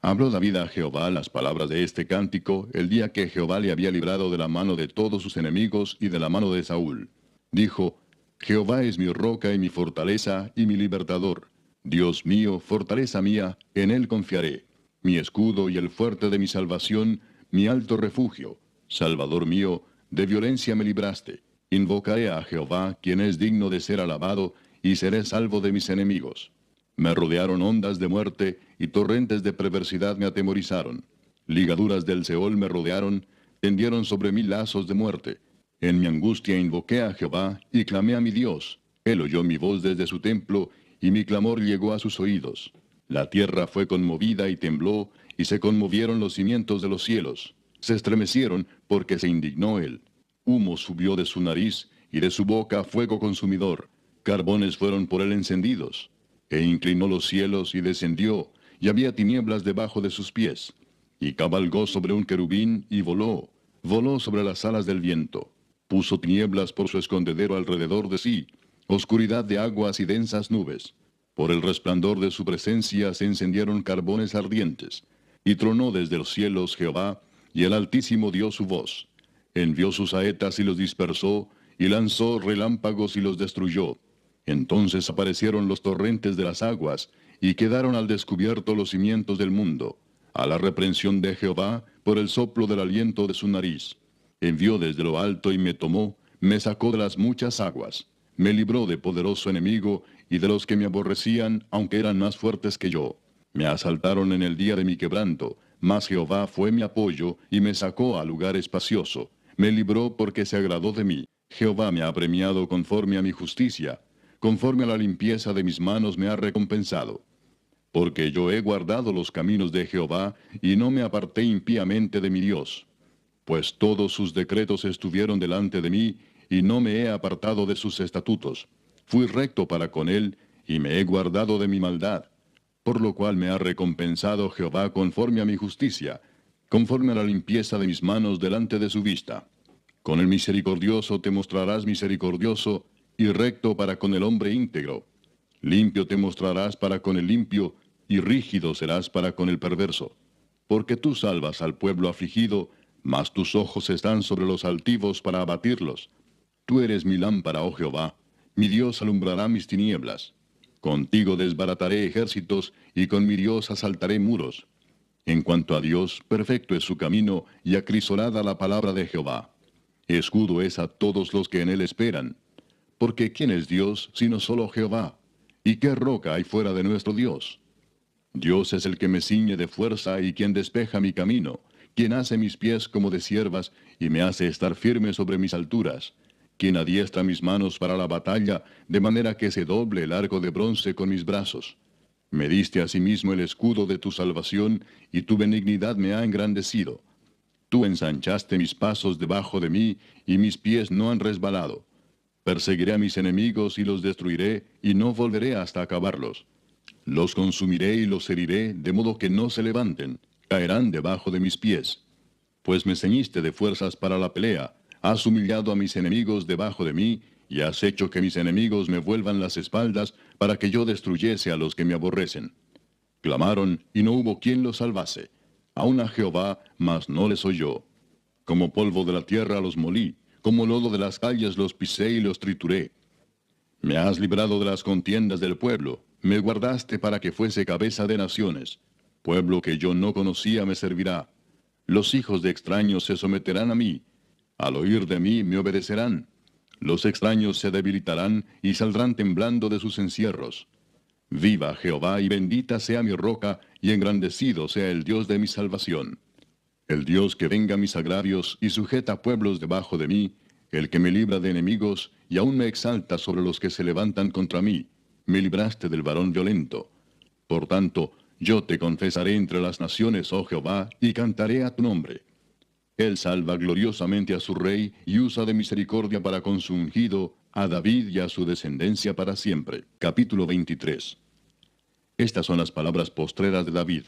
S1: Habló David a Jehová las palabras de este cántico el día que Jehová le había librado de la mano de todos sus enemigos y de la mano de Saúl. Dijo, Jehová es mi roca y mi fortaleza y mi libertador. Dios mío, fortaleza mía, en él confiaré. Mi escudo y el fuerte de mi salvación, mi alto refugio. Salvador mío, de violencia me libraste. Invocaré a Jehová, quien es digno de ser alabado, y seré salvo de mis enemigos. Me rodearon ondas de muerte, y torrentes de perversidad me atemorizaron. Ligaduras del Seol me rodearon, tendieron sobre mí lazos de muerte. En mi angustia invoqué a Jehová, y clamé a mi Dios. Él oyó mi voz desde su templo, y mi clamor llegó a sus oídos. La tierra fue conmovida y tembló, y se conmovieron los cimientos de los cielos. Se estremecieron, porque se indignó él. Humo subió de su nariz, y de su boca fuego consumidor. Carbones fueron por él encendidos. E inclinó los cielos y descendió, y había tinieblas debajo de sus pies. Y cabalgó sobre un querubín y voló, voló sobre las alas del viento. Puso tinieblas por su escondedero alrededor de sí, oscuridad de aguas y densas nubes. Por el resplandor de su presencia se encendieron carbones ardientes. Y tronó desde los cielos Jehová, y el Altísimo dio su voz. Envió sus saetas y los dispersó, y lanzó relámpagos y los destruyó. Entonces aparecieron los torrentes de las aguas, y quedaron al descubierto los cimientos del mundo, a la reprensión de Jehová, por el soplo del aliento de su nariz. Envió desde lo alto y me tomó, me sacó de las muchas aguas, me libró de poderoso enemigo, y de los que me aborrecían, aunque eran más fuertes que yo. Me asaltaron en el día de mi quebranto, mas Jehová fue mi apoyo, y me sacó a lugar espacioso. Me libró porque se agradó de mí. Jehová me ha premiado conforme a mi justicia, conforme a la limpieza de mis manos me ha recompensado. Porque yo he guardado los caminos de Jehová, y no me aparté impíamente de mi Dios. Pues todos sus decretos estuvieron delante de mí, y no me he apartado de sus estatutos. Fui recto para con él, y me he guardado de mi maldad. Por lo cual me ha recompensado Jehová conforme a mi justicia, conforme a la limpieza de mis manos delante de su vista. Con el misericordioso te mostrarás misericordioso, y recto para con el hombre íntegro. Limpio te mostrarás para con el limpio, y rígido serás para con el perverso. Porque tú salvas al pueblo afligido, mas tus ojos están sobre los altivos para abatirlos. Tú eres mi lámpara, oh Jehová, mi Dios alumbrará mis tinieblas. Contigo desbarataré ejércitos, y con mi Dios asaltaré muros. En cuanto a Dios, perfecto es su camino, y acrisolada la palabra de Jehová. Escudo es a todos los que en él esperan. Porque ¿quién es Dios sino solo Jehová? ¿Y qué roca hay fuera de nuestro Dios? Dios es el que me ciñe de fuerza y quien despeja mi camino, quien hace mis pies como de ciervas y me hace estar firme sobre mis alturas, quien adiestra mis manos para la batalla, de manera que se doble el arco de bronce con mis brazos. Me diste asimismo el escudo de tu salvación, y tu benignidad me ha engrandecido. Tú ensanchaste mis pasos debajo de mí, y mis pies no han resbalado. Perseguiré a mis enemigos y los destruiré, y no volveré hasta acabarlos. Los consumiré y los heriré, de modo que no se levanten, caerán debajo de mis pies. Pues me ceñiste de fuerzas para la pelea, has humillado a mis enemigos debajo de mí, y has hecho que mis enemigos me vuelvan las espaldas, para que yo destruyese a los que me aborrecen. Clamaron, y no hubo quien los salvase. Aun a Jehová, mas no les oyó. Como polvo de la tierra los molí, como lodo de las calles los pisé y los trituré. Me has librado de las contiendas del pueblo, me guardaste para que fuese cabeza de naciones. Pueblo que yo no conocía me servirá. Los hijos de extraños se someterán a mí. Al oír de mí me obedecerán. Los extraños se debilitarán y saldrán temblando de sus encierros. Viva Jehová y bendita sea mi roca, y engrandecido sea el Dios de mi salvación. El Dios que venga mis agravios y sujeta pueblos debajo de mí, el que me libra de enemigos y aún me exalta sobre los que se levantan contra mí. Me libraste del varón violento. Por tanto, yo te confesaré entre las naciones, oh Jehová, y cantaré a tu nombre. Él salva gloriosamente a su rey y usa de misericordia para con su ungido, a David y a su descendencia para siempre. Capítulo 23. Estas son las palabras postreras de David.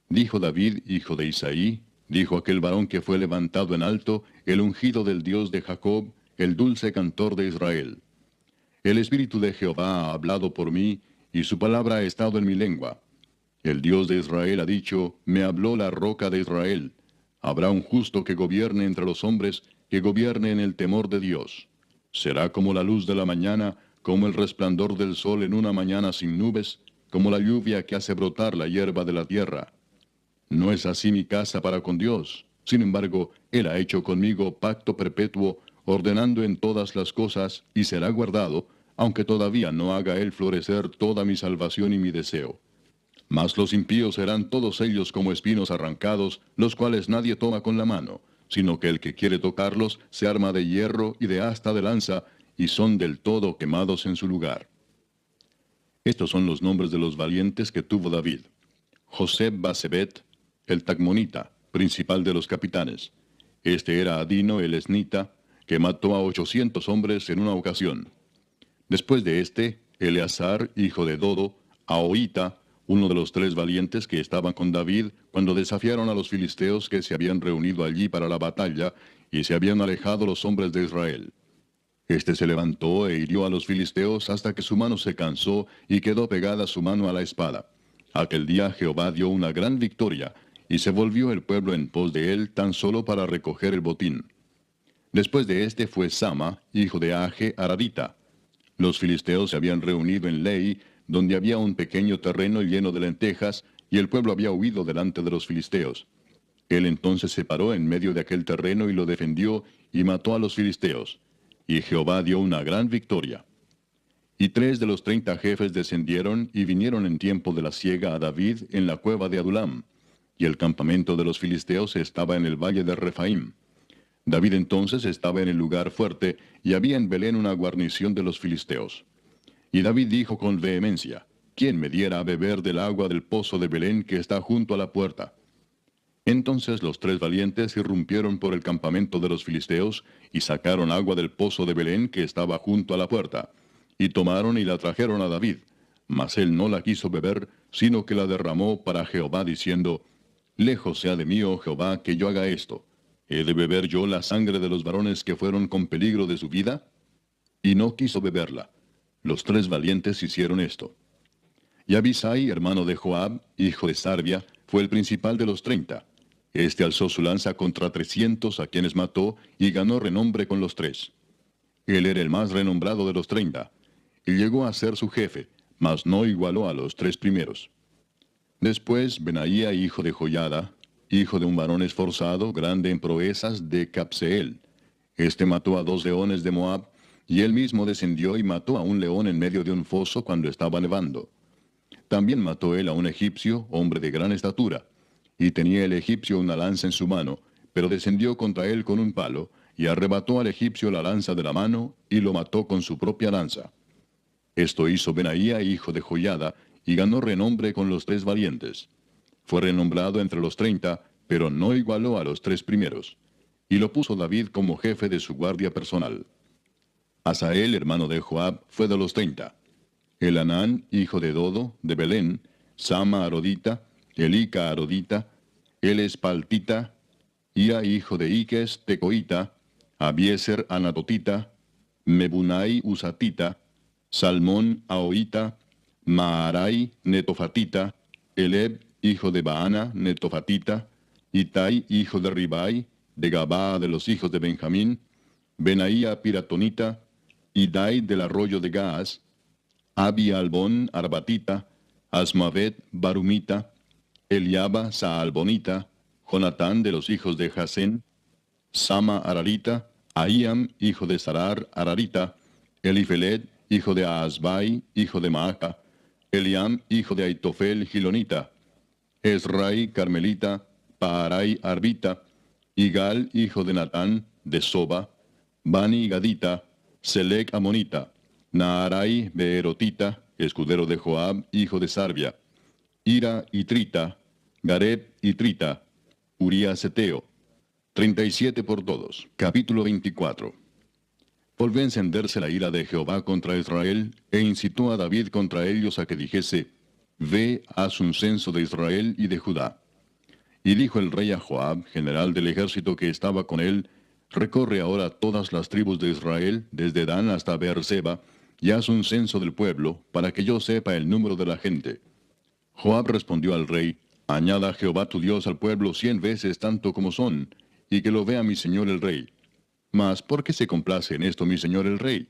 S1: Dijo David, hijo de Isaí, dijo aquel varón que fue levantado en alto, el ungido del Dios de Jacob, el dulce cantor de Israel. El Espíritu de Jehová ha hablado por mí, y su palabra ha estado en mi lengua. El Dios de Israel ha dicho, me habló la roca de Israel. Habrá un justo que gobierne entre los hombres, que gobierne en el temor de Dios. Será como la luz de la mañana, como el resplandor del sol en una mañana sin nubes, como la lluvia que hace brotar la hierba de la tierra. No es así mi casa para con Dios. Sin embargo, Él ha hecho conmigo pacto perpetuo, ordenando en todas las cosas, y será guardado, aunque todavía no haga Él florecer toda mi salvación y mi deseo. Mas los impíos serán todos ellos como espinos arrancados, los cuales nadie toma con la mano, sino que el que quiere tocarlos se arma de hierro y de asta de lanza, y son del todo quemados en su lugar. Estos son los nombres de los valientes que tuvo David. José Basebet, el Tacmonita, principal de los capitanes. Este era Adino el Esnita, que mató a 800 hombres en una ocasión. Después de este, Eleazar, hijo de Dodo, Ahoita, uno de los 3 valientes que estaban con David cuando desafiaron a los filisteos que se habían reunido allí para la batalla, y se habían alejado los hombres de Israel. Este se levantó e hirió a los filisteos hasta que su mano se cansó y quedó pegada su mano a la espada. Aquel día Jehová dio una gran victoria, y se volvió el pueblo en pos de él tan solo para recoger el botín. Después de este fue Sama, hijo de Age Aradita. Los filisteos se habían reunido en Lei, donde había un pequeño terreno lleno de lentejas, y el pueblo había huido delante de los filisteos. Él entonces se paró en medio de aquel terreno y lo defendió, y mató a los filisteos. Y Jehová dio una gran victoria. Y 3 de los 30 jefes descendieron y vinieron en tiempo de la siega a David en la cueva de Adulam, y el campamento de los filisteos estaba en el valle de Refaim. David entonces estaba en el lugar fuerte, y había en Belén una guarnición de los filisteos. Y David dijo con vehemencia, ¿quién me diera a beber del agua del pozo de Belén que está junto a la puerta? Entonces los 3 valientes irrumpieron por el campamento de los filisteos, y sacaron agua del pozo de Belén que estaba junto a la puerta, y tomaron y la trajeron a David. Mas él no la quiso beber, sino que la derramó para Jehová, diciendo, Lejos sea de mí, oh Jehová, que yo haga esto. ¿He de beber yo la sangre de los varones que fueron con peligro de su vida? Y no quiso beberla. Los 3 valientes hicieron esto. Y Abisai, hermano de Joab, hijo de Sarvia, fue el principal de los 30. Este alzó su lanza contra 300 a quienes mató, y ganó renombre con los 3. Él era el más renombrado de los 30, y llegó a ser su jefe, mas no igualó a los 3 primeros. Después Benaía, hijo de Joiada, hijo de un varón esforzado, grande en proezas, de Capseel. Este mató a 2 leones de Moab, y él mismo descendió y mató a un león en medio de un foso cuando estaba nevando. También mató él a un egipcio, hombre de gran estatura, y tenía el egipcio una lanza en su mano, pero descendió contra él con un palo, y arrebató al egipcio la lanza de la mano, y lo mató con su propia lanza. Esto hizo Benaía, hijo de Joiada, y ganó renombre con los 3 valientes. Fue renombrado entre los 30, pero no igualó a los 3 primeros. Y lo puso David como jefe de su guardia personal. Asael, hermano de Joab, fue de los 30. Elanán, hijo de Dodo, de Belén, Sama Arodita, Elica Arodita, Elespaltita, Ia, hijo de Iques, Tecoita, Abieser Anatotita, Mebunai Usatita, Salmón Ahoita, Maarai Netofatita, Eleb, hijo de Baana, Netofatita, Itai, hijo de Ribai, de Gabaa de los hijos de Benjamín, Benaía Piratonita, Idai del arroyo de Gaas, Abi Albón Arbatita, Asmavet Barumita, Eliaba Saalbonita, Jonatán de los hijos de Jasén, Sama Ararita, Ahiam, hijo de Sarar Ararita, Elifelet, hijo de Aasbai, hijo de Maaca, Eliam, hijo de Aitofel Gilonita, Esrai Carmelita, Paarai Arbita, Igal, hijo de Natán, de Soba, Bani Gadita, Selec Amonita, Naarai Beerotita, escudero de Joab, hijo de Sarbia, Ira y Trita, Gareb y Trita, Urías Eteo. 37 por todos. Capítulo 24. Volvió a encenderse la ira de Jehová contra Israel, e incitó a David contra ellos a que dijese, Ve, haz un censo de Israel y de Judá. Y dijo el rey a Joab, general del ejército que estaba con él, recorre ahora todas las tribus de Israel, desde Dan hasta Beerseba, y haz un censo del pueblo, para que yo sepa el número de la gente. Joab respondió al rey, Añada Jehová tu Dios al pueblo 100 veces tanto como son, y que lo vea mi señor el rey. Mas, ¿por qué se complace en esto mi señor el rey?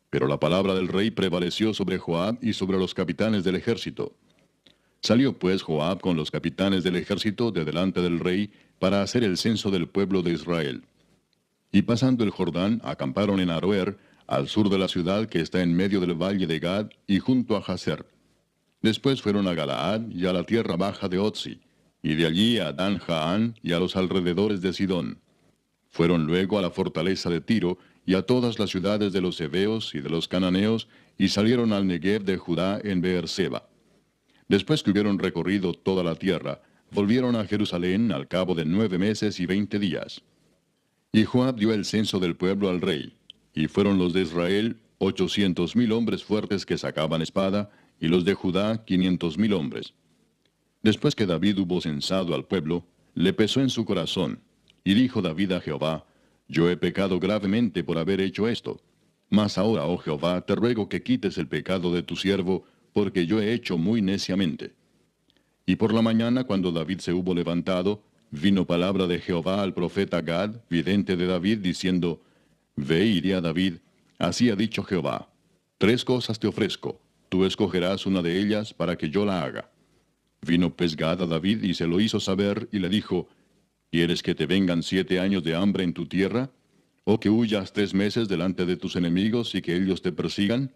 S1: Pero la palabra del rey prevaleció sobre Joab y sobre los capitanes del ejército. Salió pues Joab con los capitanes del ejército de delante del rey para hacer el censo del pueblo de Israel. Y pasando el Jordán, acamparon en Aroer, al sur de la ciudad que está en medio del valle de Gad y junto a Jazer. Después fueron a Galaad y a la tierra baja de Otzi, y de allí a Dan Jaán y a los alrededores de Sidón. Fueron luego a la fortaleza de Tiro y a todas las ciudades de los heveos y de los cananeos, y salieron al Negev de Judá en Beerseba. Después que hubieron recorrido toda la tierra, volvieron a Jerusalén al cabo de 9 meses y 20 días. Y Joab dio el censo del pueblo al rey, y fueron los de Israel 800,000 hombres fuertes que sacaban espada, y los de Judá 500,000 hombres. Después que David hubo censado al pueblo, le pesó en su corazón, y dijo David a Jehová, Yo he pecado gravemente por haber hecho esto. Mas ahora, oh Jehová, te ruego que quites el pecado de tu siervo, porque yo he hecho muy neciamente. Y por la mañana, cuando David se hubo levantado, vino palabra de Jehová al profeta Gad, vidente de David, diciendo, Ve y di a David, así ha dicho Jehová, 3 cosas te ofrezco, tú escogerás una de ellas para que yo la haga. Vino pues Gad a David y se lo hizo saber, y le dijo, ¿Quieres que te vengan 7 años de hambre en tu tierra? ¿O que huyas 3 meses delante de tus enemigos y que ellos te persigan?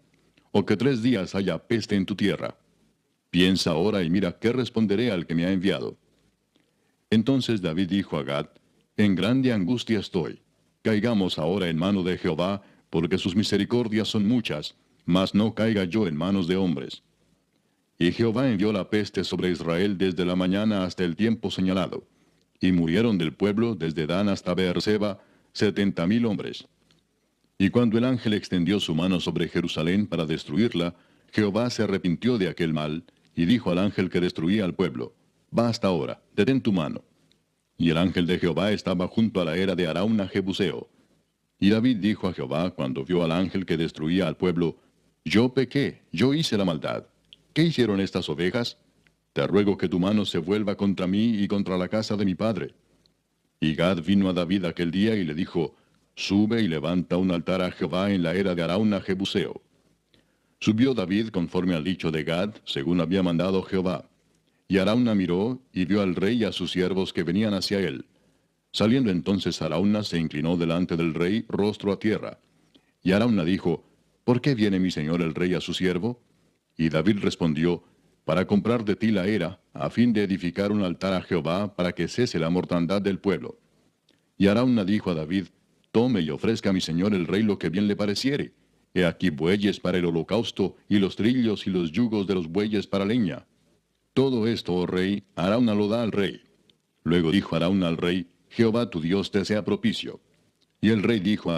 S1: ¿O que 3 días haya peste en tu tierra? Piensa ahora y mira qué responderé al que me ha enviado. Entonces David dijo a Gad, En grande angustia estoy. Caigamos ahora en mano de Jehová, porque sus misericordias son muchas, mas no caiga yo en manos de hombres. Y Jehová envió la peste sobre Israel desde la mañana hasta el tiempo señalado. Y murieron del pueblo desde Dan hasta Beerseba 70,000 hombres. Y cuando el ángel extendió su mano sobre Jerusalén para destruirla, Jehová se arrepintió de aquel mal, y dijo al ángel que destruía al pueblo, Basta ahora, detén tu mano. Y el ángel de Jehová estaba junto a la era de Arauna Jebuseo. Y David dijo a Jehová cuando vio al ángel que destruía al pueblo, Yo pequé, yo hice la maldad. ¿Qué hicieron estas ovejas? Te ruego que tu mano se vuelva contra mí y contra la casa de mi padre. Y Gad vino a David aquel día y le dijo, Sube y levanta un altar a Jehová en la era de Arauna Jebuseo. Subió David conforme al dicho de Gad, según había mandado Jehová. Y Arauna miró, y vio al rey y a sus siervos que venían hacia él. Saliendo entonces Arauna se inclinó delante del rey, rostro a tierra. Y Arauna dijo, ¿por qué viene mi señor el rey a su siervo? Y David respondió, para comprar de ti la era, a fin de edificar un altar a Jehová, para que cese la mortandad del pueblo. Y Arauna dijo a David, tome y ofrezca a mi señor el rey lo que bien le pareciere. He aquí bueyes para el holocausto, y los trillos y los yugos de los bueyes para leña. Todo esto, oh rey, Arauna lo da al rey. Luego dijo Arauna al rey, Jehová tu Dios te sea propicio. Y el rey dijo a